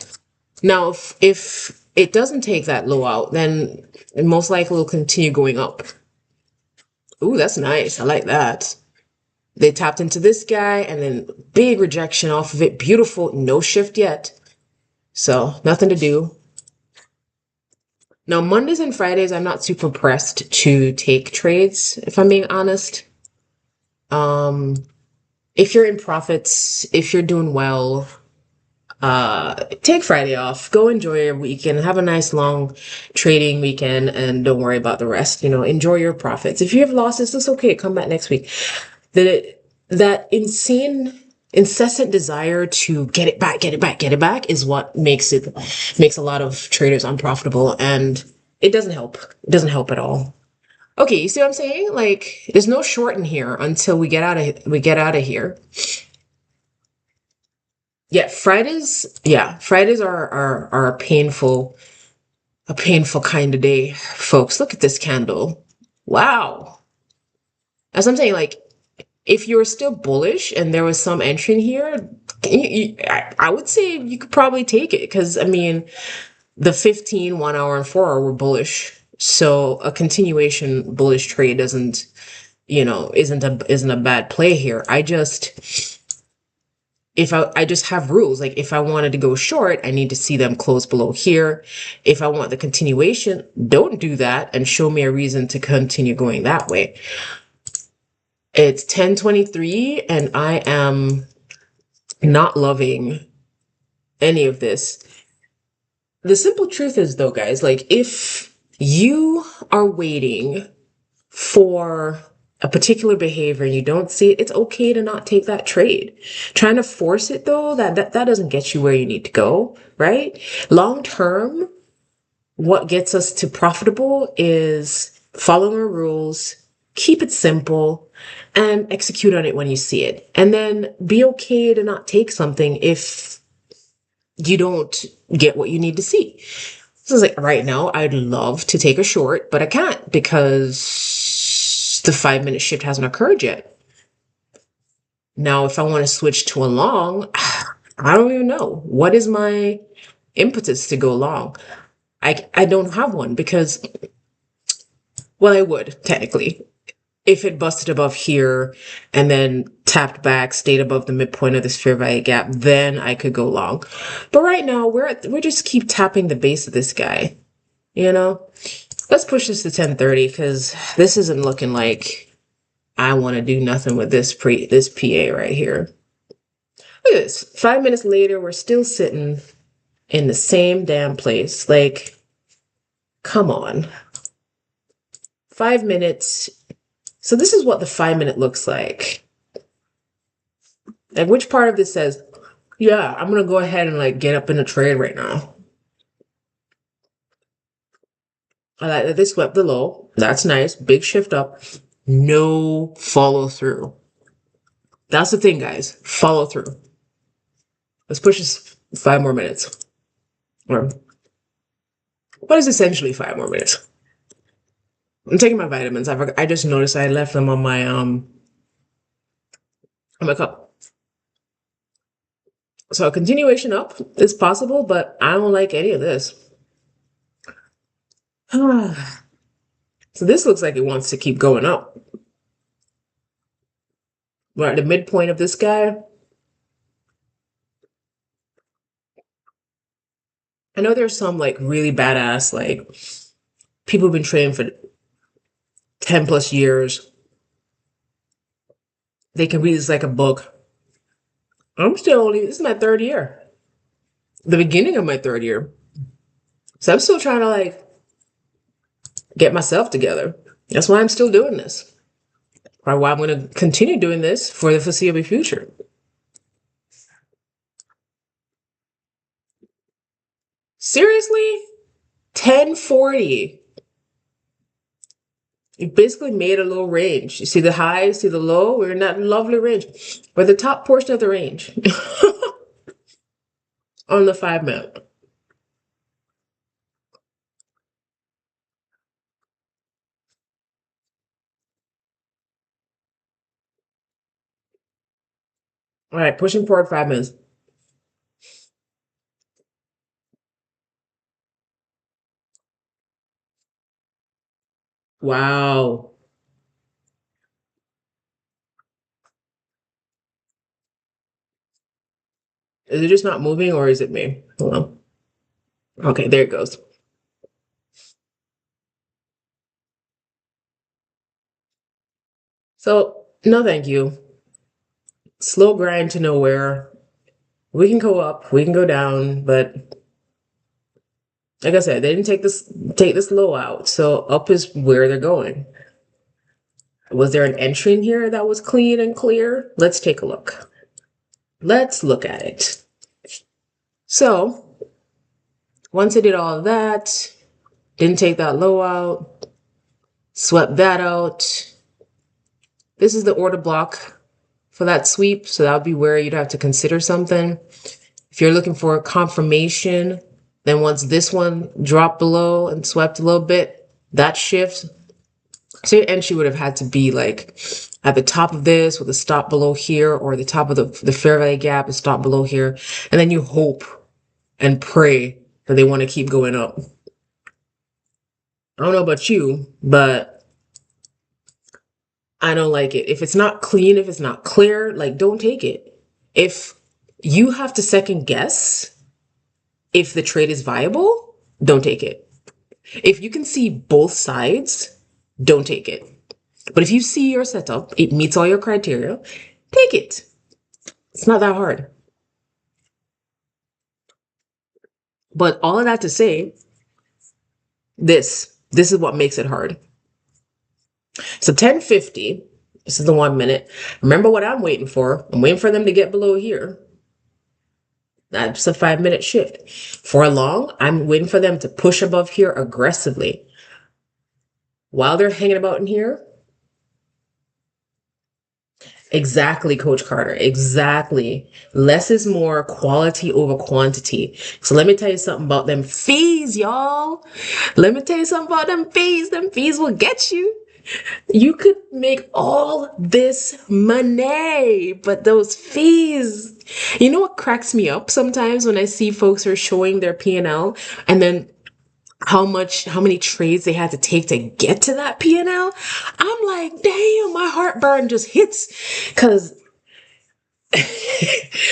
if it doesn't take that low out, then it most likely will continue going up. Ooh, that's nice. I like that. They tapped into this guy and then big rejection off of it. Beautiful. No shift yet. So nothing to do. Now, Mondays and Fridays, I'm not super pressed to take trades, if I'm being honest. If you're in profits, if you're doing well, take Friday off, go enjoy your weekend, have a nice long trading weekend, and don't worry about the rest. Enjoy your profits. If you have losses, that's okay. Come back next week. That incessant desire to get it back, get it back, get it back is what makes a lot of traders unprofitable, and it doesn't help. It doesn't help at all. Okay, you see what I'm saying? Like, there's no short in here until we get out of here. Fridays are a painful kind of day, folks. Look at this candle. Wow. As I'm saying, like, if you're still bullish and there was some entry in here, I would say you could probably take it because, I mean, the 15, 1 hour, and 4 hour were bullish. So a continuation bullish trade isn't a bad play here. I just have rules. Like if I wanted to go short, I need to see them close below here. If I want the continuation, don't do that and show me a reason to continue going that way. It's 10:23 and I am not loving any of this. The simple truth is though, guys, like if you are waiting for a particular behavior and you don't see it, it's okay to not take that trade. Trying to force it though, that doesn't get you where you need to go, right? Long term, what gets us to profitable is following our rules, keep it simple, and execute on it when you see it. And then be okay to not take something if you don't get what you need to see. So it's like right now, I'd love to take a short, but I can't because the 5 minute shift hasn't occurred yet. Now, if I want to switch to a long, I don't even know. What is my impetus to go long. I don't have one because, well, I would technically. If it busted above here and then tapped back, stayed above the midpoint of this fair value gap, then I could go long. But right now we're just keep tapping the base of this guy, you know? Let's push this to 1030 because this isn't looking like I want to do nothing with this PA right here. Look at this. 5 minutes later, we're still sitting in the same damn place. Like, come on. 5 minutes. So this is what the 5 minute looks like. Like, which part of this says, yeah, I'm going to go ahead and like get up in a trade right now. I like that they swept the low. That's nice. Big shift up. No follow through. That's the thing, guys. Follow through. Let's push this 5 more minutes. Or what is essentially 5 more minutes? I'm taking my vitamins. I just noticed I left them on my cup. So a continuation up is possible, but I don't like any of this. So this looks like it wants to keep going up. We're at the midpoint of this guy. I know there's some like really badass, like people who've been trading for 10 plus years. They can read this like a book. This is my third year. The beginning of my third year. So I'm still trying to like get myself together. That's why I'm still doing this. Or why I'm going to continue doing this for the foreseeable future. Seriously? 1040. You basically made a low range. You see the high, see the low? We're in that lovely range. We're the top portion of the range. On the 5 minute. All right, pushing forward 5 minutes. Wow. Is it just not moving or is it me? Hold on. Okay, there it goes. So, no thank you. Slow grind to nowhere. We can go up, we can go down, but like I said, they didn't take this low out. So up is where they're going. Was there an entry in here that was clean and clear? Let's take a look. Let's look at it. So once I did all of that, didn't take that low out, swept that out. This is the order block for that sweep. So that would be where you'd have to consider something. If you're looking for a confirmation, then once this one dropped below and swept a little bit, that shift, so your entry would have had to be like at the top of this with a stop below here, or the top of the fair value gap, a stop below here. And then you hope and pray that they want to keep going up. I don't know about you, but I don't like it. If it's not clean, if it's not clear, like don't take it. If you have to second guess if the trade is viable, don't take it. If you can see both sides, don't take it. But if you see your setup, it meets all your criteria, take it. It's not that hard. But all of that to say, this is what makes it hard. So 1050, this is the 1 minute. Remember what I'm waiting for. I'm waiting for them to get below here. That's a 5 minute shift. For a long, I'm waiting for them to push above here aggressively. While they're hanging about in here. Exactly, Coach Carter. Exactly. Less is more, quality over quantity. So let me tell you something about them fees, y'all. Let me tell you something about them fees. Them fees will get you. You could make all this money, but those fees. You know what cracks me up sometimes when I see folks are showing their P&L and then how many trades they had to take to get to that P&L. I'm like, damn, my heartburn just hits because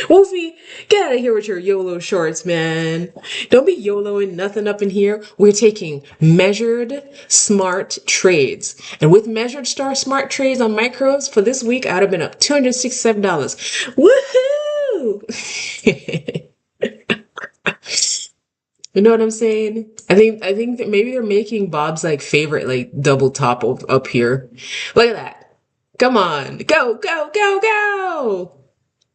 Wolfie, get out of here with your YOLO shorts, man. Don't be YOLOing nothing up in here. We're taking measured, smart trades. And with measured smart trades on micros for this week, I'd have been up $267. Woohoo! You know what I'm saying? I think that maybe they're making Bob's like favorite like double top up here. Look at that. Come on. Go, go, go, go.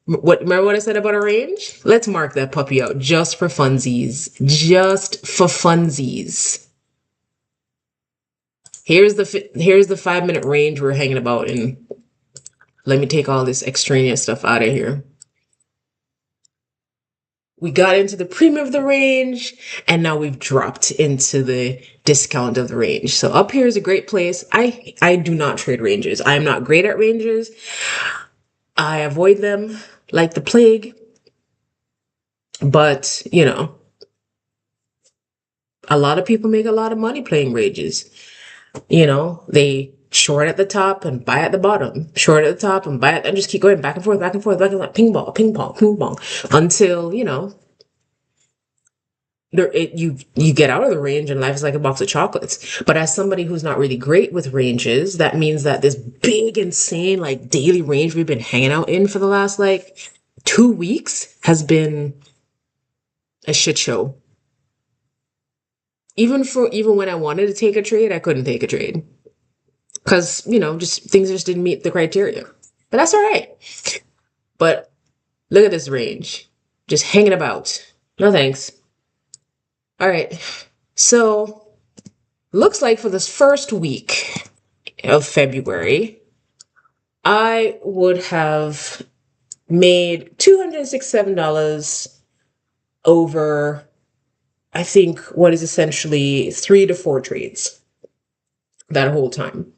What remember what I said about a range? Let's mark that puppy out just for funsies. Just for funsies. Here's the 5 minute range we're hanging about in. Let me take all this extraneous stuff out of here. We got into the premium of the range, and now we've dropped into the discount of the range. So up here is a great place. I do not trade ranges. I am not great at ranges. I avoid them like the plague. But, you know, a lot of people make a lot of money playing ranges. You know, they short at the top and buy at the bottom, short at the top and buy it, and just keep going back and forth, back and forth, back and forth, ping pong, ping pong, ping pong, until, you know, you get out of the range and life is like a box of chocolates. But as somebody who's not really great with ranges, that means that this big, insane, like daily range we've been hanging out in for the last like 2 weeks has been a shit show. Even when I wanted to take a trade, I couldn't take a trade because just things just didn't meet the criteria. But that's all right. But look at this range, just hanging about. No thanks. All right. So looks like for this first week of February, I would have made $267 over, I think, what is essentially 3 to 4 trades that whole time.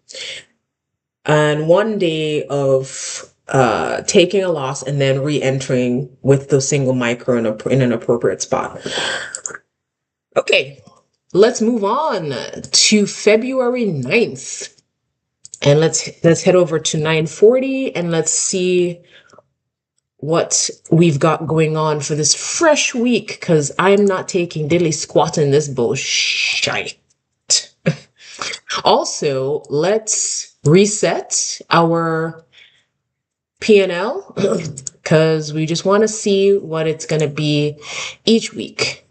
And 1 day of taking a loss and then re-entering with the single micro in an appropriate spot. Okay, let's move on to February 9th. And let's head over to 940 and let's see what we've got going on for this fresh week, because I'm not taking diddly squat in this bullshit. Also, let's reset our P&L because we just want to see what it's going to be each week.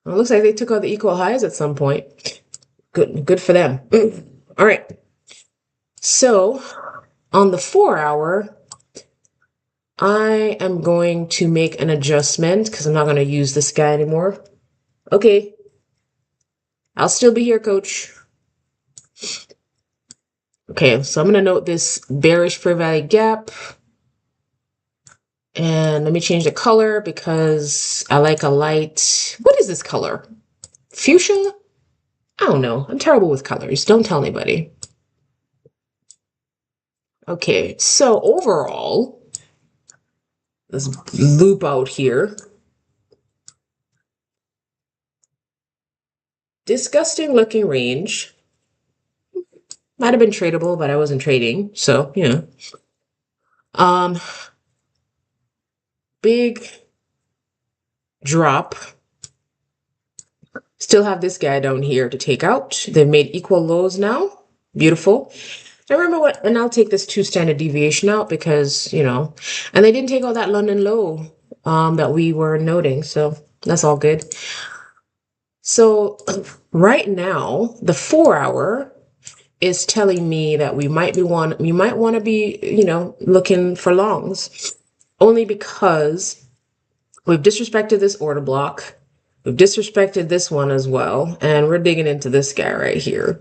Well, it looks like they took out the equal highs at some point. Good for them. All right. So on the 4-hour, I am going to make an adjustment because I'm not going to use this guy anymore. Okay. I'll still be here, coach. Okay, so I'm going to note this bearish fair value gap. And let me change the color because I like a light. What is this color? Fuchsia? I don't know. I'm terrible with colors. Don't tell anybody. Okay, so overall, let's loop out here. Disgusting looking range. Might have been tradable, but I wasn't trading. So, big drop. Still have this guy down here to take out. They've made equal lows now. Beautiful. I remember what, and I'll take this 2 standard deviation out because, and they didn't take out that London low that we were noting. So that's all good. So right now, the 4-hour is telling me that we might want to be, looking for longs, only because we've disrespected this order block. We've disrespected this one as well. And we're digging into this guy right here.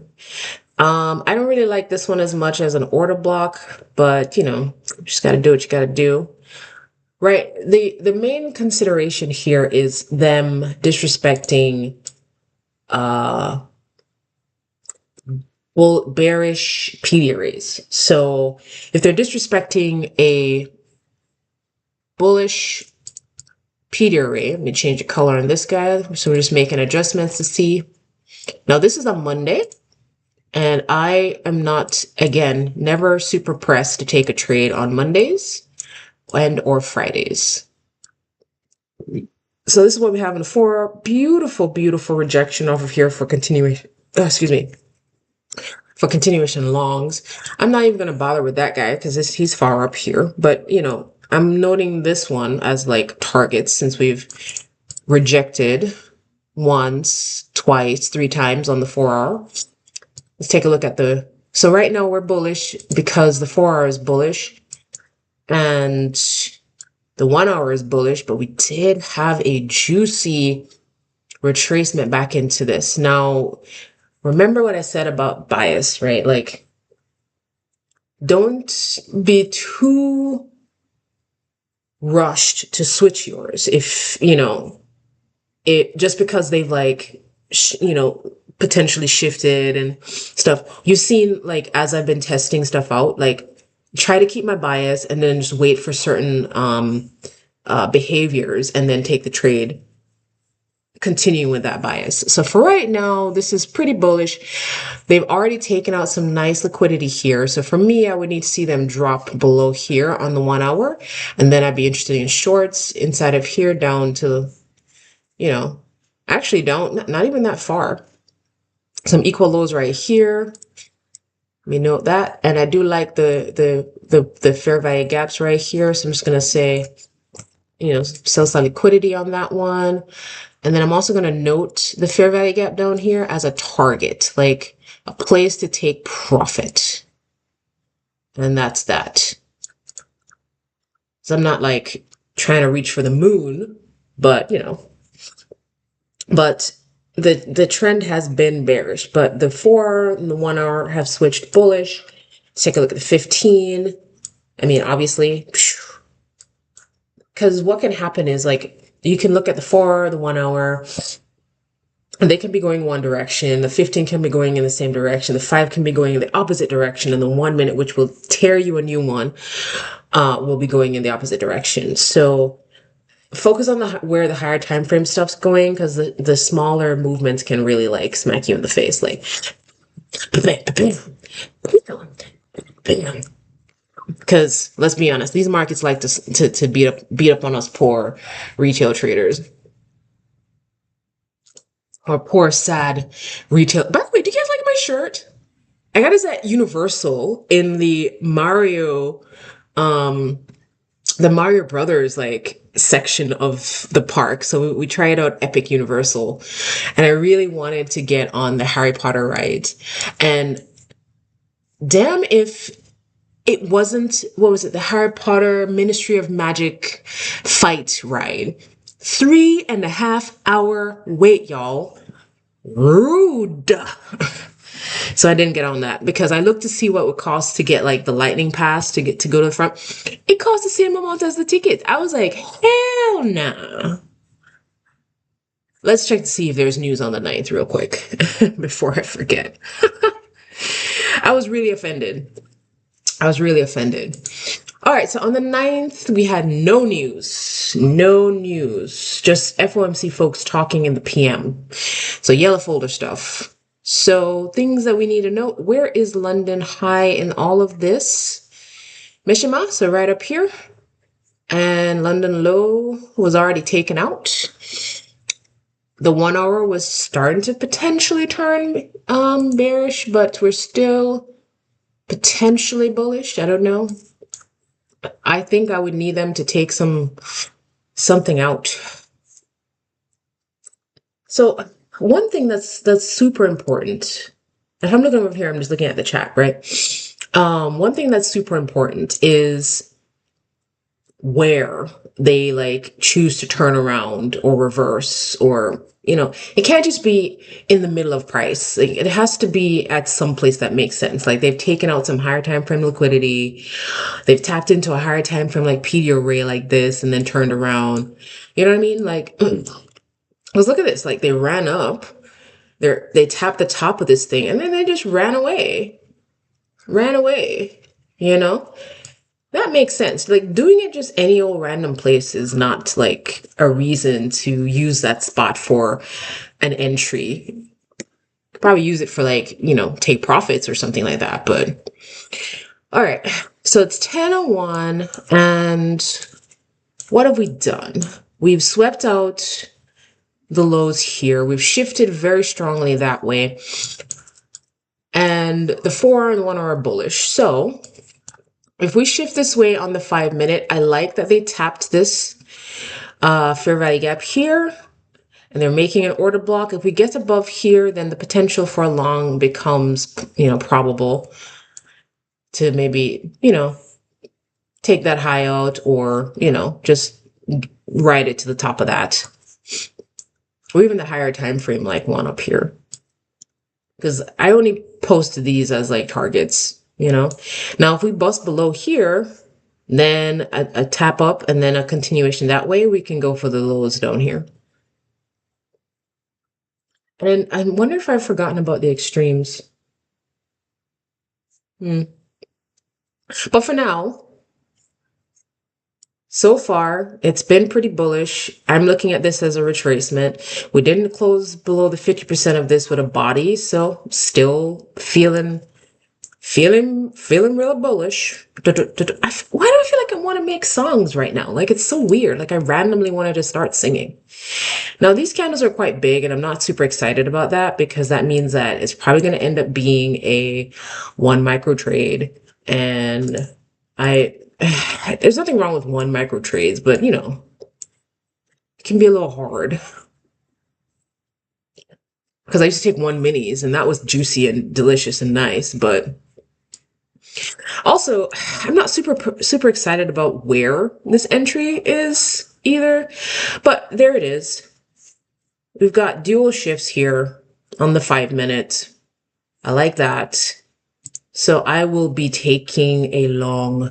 I don't really like this one as much as an order block, but just got to do what you got to do. Right. The main consideration here is them disrespecting, well, bearish PD arrays. So if they're disrespecting a bullish PD array, let me change the color on this guy. So we're just making adjustments to see. Now this is a Monday, and I am not, again, never super pressed to take a trade on Mondays and or Fridays. So this is what we have in the 4. Beautiful, beautiful rejection off of here for continuation. Excuse me. For continuation longs. I'm not even going to bother with that guy because he's far up here. But, I'm noting this one as like targets since we've rejected once, twice, 3 times on the 4-hour. Let's take a look at so right now we're bullish because the 4-hour is bullish and the 1-hour is bullish, but we did have a juicy retracement back into this. Now, remember what I said about bias, right? Like, don't be too rushed to switch yours if, it just because they've like, potentially shifted and stuff. You've seen, like, as I've been testing stuff out, like, try to keep my bias and then just wait for certain behaviors and then take the trade, continue with that bias. So for right now, this is pretty bullish. They've already taken out some nice liquidity here. So for me, I would need to see them drop below here on the 1-hour. And then I'd be interested in shorts inside of here down to, actually down, not even that far. Some equal lows right here. Let me note that. And I do like the fair value gaps right here. So I'm just going to say, sell some liquidity on that one. And then I'm also going to note the fair value gap down here as a target, like a place to take profit. And that's that. So I'm not like trying to reach for the moon, but, but the trend has been bearish, but the 4 and the 1-hour have switched bullish. Let's take a look at the 15. I mean, obviously, because what can happen is, like, you can look at the 4, the 1-hour, and they can be going one direction. The 15 can be going in the same direction. The 5 can be going in the opposite direction. And the 1 minute, which will tear you a new one, will be going in the opposite direction. So focus on where the higher time frame stuff's going, because the smaller movements can really like smack you in the face, like because let's be honest, these markets like to beat up on us poor retail traders, or poor sad retail. By the way, do you guys like my shirt? I got this at Universal in the Mario Brothers like section of the park. So we tried out Epic Universal, and I really wanted to get on the Harry Potter ride. And damn if it wasn't, what was it? The Harry Potter Ministry of Magic fight ride. 3.5 hour wait, y'all. Rude. So I didn't get on that because I looked to see what it would cost to get like the lightning pass to go to the front. It cost the same amount as the tickets. I was like, hell nah. Let's check to see if there's news on the 9th real quick before I forget. I was really offended. All right, so on the 9th, we had no news, just FOMC folks talking in the PM. So yellow folder stuff. So things that we need to know. Where is London high in all of this? Mishima, so right up here. And London low was already taken out. The 1-hour was starting to potentially turn bearish, but we're still potentially bullish. I don't know. I think I would need them to take something out. So one thing that's super important, if I'm looking over here, I'm just looking at the chat, right? One thing that's super important is where they like choose to turn around or reverse, or it can't just be in the middle of price. Like, it has to be at some place that makes sense. Like, they've taken out some higher time frame liquidity, they've tapped into a higher time frame like PD array like this, and then turned around. You know what I mean? Like, let's look at this. Like, they ran up, They tapped the top of this thing and then they just ran away, you know? That makes sense. Like doing it just any old random place is not like a reason to use that spot for an entry. Probably use it for like, take profits or something like that. But all right. So it's 10:01 and what have we done? We've swept out the lows here. We've shifted very strongly that way. And the 4 and the 1 are bullish. So if we shift this way on the 5-minute, I like that they tapped this fair value gap here and they're making an order block. If we get above here, then the potential for a long becomes, probable to maybe, take that high out or, just ride it to the top of that. Or even the higher time frame, like one up here. Because I only posted these as like targets, Now, if we bust below here, then a tap up and then a continuation that way, we can go for the lows down here. And I wonder if I've forgotten about the extremes. But for now, so far, it's been pretty bullish. I'm looking at this as a retracement. We didn't close below the 50% of this with a body, so still feeling real bullish. Why do I feel like I want to make songs right now? Like it's so weird. Like I randomly wanted to start singing. Now these candles are quite big and I'm not super excited about that because that means that it's probably going to end up being a 1 micro trade. And there's nothing wrong with 1 micro trades, but it can be a little hard. Because I used to take 1 minis and that was juicy and delicious and nice, but also, I'm not super excited about where this entry is either, but there it is. We've got dual shifts here on the 5-minute. I like that. So I will be taking a long.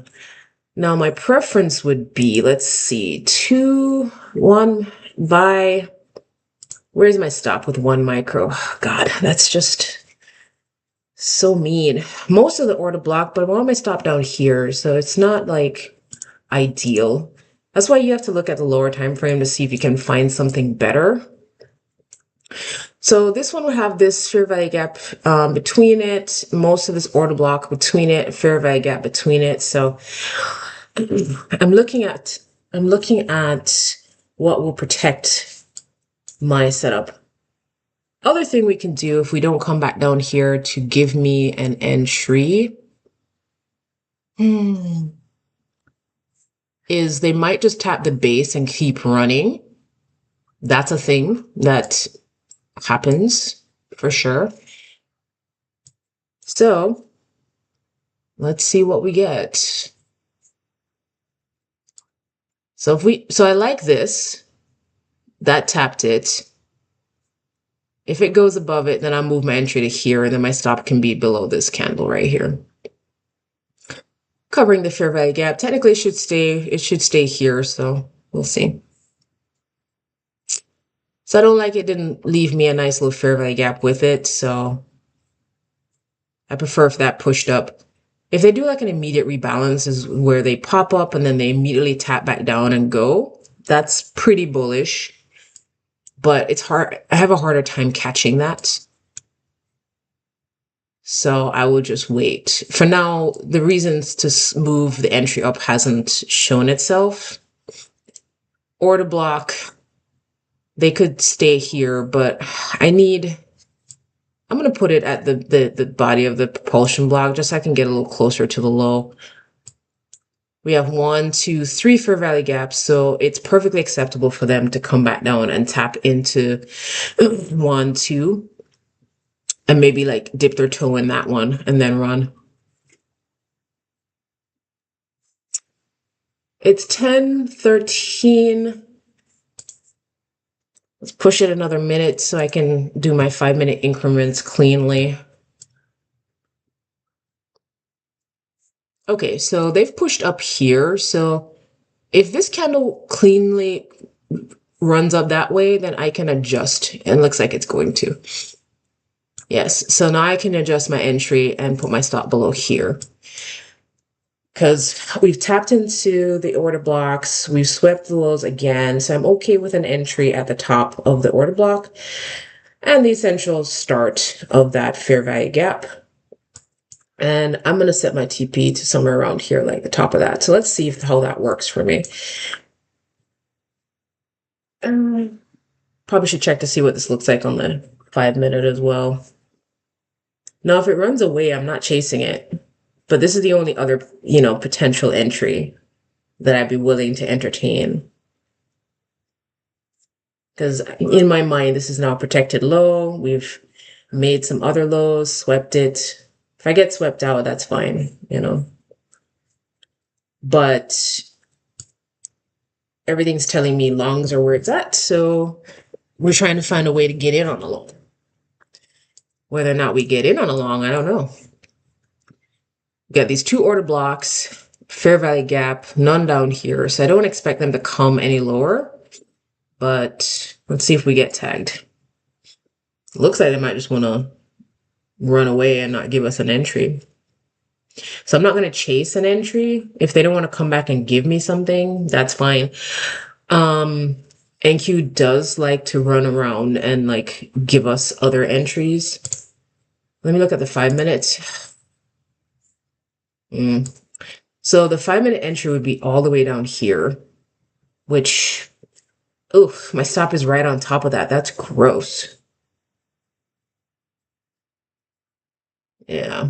Now my preference would be, let's see, 2, 1 by, where's my stop with 1 micro? Oh, God, that's just so mean. Most of the order block, but I want my stop down here, so it's not like ideal. That's why you have to look at the lower time frame to see if you can find something better. So this one will have this fair value gap between it, most of this order block between it, fair value gap between it. So I'm looking at what will protect my setup. Other thing we can do if we don't come back down here to give me an entry is they might just tap the base and keep running. That's a thing that happens for sure. So let's see what we get. So I like this. That tapped it. If it goes above it, then I'll move my entry to here, and then my stop can be below this candle right here. Covering the fair value gap. Technically, it should stay here, so we'll see. So I don't like it didn't leave me a nice little fair value gap with it, so I prefer if that pushed up. If they do like an immediate rebalance is where they pop up and then they immediately tap back down and go. That's pretty bullish. But it's hard. I have a harder time catching that. So I will just wait. For now, the reasons to move the entry up hasn't shown itself. Order block, they could stay here, but I'm going to put it at the body of the propulsion block just so I can get a little closer to the low. We have 1, 2, 3 fair value gaps, so it's perfectly acceptable for them to come back down and tap into 1, 2, and maybe like dip their toe in that one and then run. It's 10:13. Let's push it another minute so I can do my 5-minute increments cleanly. Okay, so they've pushed up here. So if this candle cleanly runs up that way, then I can adjust. And it looks like it's going to. Yes. So now I can adjust my entry and put my stop below here. Because we've tapped into the order blocks, we've swept the lows again, so I'm okay with an entry at the top of the order block and the essential start of that fair value gap. And I'm going to set my TP to somewhere around here, like the top of that. So let's see how that works for me. Probably should check to see what this looks like on the 5-minute as well. Now, if it runs away, I'm not chasing it. But this is the only other, potential entry that I'd be willing to entertain. Because in my mind, this is now a protected low. We've made some other lows, swept it. If I get swept out, that's fine, But everything's telling me longs are where it's at. So we're trying to find a way to get in on a long. Whether or not we get in on a long, I don't know. We got these two order blocks, fair value gap, none down here. So I don't expect them to come any lower. But let's see if we get tagged. It looks like they might just want to run away and not give us an entry. So I'm not going to chase an entry. If they don't want to come back and give me something, that's fine. NQ does like to run around and like give us other entries. Let me look at the 5 minutes. So the 5-minute entry would be all the way down here, which, oof, my stop is right on top of that. That's gross. Yeah.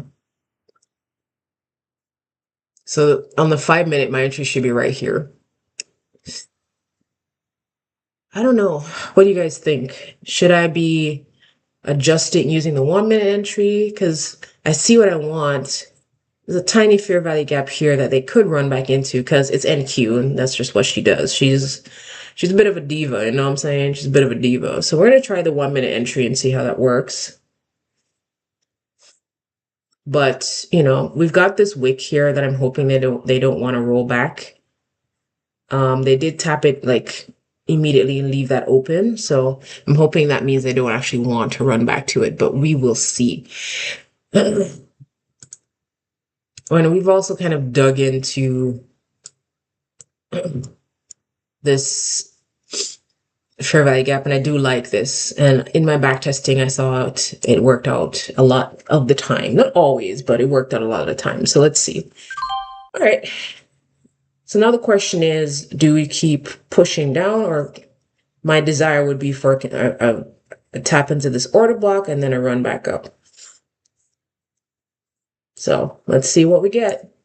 So on the 5-minute, my entry should be right here. I don't know. What do you guys think? Should I be adjusting using the 1-minute entry? Because I see what I want. There's a tiny fair value gap here that they could run back into because it's NQ and that's just what she does. She's a bit of a diva, you know what I'm saying? She's a bit of a diva. So we're gonna try the 1-minute entry and see how that works. But we've got this wick here that I'm hoping they don't want to roll back. They did tap it like immediately and leave that open. So I'm hoping that means they don't actually want to run back to it, but we will see. And we've also kind of dug into this fair value gap, and I do like this. And in my back testing, I saw it worked out a lot of the time. Not always, but it worked out a lot of the time. So let's see. All right. So now the question is, do we keep pushing down, or my desire would be for a tap into this order block and then a run back up. So let's see what we get.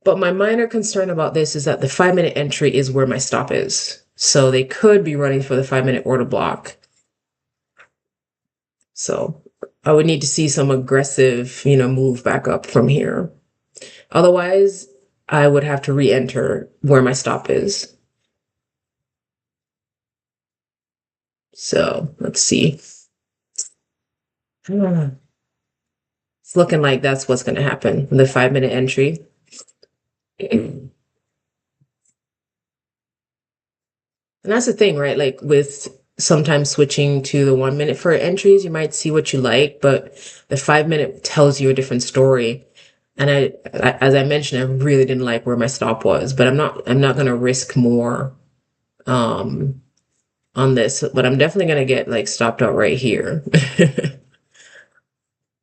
But my minor concern about this is that the 5-minute entry is where my stop is. So they could be running for the 5-minute order block. So I would need to see some aggressive, move back up from here. Otherwise, I would have to re-enter where my stop is. So let's see. It's looking like that's what's going to happen. The 5-minute entry. And that's the thing, right? Like with sometimes switching to the 1-minute for entries, you might see what you like, but the 5-minute tells you a different story. And I, as I mentioned, I really didn't like where my stop was, but I'm not going to risk more, on this, but I'm definitely going to get like stopped out right here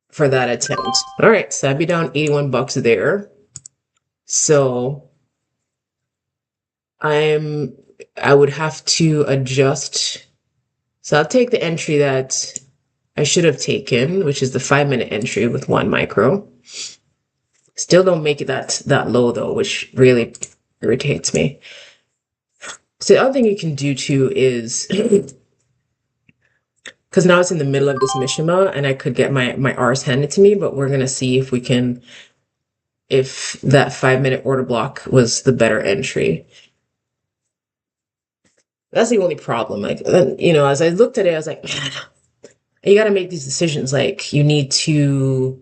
for that attempt. All right. So I'd be down $81 there. So I would have to adjust. So I'll take the entry that I should have taken, which is the 5-minute entry with 1 micro. Still don't make it that low though, which really irritates me. So the other thing you can do too is, because now it's in the middle of this Mishima and I could get my R's handed to me, but we're going to see if that 5-minute order block was the better entry. That's the only problem. Like, as I looked at it, I was like, man, you got to make these decisions. Like, you need to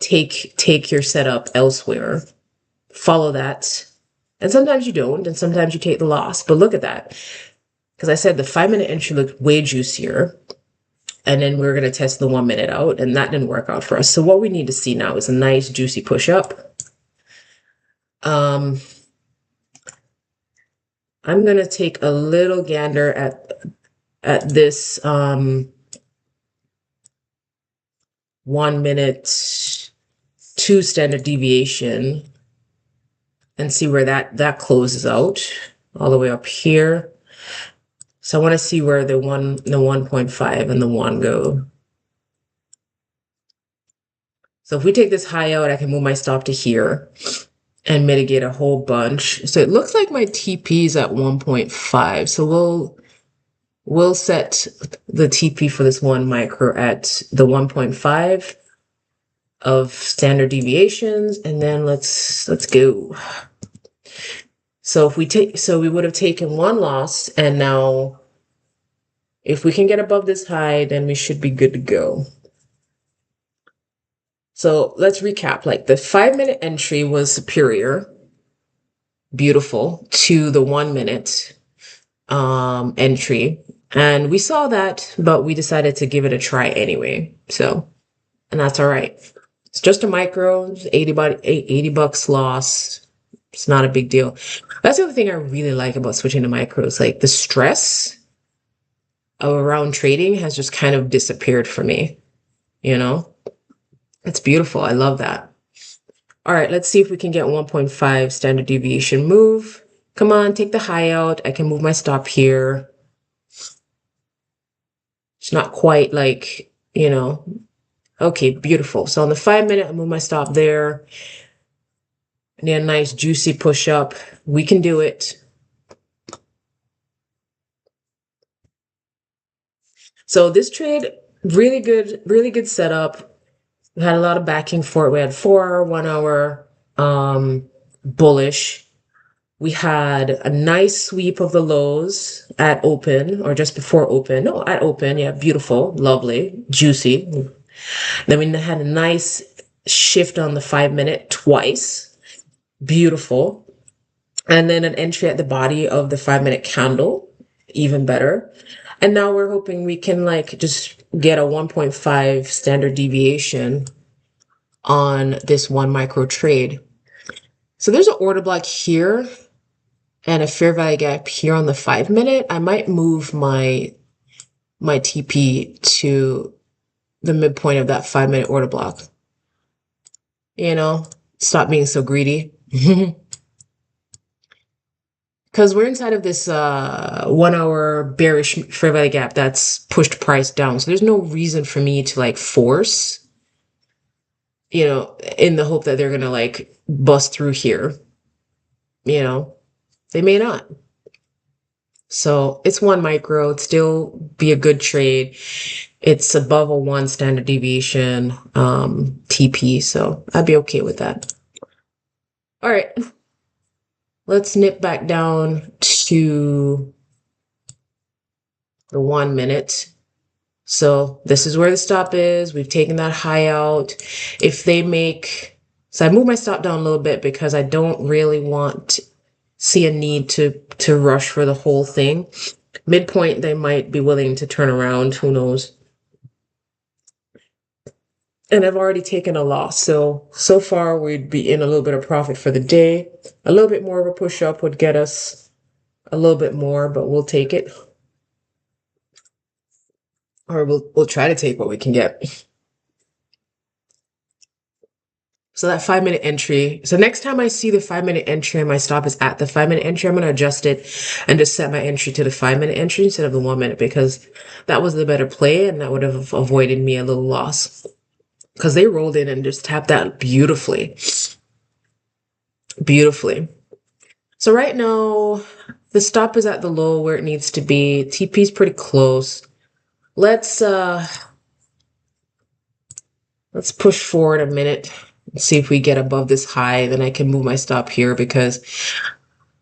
take your setup elsewhere, follow that. And sometimes you don't, and sometimes you take the loss. But look at that. Because I said the 5-minute entry looked way juicier. And then we're going to test the 1 minute out, and that didn't work out for us. So what we need to see now is a nice juicy push up. I'm going to take a little gander at this 1 minute 2 standard deviation and see where that closes out all the way up here. So I want to see where the 1.5 and the 1 go. So if we take this high out, I can move my stop to here and mitigate a whole bunch. So it looks like my TP is at 1.5. So we'll set the TP for this 1 micro at the 1.5 of standard deviations, and then let's go. So we would have taken 1 loss, and now if we can get above this high, then we should be good to go. So let's recap. Like the 5-minute entry was superior, beautiful, to the 1 minute entry. And we saw that, but we decided to give it a try anyway. So, and that's all right. It's just a micro, it's $80 loss. It's not a big deal. That's the other thing I really like about switching to micros. Like the stress around trading has just kind of disappeared for me. You know, it's beautiful. I love that. All right, let's see if we can get 1.5 standard deviation move. Come on, take the high out. I can move my stop here. It's not quite like, you know, okay, beautiful. So on the 5-minute, I move my stop there. And then a nice juicy push up. We can do it. So this trade, really good setup. We had a lot of backing for it. We had 4 1 hour bullish. We had a nice sweep of the lows at open or just before open. No, at open. Yeah, beautiful, lovely, juicy. Then we had a nice shift on the 5-minute twice. Beautiful. And then an entry at the body of the 5-minute candle, even better. And now we're hoping we can like just get a 1.5 standard deviation on this 1 micro trade. So there's an order block here and a fair value gap here on the 5-minute. I might move my TP to the midpoint of that 5-minute order block. You know, stop being so greedy. Because we're inside of this 1 hour bearish fair value gap that's pushed price down. So there's no reason for me to like force, you know, in the hope that they're going to like bust through here. You know, they may not. So it's 1 micro. It'd still be a good trade. It's above a 1 standard deviation TP. So I'd be okay with that. All right. Let's nip back down to the 1 minute. So this is where the stop is. We've taken that high out. If they make, so I move my stop down a little bit because I don't really want to see a need to rush for the whole thing. Midpoint, they might be willing to turn around. Who knows? And I've already taken a loss. So far we'd be in a little bit of profit for the day. A little bit more of a push up would get us a little bit more, but we'll take it. Or we'll try to take what we can get. So that 5-minute entry. So next time I see the 5-minute entry and my stop is at the 5-minute entry, I'm going to adjust it and just set my entry to the 5-minute entry instead of the 1 minute, because that was the better play and that would have avoided me a little loss. Because they rolled in and just tapped that beautifully. Beautifully. So right now, the stop is at the low where it needs to be. TP is pretty close. Let's push forward a minute and see if we get above this high. Then I can move my stop here because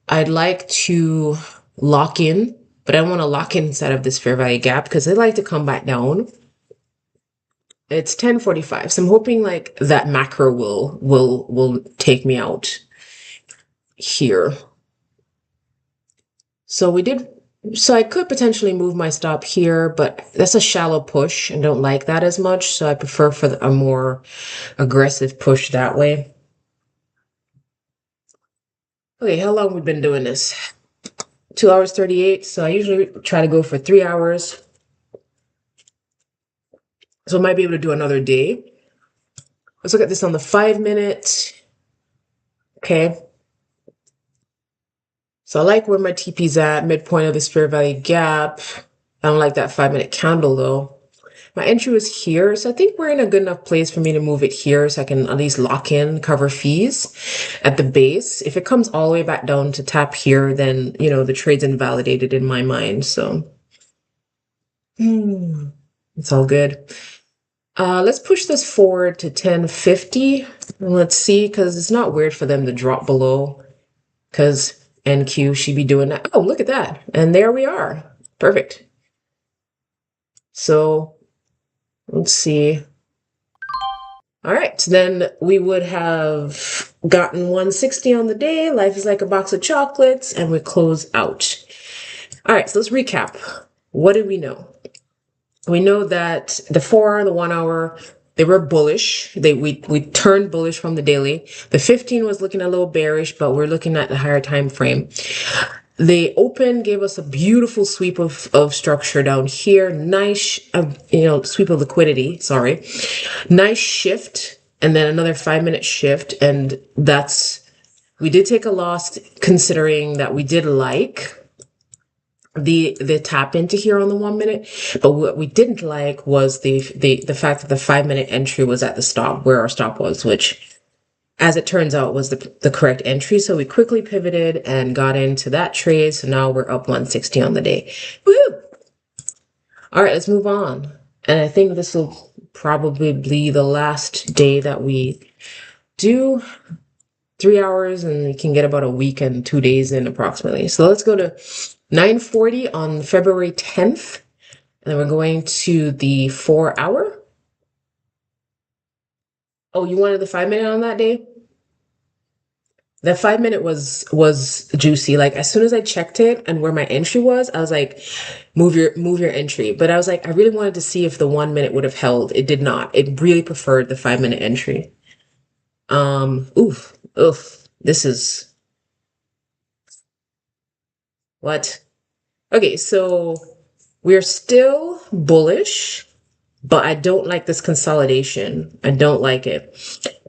I'd like to lock in, but I want to lock in inside of this fair value gap because they like to come back down. It's 10:45, so I'm hoping like that macro will take me out here. So we did So I could potentially move my stop here, but that's a shallow push and don't like that as much. So I prefer for a more aggressive push that way. Okay, how long we been doing this? 2 hours 38. So I usually try to go for 3 hours. So I might be able to do another day. Let's look at this on the 5 minute. Okay. So I like where my TP's at, midpoint of the Spirit Valley gap. I don't like that 5 minute candle though. My entry was here, so I think we're in a good enough place for me to move it here so I can at least lock in, cover fees at the base. If it comes all the way back down to tap here, then, the trade's invalidated in my mind, so it's all good. Let's push this forward to 1050. Let's see, because it's not weird for them to drop below, because NQ should be doing that. Oh, look at that. And there we are. Perfect. So let's see. All right, so then we would have gotten 160 on the day. Life is like a box of chocolates, and we close out. All right, so let's recap. What did we know? We know that the 4 hour, the 1 hour, they were bullish. We turned bullish from the daily. The 15 was looking a little bearish, but we're looking at the higher time frame. The open gave us a beautiful sweep of structure down here. Nice, sweep of liquidity. Sorry, nice shift, and then another 5 minute shift, and we did take a loss considering that we did like the tap into here on the 1 minute, but what we didn't like was the fact that the 5 minute entry was at the stop where our stop was, which as it turns out was the correct entry. So we quickly pivoted and got into that trade. So now we're up 160 on the day. Woohoo! All right, let's move on. And I think this will probably be the last day that we do 3 hours, and we can get about a week and 2 days in approximately. So let's go to 9:40 on February 10th. And then we're going to the 4 hour. Oh, you wanted the 5 minute on that day? The 5 minute was juicy. Like as soon as I checked it and where my entry was, I was like, move your entry. But I was like, I really wanted to see if the 1 minute would have held. It did not. It really preferred the 5 minute entry. Oof. This is what? Okay, so we're still bullish, but I don't like this consolidation. I don't like it.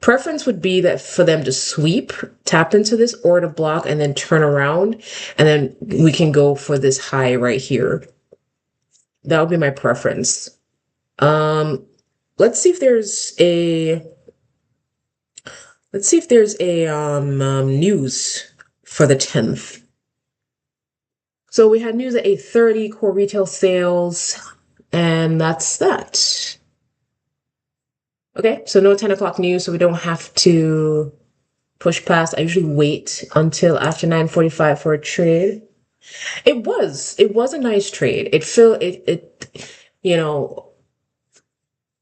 Preference would be that for them to sweep, tap into this order block, and then turn around, and then we can go for this high right here. That would be my preference. Let's see if there's a news for the 10th. So we had news at 8:30, core retail sales, and that's that. Okay, so no 10 o'clock news, so we don't have to push past. I usually wait until after 9:45 for a trade. It was a nice trade.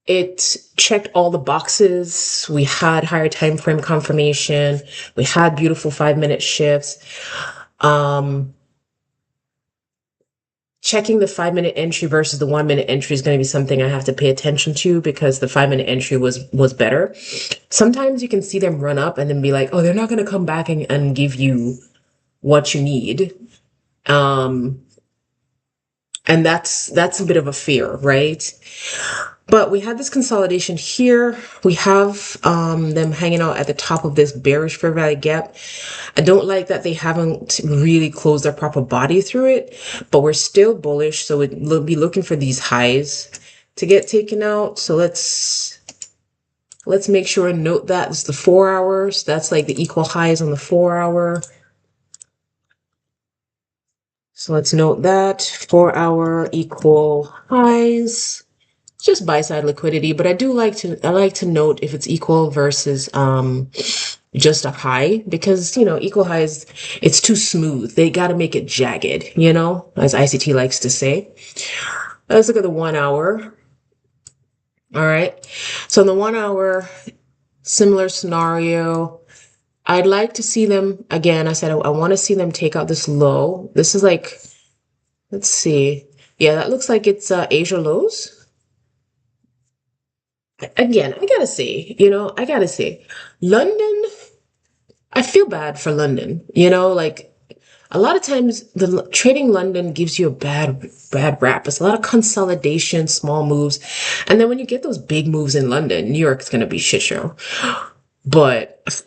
It checked all the boxes. We had higher time frame confirmation. We had beautiful 5 minute shifts. Checking the 5 minute entry versus the 1 minute entry is going to be something I have to pay attention to because the 5 minute entry was better. Sometimes you can see them run up and then be like, oh, they're not going to come back and give you what you need. And that's a bit of a fear, right? But we had this consolidation here. We have them hanging out at the top of this bearish fair value gap. I don't like that they haven't really closed their proper body through it, but we're still bullish. So we'll be looking for these highs to get taken out. So let's make sure and note that it's the 4 hours. That's like the equal highs on the 4 hour. So let's note that 4 hour equal highs. Just buy side liquidity, but I like to note if it's equal versus just a high, because equal highs, it's too smooth. They got to make it jagged, as ICT likes to say. Let's look at the 1 hour. All right, so in the 1 hour, similar scenario. I'd like to see them again. I said I want to see them take out this low. This is like Let's see. Yeah, that looks like it's Asia lows. Again, I gotta say, I gotta say, London, I feel bad for London. Like a lot of times the trading London gives you a bad rap. It's a lot of consolidation, small moves. And then when you get those big moves in London, New York's gonna be shit show. But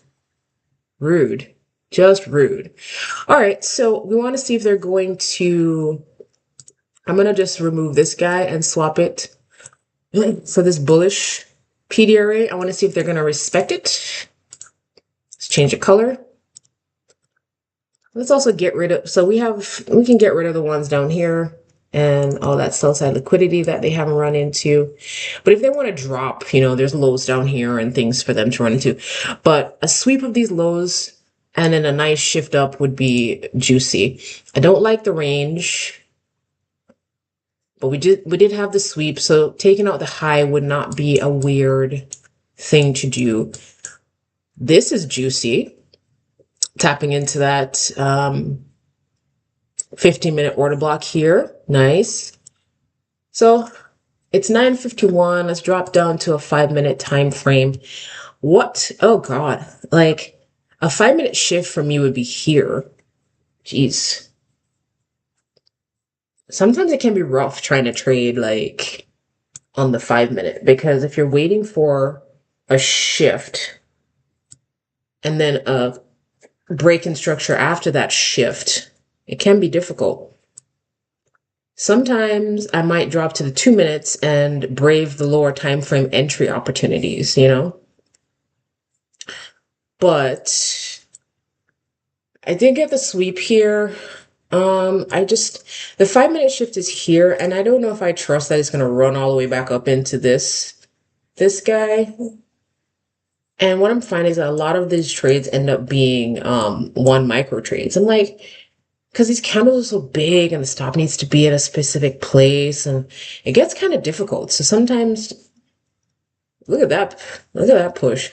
rude. Just rude. All right, so we want to see if they're going to. I'm gonna just remove this guy and swap it for this bullish PDRA. I want to see if they're gonna respect it. Let's change the color. Let's also get rid of, so we can get rid of the ones down here and all that sell side liquidity that they haven't run into. But if they want to drop, there's lows down here and things for them to run into. But a sweep of these lows and then a nice shift up would be juicy. I don't like the range, but we did have the sweep, so taking out the high would not be a weird thing to do. This is juicy. Tapping into that 15-minute order block here. Nice. So it's 9:51. Let's drop down to a 5-minute time frame. What? Oh God. Like a 5-minute shift for me would be here. Jeez. Sometimes it can be rough trying to trade like on the 5-minute, because if you're waiting for a shift and then a break in structure after that shift, it can be difficult. Sometimes I might drop to the 2 minutes and brave the lower time frame entry opportunities, But I did get the sweep here. The 5-minute shift is here, and I don't know if I trust that it's gonna run all the way back up into this guy. And what I'm finding is that a lot of these trades end up being one micro trades. I'm like, because these candles are so big and the stop needs to be at a specific place, and it gets kind of difficult. So sometimes, look at that push.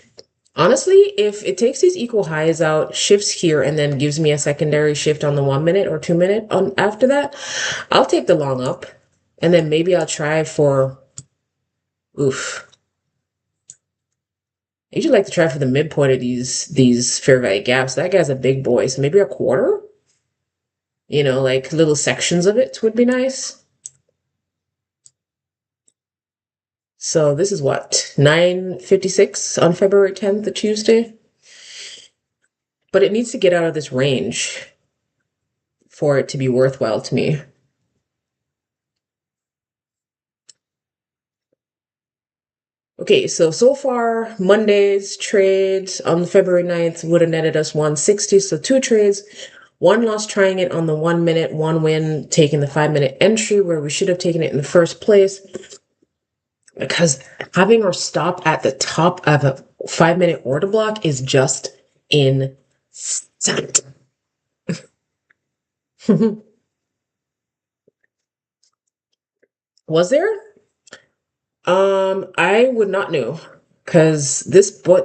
Honestly, if it takes these equal highs out, shifts here, and then gives me a secondary shift on the 1 minute or 2 minute on after that, I'll take the long up, and then maybe I'll try for, oof. I usually like to try for the midpoint of these fair value gaps. That guy's a big boy, so maybe a quarter? Like little sections of it would be nice. So this is what, 9:56 on February 10th, the Tuesday? But it needs to get out of this range for it to be worthwhile to me. Okay, so far, Monday's trades on February 9th would have netted us 160. So 2 trades, 1 loss trying it on the 1 minute, 1 win taking the 5-minute entry where we should have taken it in the first place. Because having our stop at the top of a 5-minute order block is just insane. Was there? I would not know, because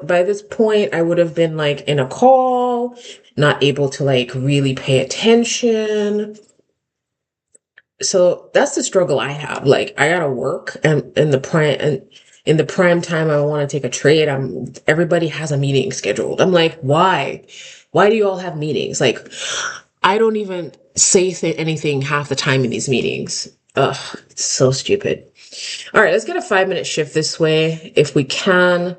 by this point I would have been like in a call, not able to like really pay attention. So that's the struggle I have. Like I gotta work, and in the prime time I want to take a trade. Everybody has a meeting scheduled. I'm like, why? Why do you all have meetings? Like I don't even say anything half the time in these meetings. Ugh, it's so stupid. All right, let's get a 5-minute shift this way if we can.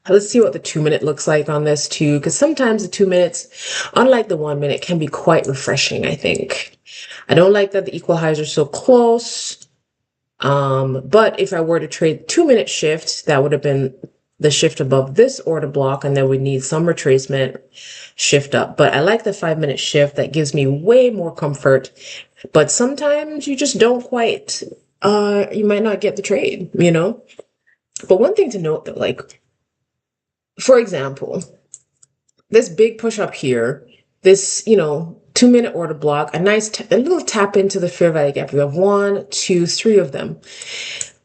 Let's see what the 2-minute looks like on this too, because sometimes the 2 minutes, unlike the 1 minute, can be quite refreshing, I think. I don't like that the equal highs are so close. But if I were to trade 2-minute shift, that would have been the shift above this order block, and then we need some retracement shift up. But I like the 5-minute shift. That gives me way more comfort. But sometimes you just don't quite, you might not get the trade, But one thing to note though, like, for example, this big push up here, this, 2-minute order block, a little tap into the fair value gap. We have 1, 2, 3 of them.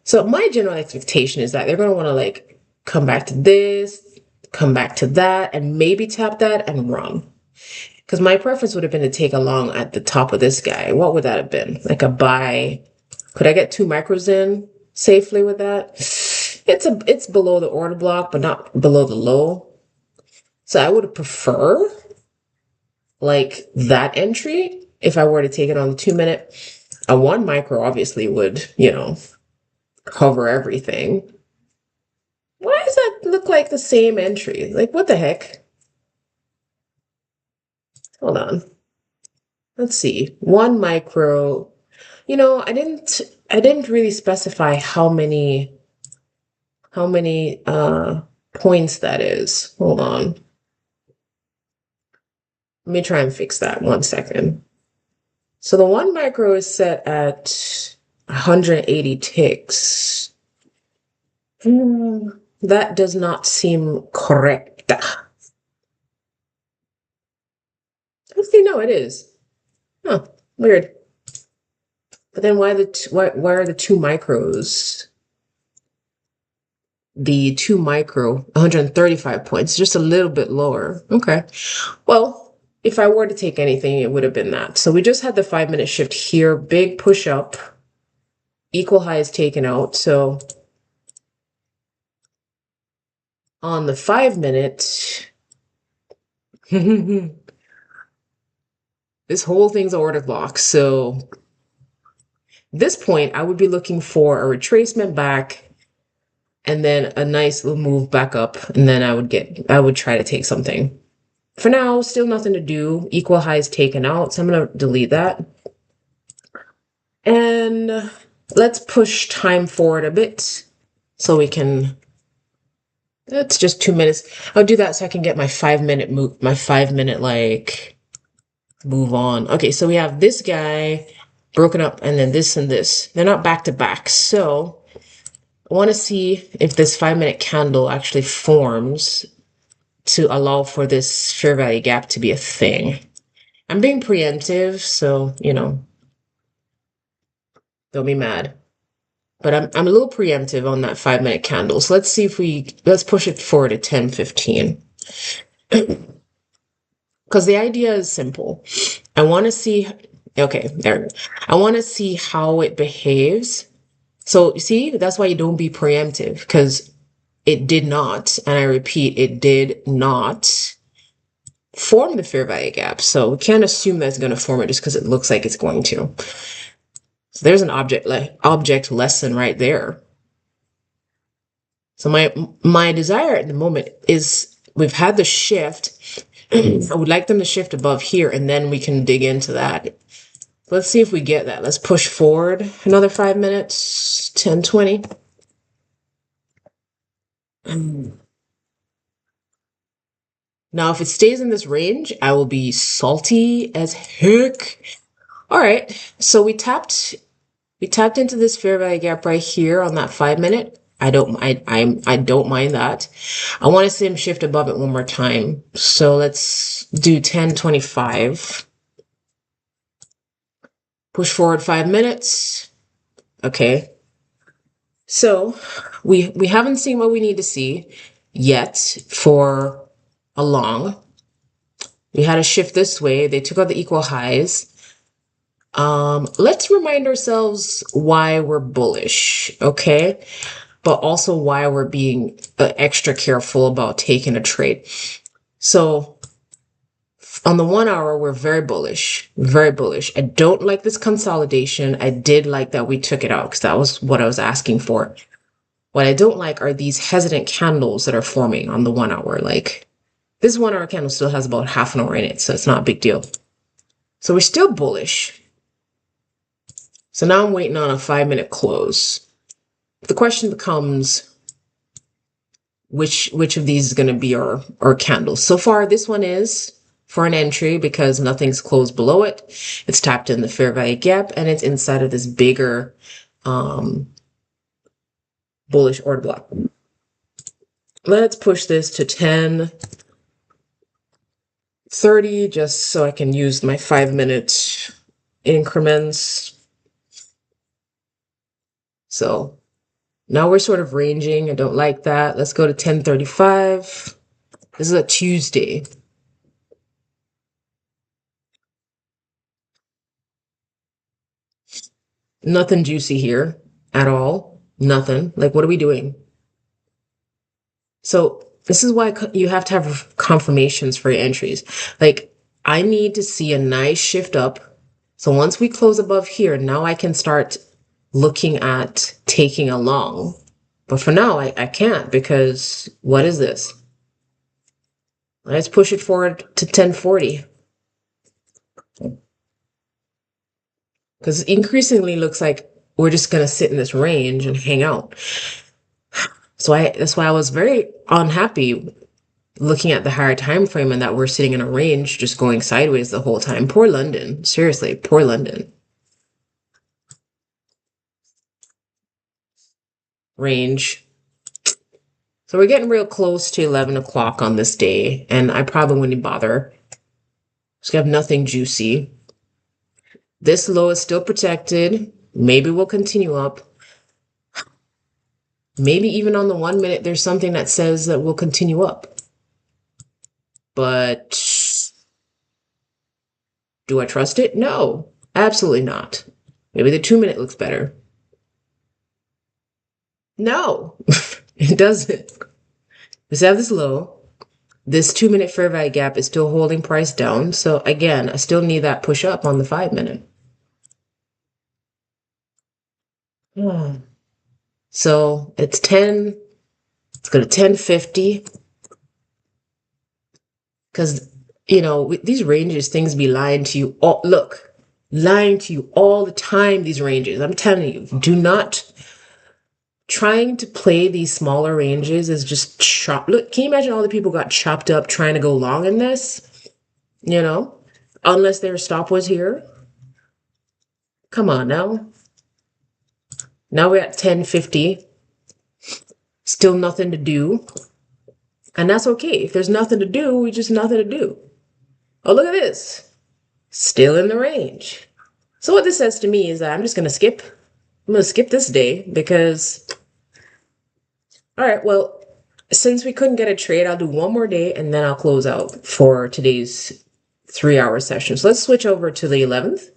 So my general expectation is that they're going to want to like come back to this, come back to that, and maybe tap that and run. Because my preference would have been to take a long at the top of this guy. What would that have been? Like a buy. Could I get 2 micros in safely with that? It's below the order block, but not below the low. So I would prefer like that entry if I were to take it on the 2 minute. A 1 micro obviously would, cover everything. Why does that look like the same entry? Like, what the heck? Hold on. Let's see. 1 micro. I didn't really specify how many points that is. Hold on. Let me try and fix that 1 second. So the 1 micro is set at 180 ticks. That does not seem correct. Actually, no, it is. Huh, weird. But then why are the 2 micros? The 2 micro, 135 points, just a little bit lower. Okay. Well, if I were to take anything, it would have been that. So we just had the 5 minute shift here, big push up, equal highs taken out. So on the 5 minute, this whole thing's a order block. So this point, I would be looking for a retracement back and then a nice little move back up. And then I would try to take something. For now, still nothing to do. Equal highs taken out. So I'm going to delete that. And let's push time forward a bit so we can, it's just 2 minutes. I'll do that so I can get my 5 minute move, my 5 minute like move on. Okay, so we have this guy broken up and then this and this. They're not back to back. So I want to see if this 5 minute candle actually forms to allow for this fair value gap to be a thing. I'm being preemptive, so, don't be mad. But I'm a little preemptive on that 5 minute candle. So let's see if let's push it forward to 10:15. Because the idea is simple. I want to see, okay, there. I want to see how it behaves. So you see, that's why you don't be preemptive, because it did not, and I repeat, it did not form the fair value gap. So we can't assume that's going to form it just because it looks like it's going to. So there's an object lesson right there. So my desire at the moment is we've had the shift. I would like them to shift above here, and then we can dig into that. Let's see if we get that. Let's push forward another 5 minutes, 10:20. Now, if it stays in this range, I will be salty as heck. All right, so we tapped into this fair value gap right here on that 5 minute. I don't mind that. I want to see him shift above it one more time. So let's do 10:25. Push forward 5 minutes. Okay. So we haven't seen what we need to see yet for a long. We had a shift this way. They took out the equal highs. Let's remind ourselves why we're bullish, okay? But also why we're being extra careful about taking a trade. So on the 1 hour, we're very bullish, very bullish. I don't like this consolidation. I did like that we took it out because that was what I was asking for. What I don't like are these hesitant candles that are forming on the 1 hour. Like this 1 hour candle still has about half an hour in it, so it's not a big deal. So we're still bullish. So now I'm waiting on a 5 minute close. The question becomes, which of these is going to be our candles? So far, this one is for an entry because nothing's closed below it. It's tapped in the fair value gap and it's inside of this bigger bullish order block. Let's push this to 10:30 just so I can use my 5 minute increments. So now we're sort of ranging. I don't like that. Let's go to 10:35. This is a Tuesday. Nothing juicy here at all. Nothing. Like, what are we doing? So this is why you have to have confirmations for your entries. Like, I need to see a nice shift up. So once we close above here, now I can start looking at taking a long. But for now, I can't because what is this? Let's push it forward to 1040. Because increasingly looks like we're just going to sit in this range and hang out. So that's why I was very unhappy looking at the higher time frame and that we're sitting in a range just going sideways the whole time. Poor London. Seriously, poor London. Range. So we're getting real close to 11 o'clock on this day, and I probably wouldn't bother. Just have nothing juicy. This low is still protected. Maybe we'll continue up. Maybe even on the 1 minute, there's something that says that we'll continue up. But do I trust it? No, absolutely not. Maybe the 2 minute looks better. No, it doesn't. Let's have this low. This 2 minute fair value gap is still holding price down. So again, I still need that push up on the 5 minute. So it's 10. Let's go to 1050. Because, with these ranges, things be lying to you. Look, lying to you all the time, these ranges. I'm telling you, do not. Trying to play these smaller ranges is just chop. Look, can you imagine all the people got chopped up trying to go long in this? Unless their stop was here. Come on now. Now we're at 1050. Still nothing to do. And that's okay. If there's nothing to do, we just nothing to do. Oh, look at this. Still in the range. So what this says to me is that I'm just going to skip. I'm going to skip this day because, all right, well, since we couldn't get a trade, I'll do one more day and then I'll close out for today's 3-hour session. So let's switch over to the 11th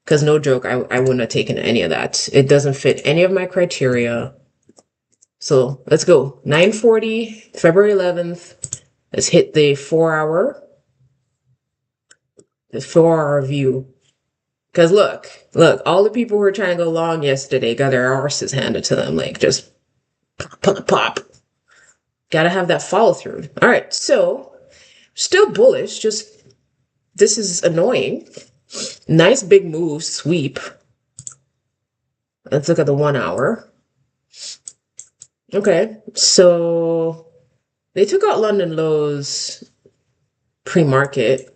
because no joke, I wouldn't have taken any of that. It doesn't fit any of my criteria. So let's go. 9:40, February 11th. Let's hit the 4-hour view. Because look, all the people who were trying to go long yesterday got their arses handed to them. Like, just pop. Gotta have that follow through. All right, so still bullish, just this is annoying. Nice big move, sweep. Let's look at the 1 hour. Okay, so they took out London lows pre-market.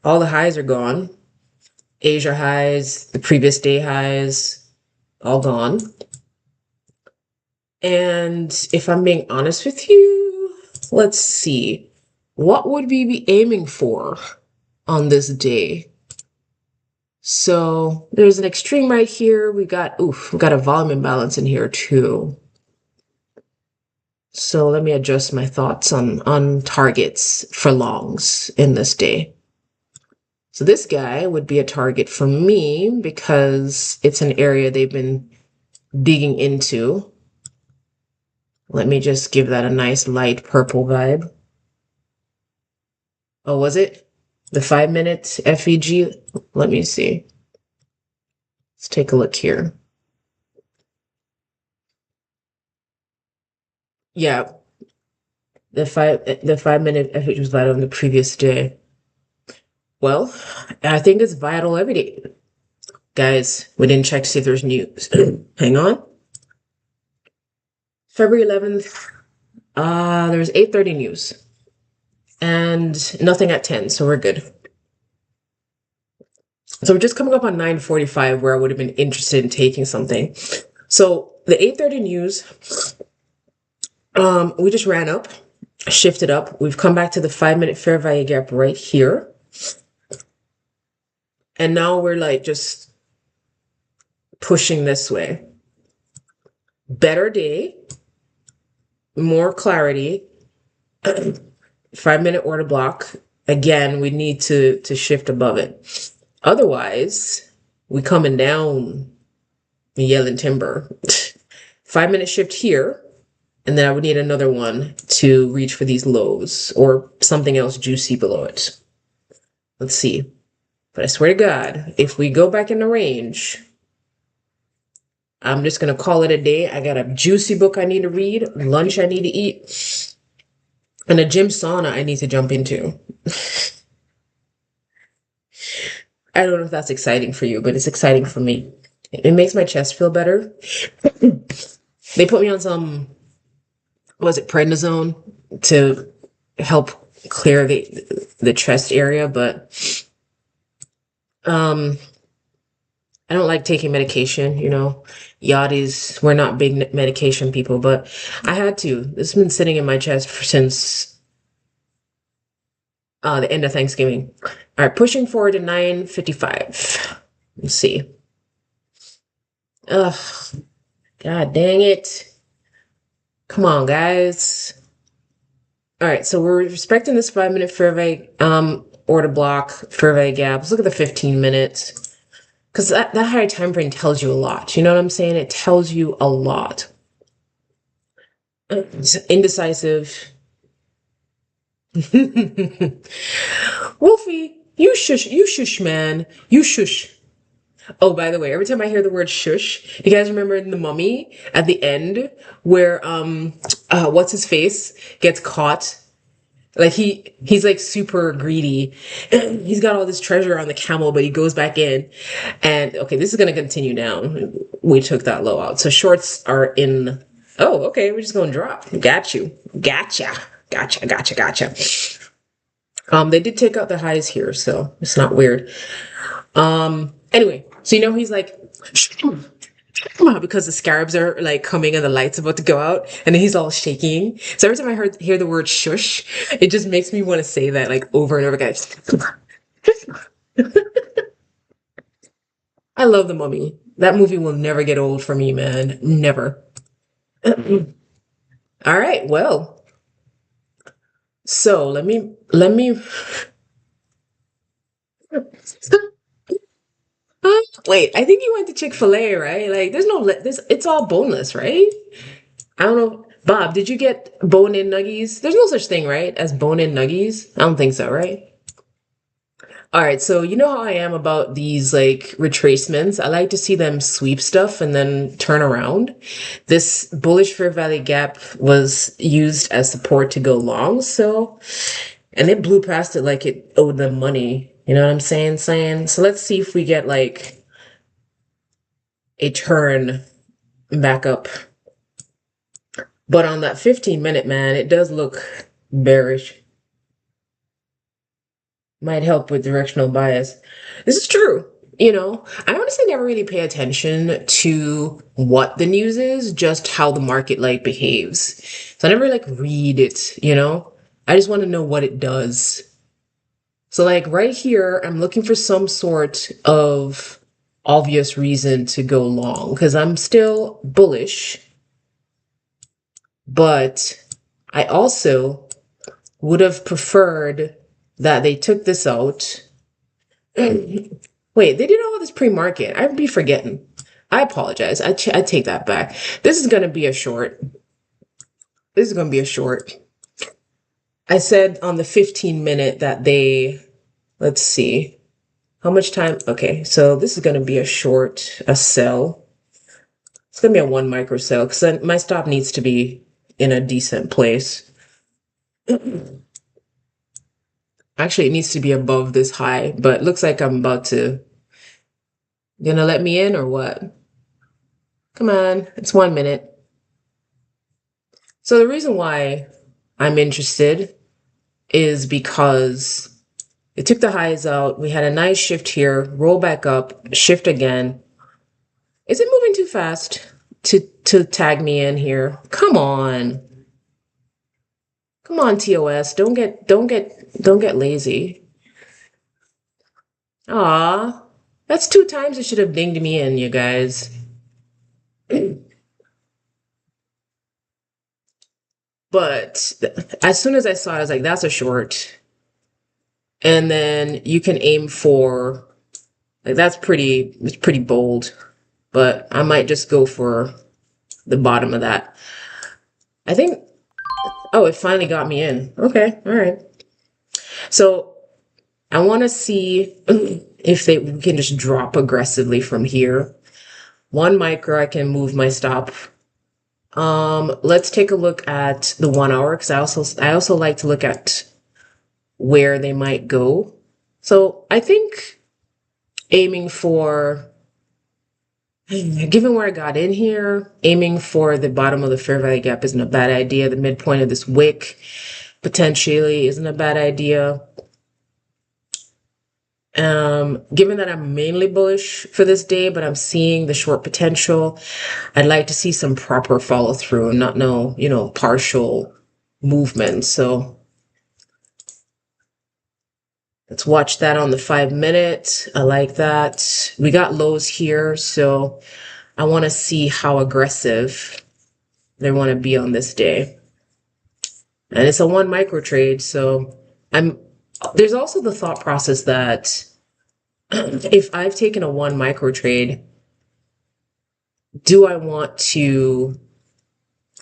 All the highs are gone. Asia highs, the previous day highs, all gone. And if I'm being honest with you, let's see. What would we be aiming for on this day? So there's an extreme right here. We've got a volume imbalance in here too. So let me adjust my thoughts on targets for longs in this day. So this guy would be a target for me because it's an area they've been digging into. Let me just give that a nice light purple vibe. Oh, was it? The 5-minute FEG? Let me see. Let's take a look here. Yeah. The 5-minute FEG was vital on the previous day. Well, I think it's vital every day. Guys, we didn't check to see if there's news. Hang on. February 11th, there's 8:30 news. And nothing at 10, so we're good. So we're just coming up on 9:45 where I would have been interested in taking something. So the 8:30 news, we just ran up, shifted up. We've come back to the 5-minute fair value gap right here. And now we're like just pushing this way. Better day, more clarity, 5-minute order block. Again, we need to shift above it. Otherwise, We coming down, yelling timber. 5 minute shift here, and then I would need another one to reach for these lows or something else juicy below it. Let's see. But I swear to God, if we go back in the range, I'm just gonna call it a day. I got a juicy book I need to read, lunch I need to eat, and a gym sauna I need to jump into. I don't know if that's exciting for you, but it's exciting for me. It makes my chest feel better. They put me on some, was it prednisone to help clear the chest area, but um I don't like taking medication, Yachties, we're not big medication people, but I had to. This has been sitting in my chest since the end of Thanksgiving. All right, pushing forward to 9:55. Let's see. Ugh, God dang it. Come on, guys. All right, so we're respecting this 5 minute fair value order block, fair value gap. Let's look at the 15 minutes. Because that higher time frame tells you a lot. You know what I'm saying? It tells you a lot. It's indecisive. Wolfie, you shush, man. You shush. Oh, by the way, every time I hear the word shush, you guys remember in The Mummy at the end where what's his face gets caught? Like he's like super greedy. He's got all this treasure on the camel, but he goes back in. And okay, this is gonna continue down. We took that low out. So shorts are in. Oh, okay, we're just gonna drop. Got you. Gotcha. Gotcha. They did take out the highs here, so it's not weird. Anyway, so he's like because the scarabs are like coming and the light's about to go out, and then he's all shaking. So every time hear the word shush, it just makes me want to say that like over and over again. I love The Mummy. That movie will never get old for me, man. Never. All right, well, so let me wait. I think you went to Chick-fil-A, right? Like, there's no this. It's all boneless, right? I don't know. Bob, did you get bone-in nuggies? There's no such thing, right, as bone-in nuggies? I don't think so, right? All right, so you know how I am about these like retracements. I like to see them sweep stuff and then turn around. This bullish fair value gap was used as support to go long, so and it blew past it like it owed them money. You know what I'm saying? So let's see if we get like a turn back up. But on that 15 minute, man, it does look bearish. Might help with directional bias. This is true. I honestly never really pay attention to what the news is, just how the market like behaves. So I never like read it. I just want to know what it does. So like right here, I'm looking for some sort of obvious reason to go long because I'm still bullish, but I also would have preferred that they took this out. Wait, they did all this pre-market. I'd be forgetting. I apologize. I take that back. This is going to be a short. This is going to be a short. I said on the 15 minute that let's see, how much time? Okay, so this is going to be a short, a sell. It's going to be a 1 micro sell because my stop needs to be in a decent place. Actually, it needs to be above this high, but looks like I'm about to. Gonna let me in or what? Come on, it's 1 minute. So the reason why I'm interested is because it took the highs out. We had a nice shift here, roll back up, shift again. Is it moving too fast to tag me in here? Come on. Come on, TOS. Don't get lazy. Aw. That's 2 times it should have dinged me in, you guys. But as soon as I saw it, I was like, that's a short. And then you can aim for Like it's pretty bold, but I might just go for the bottom of that. I think, oh, it finally got me in. Okay, all right. So I want to see if we can just drop aggressively from here. One micro, I can move my stop. Let's take a look at the 1 hour because I also like to look at where they might go. So I think aiming for, given where I got in here, aiming for the bottom of the fair value gap isn't a bad idea. The midpoint of this wick potentially isn't a bad idea. Given that I'm mainly bullish for this day, but I'm seeing the short potential, I'd like to see some proper follow through and not no, partial movement. So let's watch that on the 5 minute. I like that. We got lows here, so I want to see how aggressive they want to be on this day. And it's a 1 micro trade, so there's also the thought process that if I've taken a 1 micro trade, do I want to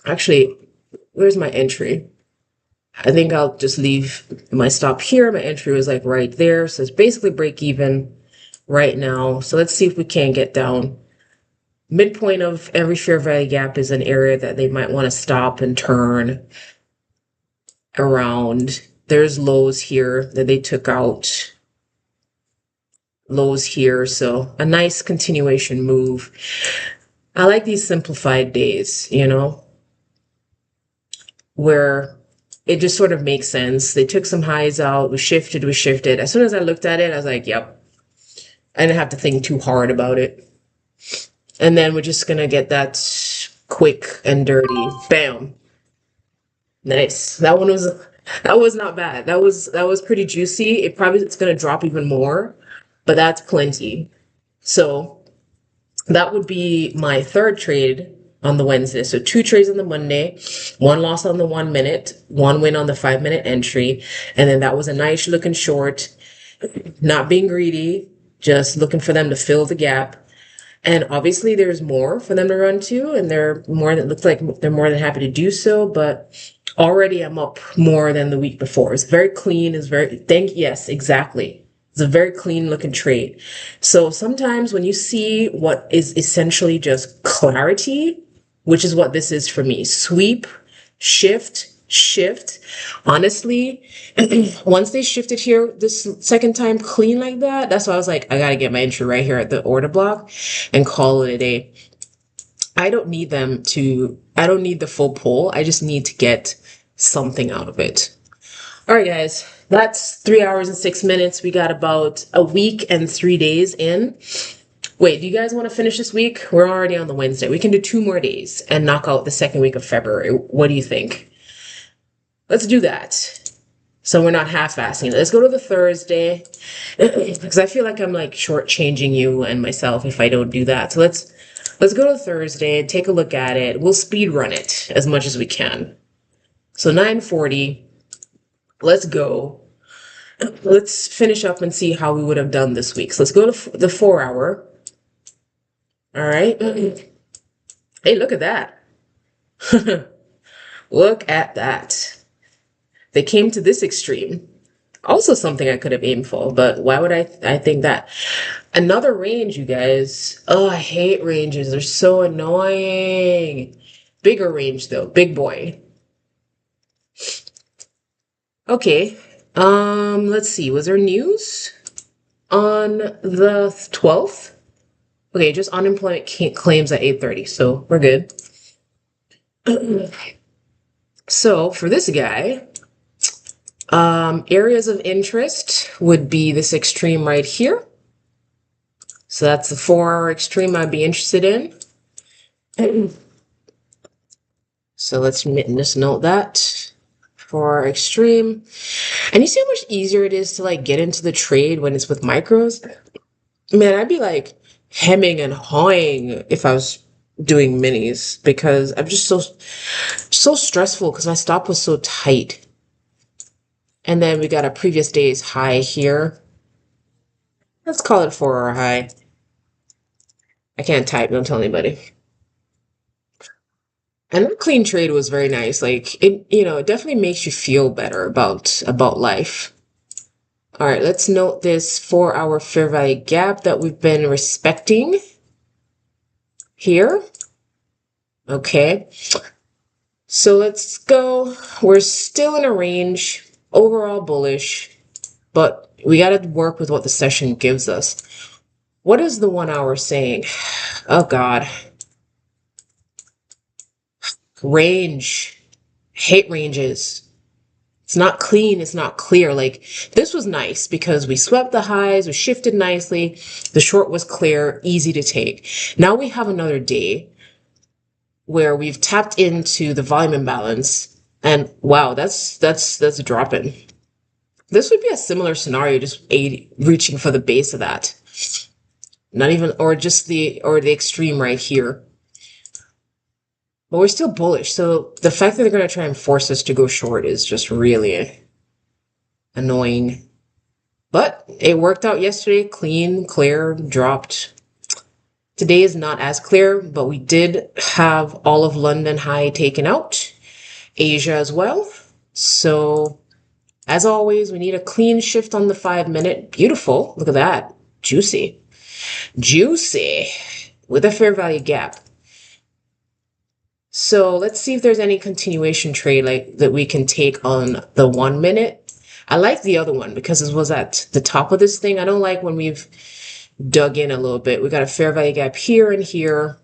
actually, where's my entry? I think I'll just leave my stop here. My entry was like right there. So it's basically break even right now. So let's see if we can get down. Midpoint of every fair value gap is an area that they might want to stop and turn around. There's lows here that they took out. Lows here. So a nice continuation move. I like these simplified days, where it just sort of makes sense. They took some highs out. We shifted. As soon as I looked at it, I was like, yep. I didn't have to think too hard about it. And then we're just going to get that quick and dirty. Bam. Nice. That was not bad. That was pretty juicy. It's going to drop even more, but that's plenty. So that would be my third trade on the Wednesday. So 2 trades on the Monday, 1 loss on the 1 minute, 1 win on the 5 minute entry. And then that was a nice looking short, not being greedy, just looking for them to fill the gap. And obviously there's more for them to run to, and looks like they're more than happy to do so, but already I'm up more than the week before. It's very clean. Yes, exactly. It's a very clean looking trade. So sometimes when you see what is essentially just clarity, which is what this is for me, sweep, shift. Honestly, once they shifted here this second time clean like that, that's why I was like, I got to get my entry right here at the order block and call it a day. I don't need the full pull. I just need to get something out of it. All right, guys, that's 3 hours and 6 minutes. We got about a week and 3 days in. Wait, do you guys want to finish this week? We're already on the Wednesday. We can do 2 more days and knock out the second week of February. What do you think? Let's do that. So we're not half-assing. Let's go to the Thursday because I feel like I'm like shortchanging you and myself if I don't do that. So let's go to Thursday and take a look at it. We'll speed run it as much as we can. So 9:40. Let's go. Let's finish up and see how we would have done this week. So let's go to the 4 hour. All right. Hey, look at that. Look at that. They came to this extreme. Also something I could have aimed for, but why would I think that? Another range, you guys. Oh, I hate ranges. They're so annoying. Bigger range though. Big boy. Okay. Let's see. Was there news on the 12th? Okay, just unemployment claims at 8:30, so we're good. So for this guy, areas of interest would be this extreme right here. So that's the 4 hour extreme I'd be interested in. So let's just note that. 4 hour extreme. And you see how much easier it is to like get into the trade when it's with micros? Man, I'd be like hemming and hawing if I was doing minis because I'm just so stressful because my stop was so tight. And then we got a previous day's high here. Let's call it 4-hour high. I can't type, don't tell anybody. And that clean trade was very nice. Like it, it definitely makes you feel better about life. All right, let's note this 4-hour fair value gap that we've been respecting here. Okay. So let's go. We're still in a range, overall bullish, but we got to work with what the session gives us. What is the 1 hour saying? Oh God. Range. Hate ranges. It's not clean. It's not clear. Like this was nice because we swept the highs, we shifted nicely. The short was clear, easy to take. Now we have another day where we've tapped into the volume imbalance, and wow, that's dropping. This would be a similar scenario, just reaching for the base of that. Not even, or just the extreme right here. But we're still bullish. So the fact that they're going to try and force us to go short is just really annoying. But it worked out yesterday. Clean, clear, dropped. Today is not as clear, but we did have all of London high taken out. Asia as well. So as always, we need a clean shift on the 5-minute. Beautiful. Look at that. Juicy. Juicy. With a fair value gap. So let's see if there's any continuation trade like that we can take on the 1 minute. I like the other one because it was at the top of this thing. I don't like when we've dug in a little bit. We got a fair value gap here and here,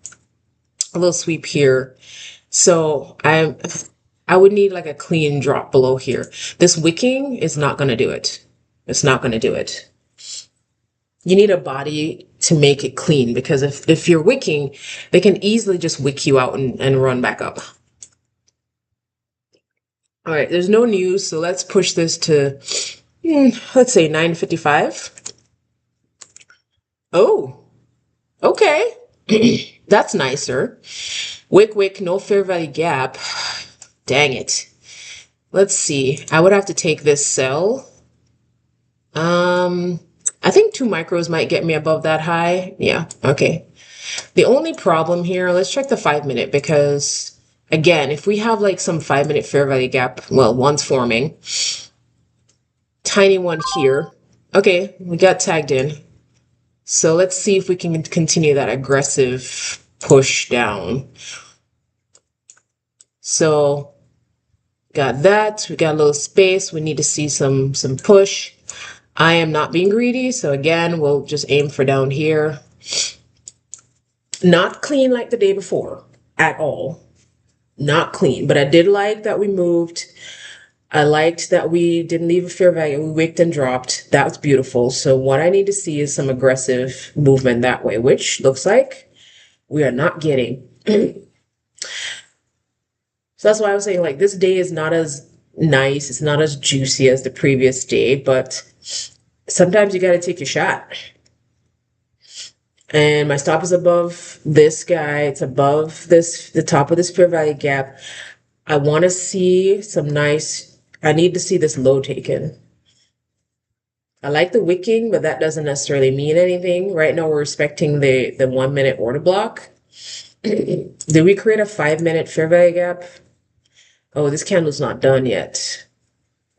a little sweep here. So I would need like a clean drop below here. This wicking is not going to do it. It's not going to do it. You need a body to make it clean because if you're wicking, they can easily just wick you out and run back up. All right, there's no news, so let's push this to, let's say 9:55. Oh, okay. That's nicer. Wick, no fair value gap. Dang it. Let's see. I would have to take this sell. I think 2 micros might get me above that high. Yeah, okay. The only problem here, let's check the 5-minute because, again, if we have like some 5-minute fair value gap, well, one's forming. Tiny one here. Okay, we got tagged in. So let's see if we can continue that aggressive push down. So got that. We got a little space. We need to see some push. I am not being greedy, so again, we'll just aim for down here. Not clean like the day before at all. Not clean, but I did like that we moved. I liked that we didn't leave a fair value. We wicked and dropped. That was beautiful. So what I need to see is some aggressive movement that way, which looks like we are not getting. So that's why I was saying like this day is not as nice. It's not as juicy as the previous day, but sometimes you got to take your shot. And my stop is above this guy. It's above the top of this fair value gap. I want to see some nice, I need to see this low taken. I like the wicking, but that doesn't necessarily mean anything. Right now we're respecting the 1-minute order block. Did we create a 5-minute fair value gap? Oh, this candle's not done yet.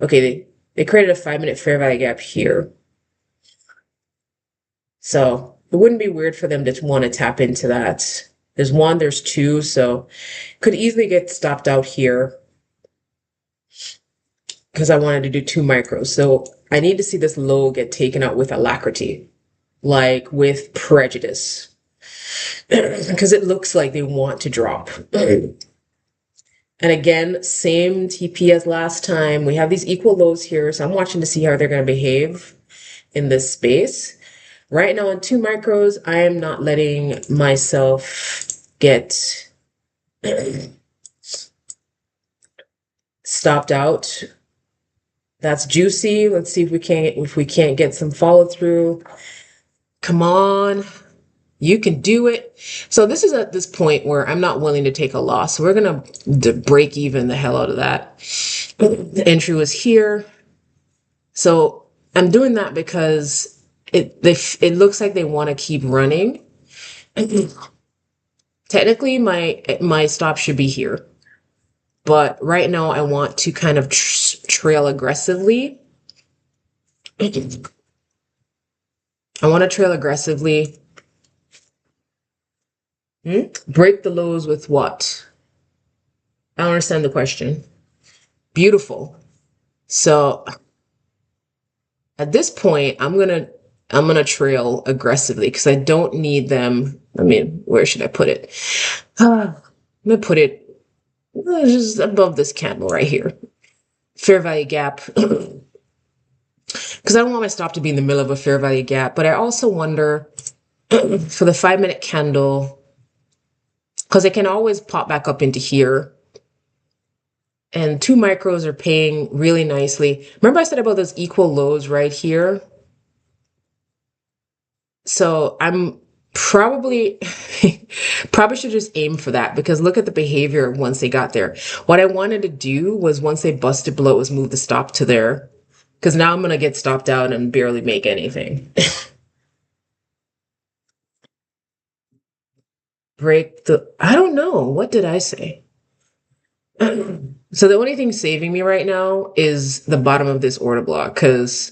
Okay, they created a 5-minute fair value gap here. So it wouldn't be weird for them to want to tap into that. There's 1, there's 2, so could easily get stopped out here because I wanted to do 2 micros. So I need to see this low get taken out with alacrity, like with prejudice, because it looks like they want to drop. And again, same TP as last time. We have these equal lows here, so I'm watching to see how they're going to behave in this space. Right now on 2 micros, I am not letting myself get stopped out. That's juicy. Let's see if we can't get some follow through. Come on. You can do it. So this is at this point where I'm not willing to take a loss. So we're going to break even the hell out of that. The entry was here. So I'm doing that because it looks like they want to keep running. Technically, my stop should be here, but right now I want to kind of trail aggressively. I want to trail aggressively. Break the lows with what? I don't understand the question. Beautiful. So at this point, I'm gonna trail aggressively because I don't need them. I mean, where should I put it? I'm gonna put it just above this candle right here. Fair value gap. Because I don't want my stop to be in the middle of a fair value gap, but I also wonder for the 5-minute candle, because it can always pop back up into here. And 2 micros are paying really nicely. Remember I said about those equal lows right here? So I'm probably should just aim for that because look at the behavior once they got there. What I wanted to do was once they busted below was move the stop to there because now I'm going to get stopped out and barely make anything. I don't know. What did I say? So the only thing saving me right now is the bottom of this order block because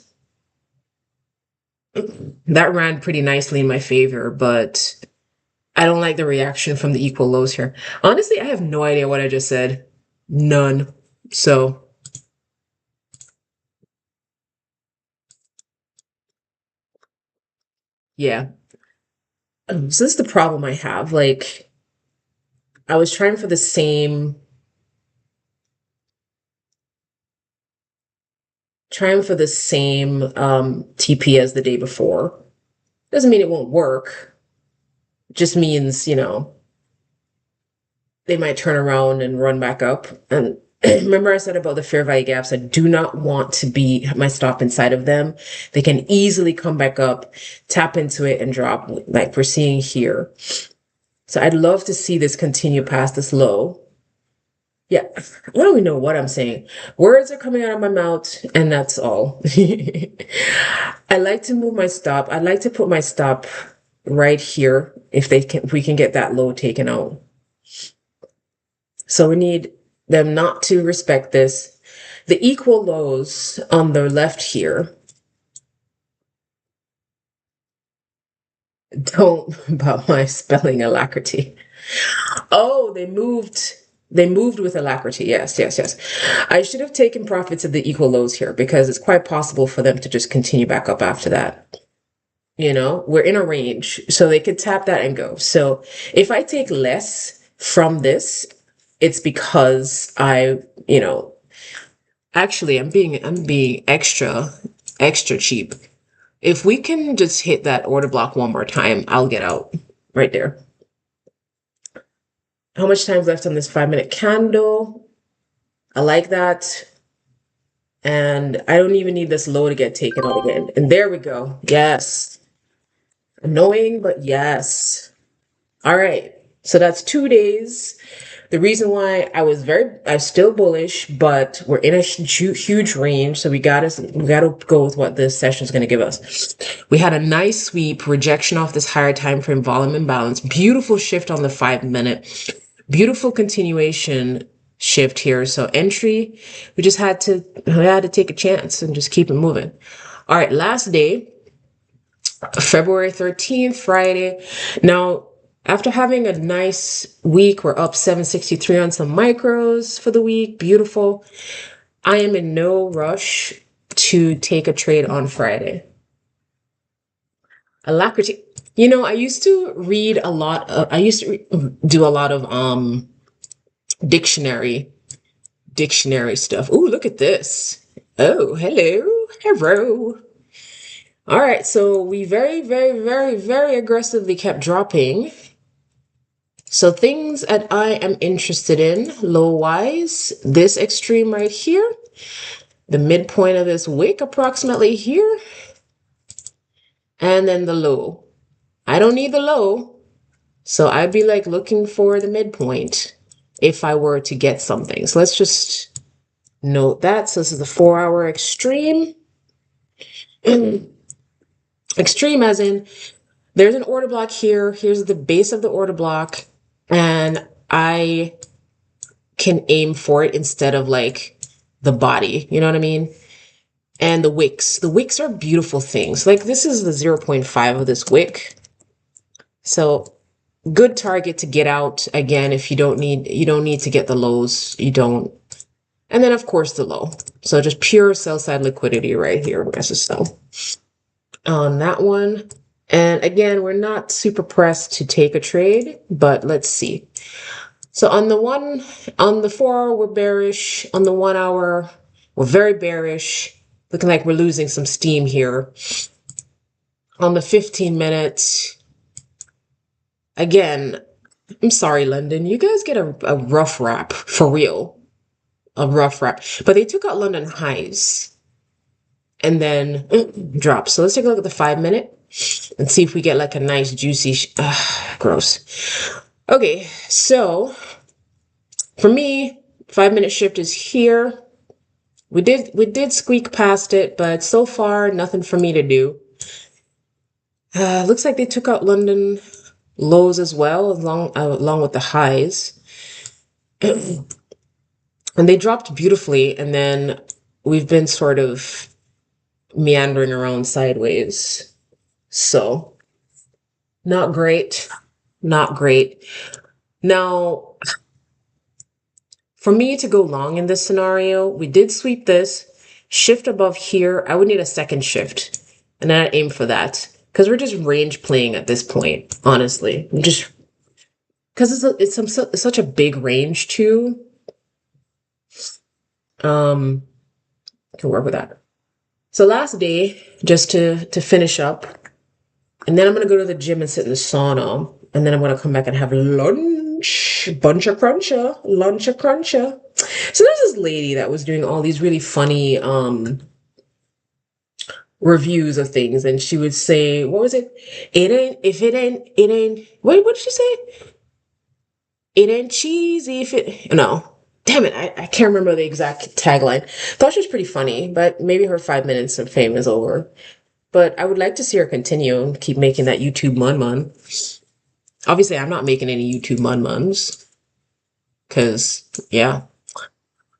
that ran pretty nicely in my favor, but I don't like the reaction from the equal lows here. Honestly, I have no idea what I just said. None. So yeah. So this is the problem I have. Like I was trying for the same TP as the day before. Doesn't mean it won't work. It just means, they might turn around and run back up. And remember I said about the fair value gaps, I do not want to be my stop inside of them. They can easily come back up, tap into it and drop like we're seeing here. So I'd love to see this continue past this low. Yeah, I don't even know what I'm saying. Words are coming out of my mouth, and that's all. I like to move my stop. I'd like to put my stop right here if we can get that low taken out. So we need them not to respect this. The equal lows on the left here don't about my spelling alacrity. Oh, they moved. They moved with alacrity. Yes, yes, yes. I should have taken profits of the equal lows here because it's quite possible for them to just continue back up after that. We're in a range, so they could tap that and go. So if I take less from this, it's because actually I'm being extra cheap. If we can just hit that order block one more time, I'll get out right there. How much time's left on this 5-minute candle? I like that. And I don't even need this low to get taken out again. And there we go. Yes. Annoying, but yes. All right. So that's 2 days. The reason why I'm still bullish, but we're in a huge range. So we gotta go with what this session is going to give us. We had a nice sweep, rejection off this higher time frame volume imbalance, beautiful shift on the 5-minute, beautiful continuation shift here. So entry, we had to take a chance and just keep it moving. All right. Last day, February 13th, Friday. Now, after having a nice week, we're up 763 on some micros for the week. Beautiful. I am in no rush to take a trade on Friday. Alacrity. I used to read a lot. I used to do a lot of dictionary stuff. Oh, look at this. Oh, hello. All right, so we very, very, very, very aggressively kept dropping. So things that I am interested in, low-wise, this extreme right here, the midpoint of this wick approximately here, and then the low. I don't need the low, so I'd be like looking for the midpoint if I were to get something. So let's just note that. So this is the 4-hour extreme. Extreme as in there's an order block here. Here's the base of the order block. And I can aim for it instead of like the body. You know what I mean? And the wicks. The wicks are beautiful things. Like this is the zero point 0.5 of this wick. So good target to get out again if you don't need to get the lows. You don't. And then of course the low. So just pure sell side liquidity right here, SSL on that one. And again, we're not super pressed to take a trade, but let's see. So on the 4 hour, we're bearish. On the 1 hour, we're very bearish. Looking like we're losing some steam here. On the 15 minutes, again, I'm sorry, London. You guys get a rough rap, for real. A rough rap. But they took out London highs and then dropped. So let's take a look at the 5 minute and see if we get like a nice juicy, gross. Okay, so for me, 5 minute shift is here. We did squeak past it, but so far nothing for me to do. Looks like they took out London lows as well, along with the highs. And they dropped beautifully, and then we've been sort of meandering around sideways. So not great. Not great. Now, for me to go long in this scenario, we did sweep this, shift above here. I would need a second shift, and then I'd aim for that. Because we're just range playing at this point, honestly. Just because it's such a big range too. Can work with that. So last day, just to finish up, and then I'm gonna go to the gym and sit in the sauna, and then I'm gonna come back and have lunch, lunch a cruncher. So there's this lady that was doing all these really funny reviews of things, and she would say, what was it? It ain't. Wait, what did she say? It ain't cheesy if it. No, damn it, I can't remember the exact tagline. Thought she was pretty funny, but maybe her 5 minutes of fame is over. But I would like to see her continue and keep making that YouTube mun. Obviously, I'm not making any YouTube muns. Because, yeah.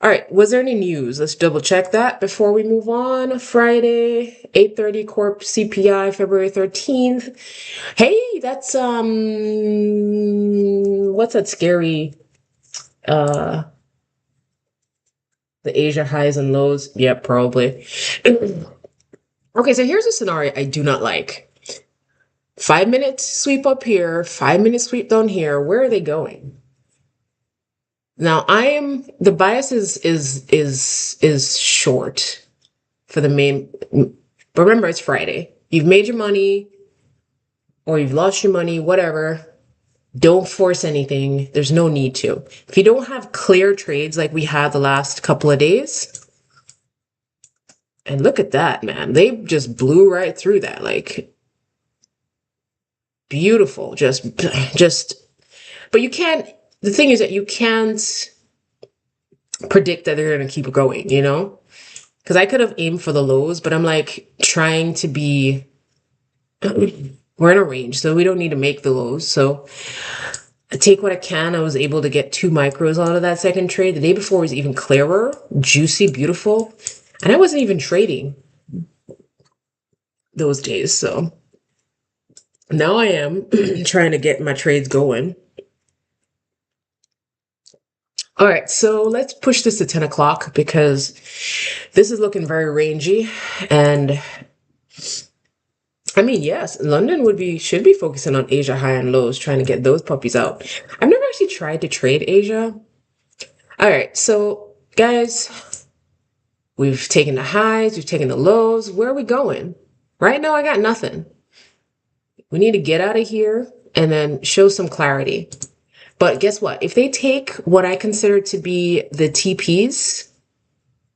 All right, was there any news? Let's double check that before we move on. Friday, 8:30 Corp CPI, February 13th. Hey, that's what's that scary the Asia highs and lows? Yep, probably. Okay, so here's a scenario I do not like. 5 minutes sweep up here, 5 minute sweep down here. Where are they going? Now the bias is short for the main, but remember it's Friday. You've made your money or you've lost your money, whatever. Don't force anything. There's no need to. If you don't have clear trades like we had the last couple of days, and look at that, man. They just blew right through that. Like beautiful. But you can't, the thing is that you can't predict that they're going to keep going, you know? Because I could have aimed for the lows, but I'm like trying to be, we're in a range, so we don't need to make the lows. So I take what I can. I was able to get 2 micros out of that second trade. The day before was even clearer, juicy, beautiful. And I wasn't even trading those days. So now I am trying to get my trades going. All right, so let's push this to 10 o'clock because this is looking very rangy. And I mean, yes, London should be focusing on Asia high and lows, trying to get those puppies out. I've never actually tried to trade Asia. All right, so guys, we've taken the highs, we've taken the lows. Where are we going? Right now, I got nothing. We need to get out of here and then show some clarity. But guess what? If they take what I consider to be the TPs,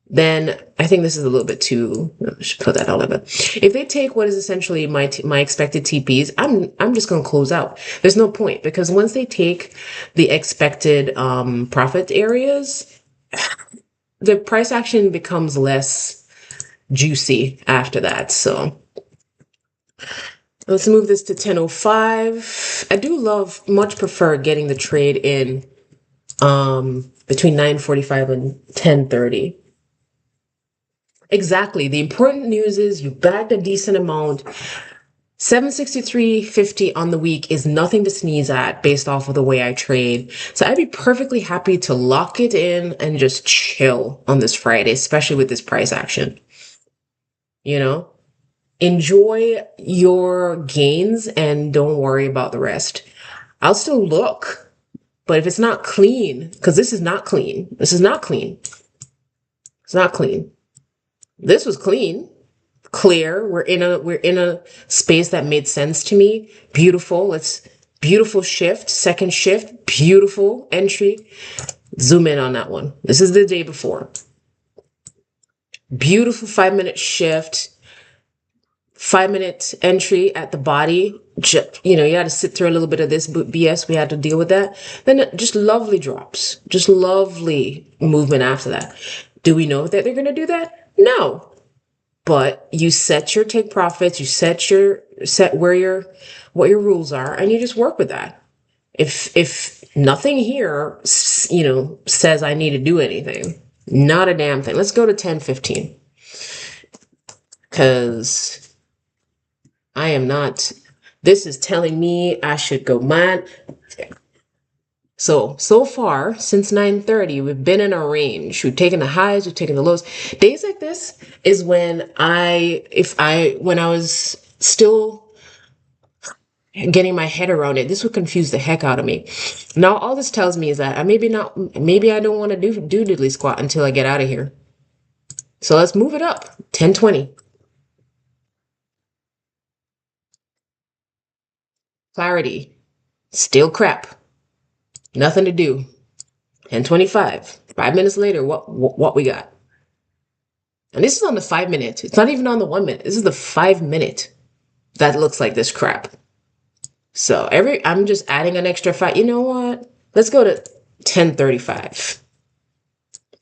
then I think this is a little bit too, I should put that out a bit. If they take what is essentially my expected TPs, I'm just going to close out. There's no point because once they take the expected profit areas, the price action becomes less juicy after that. So Let's move this to 10:05. I do much prefer getting the trade in between 9:45 and 10:30. Exactly. The important news is you bagged a decent amount. 763.50 on the week is nothing to sneeze at based off of the way I trade. So I'd be perfectly happy to lock it in and just chill on this Friday, especially with this price action. You know, enjoy your gains and don't worry about the rest. I'll still look, but if it's not clean, because this is not clean. This is not clean. It's not clean. This was clean. Clear. We're in a space that made sense to me. Beautiful. Beautiful shift. Second shift. Beautiful entry. Zoom in on that one. This is the day before. Beautiful 5-minute shift. 5-minute entry at the body. You had to sit through a little bit of this BS. We had to deal with that. Then just lovely drops. Just lovely movement after that. Do we know that they're going to do that? No. But you set your take profits, you set what your rules are, and you just work with that. If nothing here, says I need to do anything, not a damn thing. Let's go to 10:15 because I am not. This is telling me I should go mad. So far, since 9:30, we've been in our range. We've taken the highs, we've taken the lows. Days like this is when when I was still getting my head around it, this would confuse the heck out of me. Now, all this tells me is that maybe I don't want to do diddly squat until I get out of here. So let's move it up. 10:20. Clarity. Still crap. Nothing to do. 10:25. 5 minutes later, what we got? And this is on the 5-minute. It's not even on the 1 minute. This is the 5-minute that looks like this crap. So I'm just adding an extra 5. You know what? Let's go to 10:35.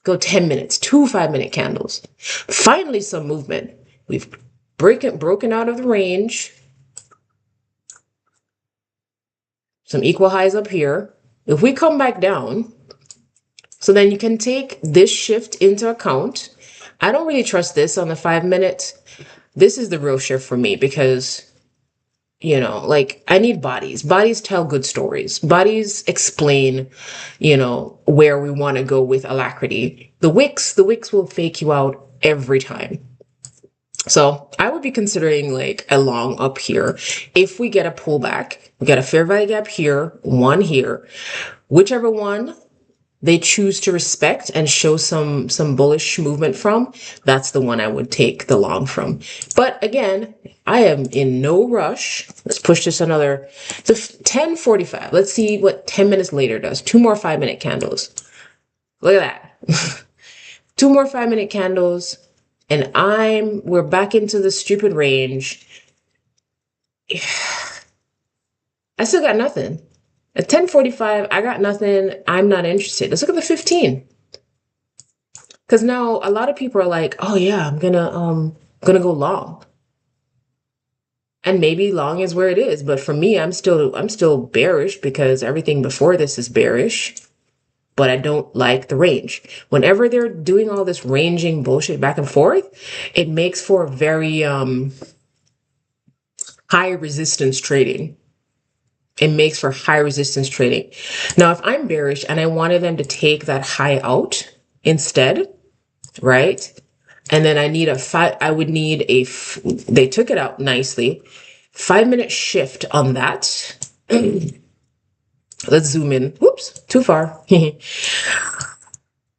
Go 10 minutes. 2 5-minute candles. Finally, some movement. We've broken out of the range. Some equal highs up here. If we come back down, so then you can take this shift into account. I don't really trust this on the 5-minute. This is the real shift for me because, I need bodies. Bodies tell good stories. Bodies explain, where we want to go with alacrity. The wicks will fake you out every time. So I would be considering like a long up here. If we get a pullback, we got a fair value gap here, one here, whichever one they choose to respect and show some bullish movement from, that's the one I would take the long from. But again, I am in no rush. Let's push this another to 10:45. Let's see what 10 minutes later does. 2 more 5-minute candles. Look at that. 2 more 5-minute candles. And we're back into the stupid range. I still got nothing. At 10:45, I got nothing. I'm not interested. Let's look at the 15. Because now a lot of people are like, oh yeah, I'm gonna go long. And maybe long is where it is. But for me, I'm still bearish because everything before this is bearish. But I don't like the range. Whenever they're doing all this ranging bullshit back and forth, it makes for very high resistance trading. It makes for high resistance trading. Now, if I'm bearish and I wanted them to take that high out instead, right? And then I would need they took it out nicely. 5-minute shift on that. Let's zoom in. Whoops, too far.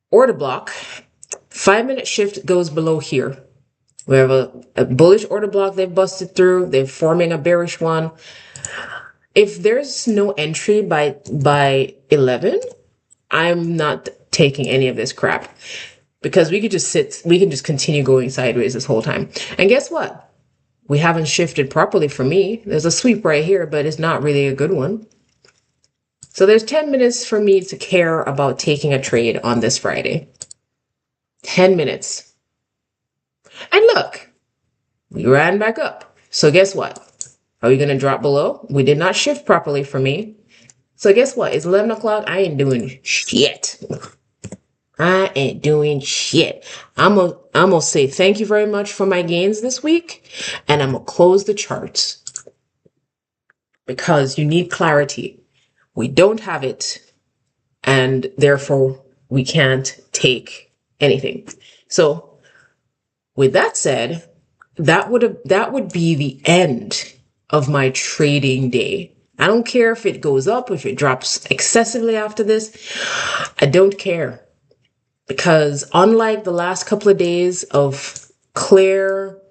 Order block. 5-minute shift goes below here. We have a bullish order block they've busted through. They're forming a bearish one. If there's no entry by 11, I'm not taking any of this crap because we can just continue going sideways this whole time. And guess what? We haven't shifted properly for me. There's a sweep right here, but it's not really a good one. So there's 10 minutes for me to care about taking a trade on this Friday. 10 minutes. And look, we ran back up. So guess what? Are we going to drop below? We did not shift properly for me. So guess what? It's 11 o'clock. I ain't doing shit. I ain't doing shit. I'm gonna say thank you very much for my gains this week, and I'm gonna close the charts because you need clarity. We don't have it, and therefore we can't take anything. So, with that said, that would be the end of my trading day. I don't care if it goes up, if it drops excessively after this. I don't care. Because unlike the last couple of days of clear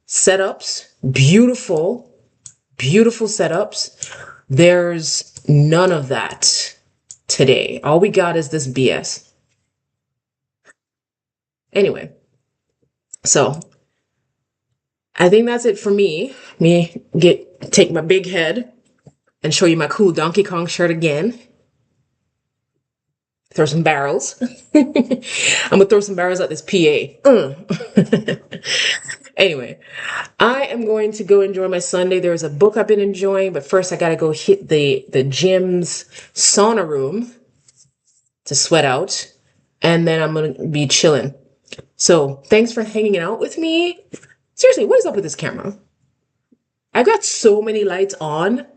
setups, beautiful, beautiful setups, there's none of that today. All we got is this BS. Anyway, so I think that's it for me. Take my big head and show you my cool Donkey Kong shirt again. Throw some barrels. I'm gonna throw some barrels at this PA. Anyway, I am going to go enjoy my Sunday. There's a book I've been enjoying, but first I gotta go hit the gym's sauna room to sweat out, and then I'm gonna be chilling. So thanks for hanging out with me. Seriously, what is up with this camera? I've got so many lights on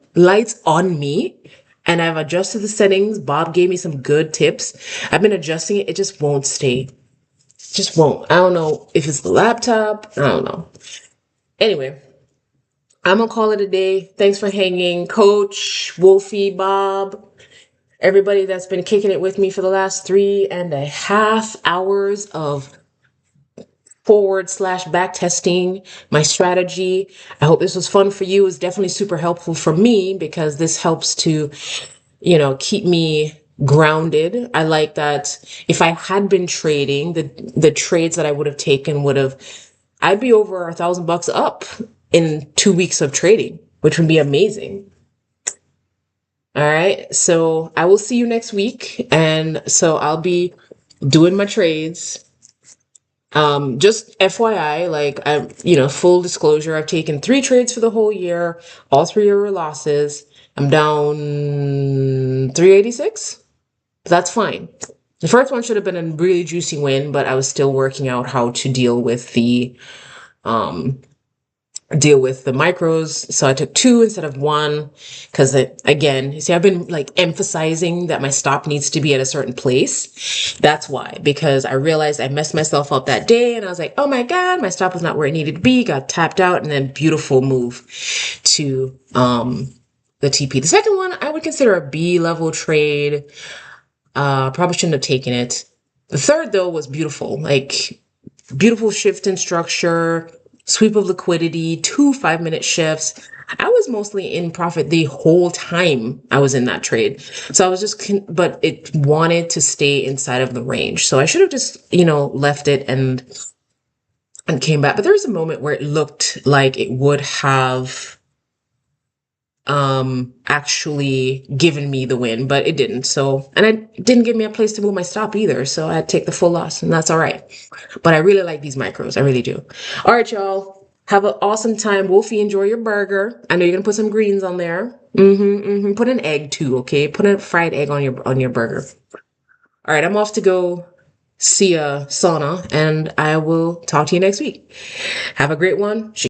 me, and I've adjusted the settings. Bob gave me some good tips. I've been adjusting it. It just won't stay. Just won't. I don't know if it's the laptop. I don't know. Anyway, I'm gonna call it a day. Thanks for hanging, Coach, Wolfie, Bob, everybody that's been kicking it with me for the last 3.5 hours of forward/back testing my strategy. I hope this was fun for you. It's definitely super helpful for me because this helps to, keep me grounded. I like that if I had been trading, the trades that I would have taken I'd be over $1,000 up in 2 weeks of trading, which would be amazing. All right. So I will see you next week. And so I'll be doing my trades. Just FYI, like full disclosure, I've taken 3 trades for the whole year. All 3 are losses. I'm down 386. That's fine. The first one should have been a really juicy win, but I was still working out how to deal with um the micros. So I took 2 instead of 1 because again, you see, I've been like emphasizing that my stop needs to be at a certain place. That's why, because I realized I messed myself up that day and I was like, oh my God, my stop was not where it needed to be, got tapped out, and then beautiful move to the TP. The second one, I would consider a B level trade. Probably shouldn't have taken it. The third though was beautiful, like beautiful shift in structure, sweep of liquidity, 2 5-minute shifts. I was mostly in profit the whole time I was in that trade. So I was but it wanted to stay inside of the range. So I should have just, left it and came back. But there was a moment where it looked like it would have actually given me the win, but it didn't. So, and it didn't give me a place to move my stop either. So I had to take the full loss, and that's all right. But I really like these micros. I really do. All right, y'all. Have an awesome time. Wolfie, enjoy your burger. I know you're gonna put some greens on there. Put an egg too, okay? Put a fried egg on your burger. All right, I'm off to go see a sauna, and I will talk to you next week. Have a great one.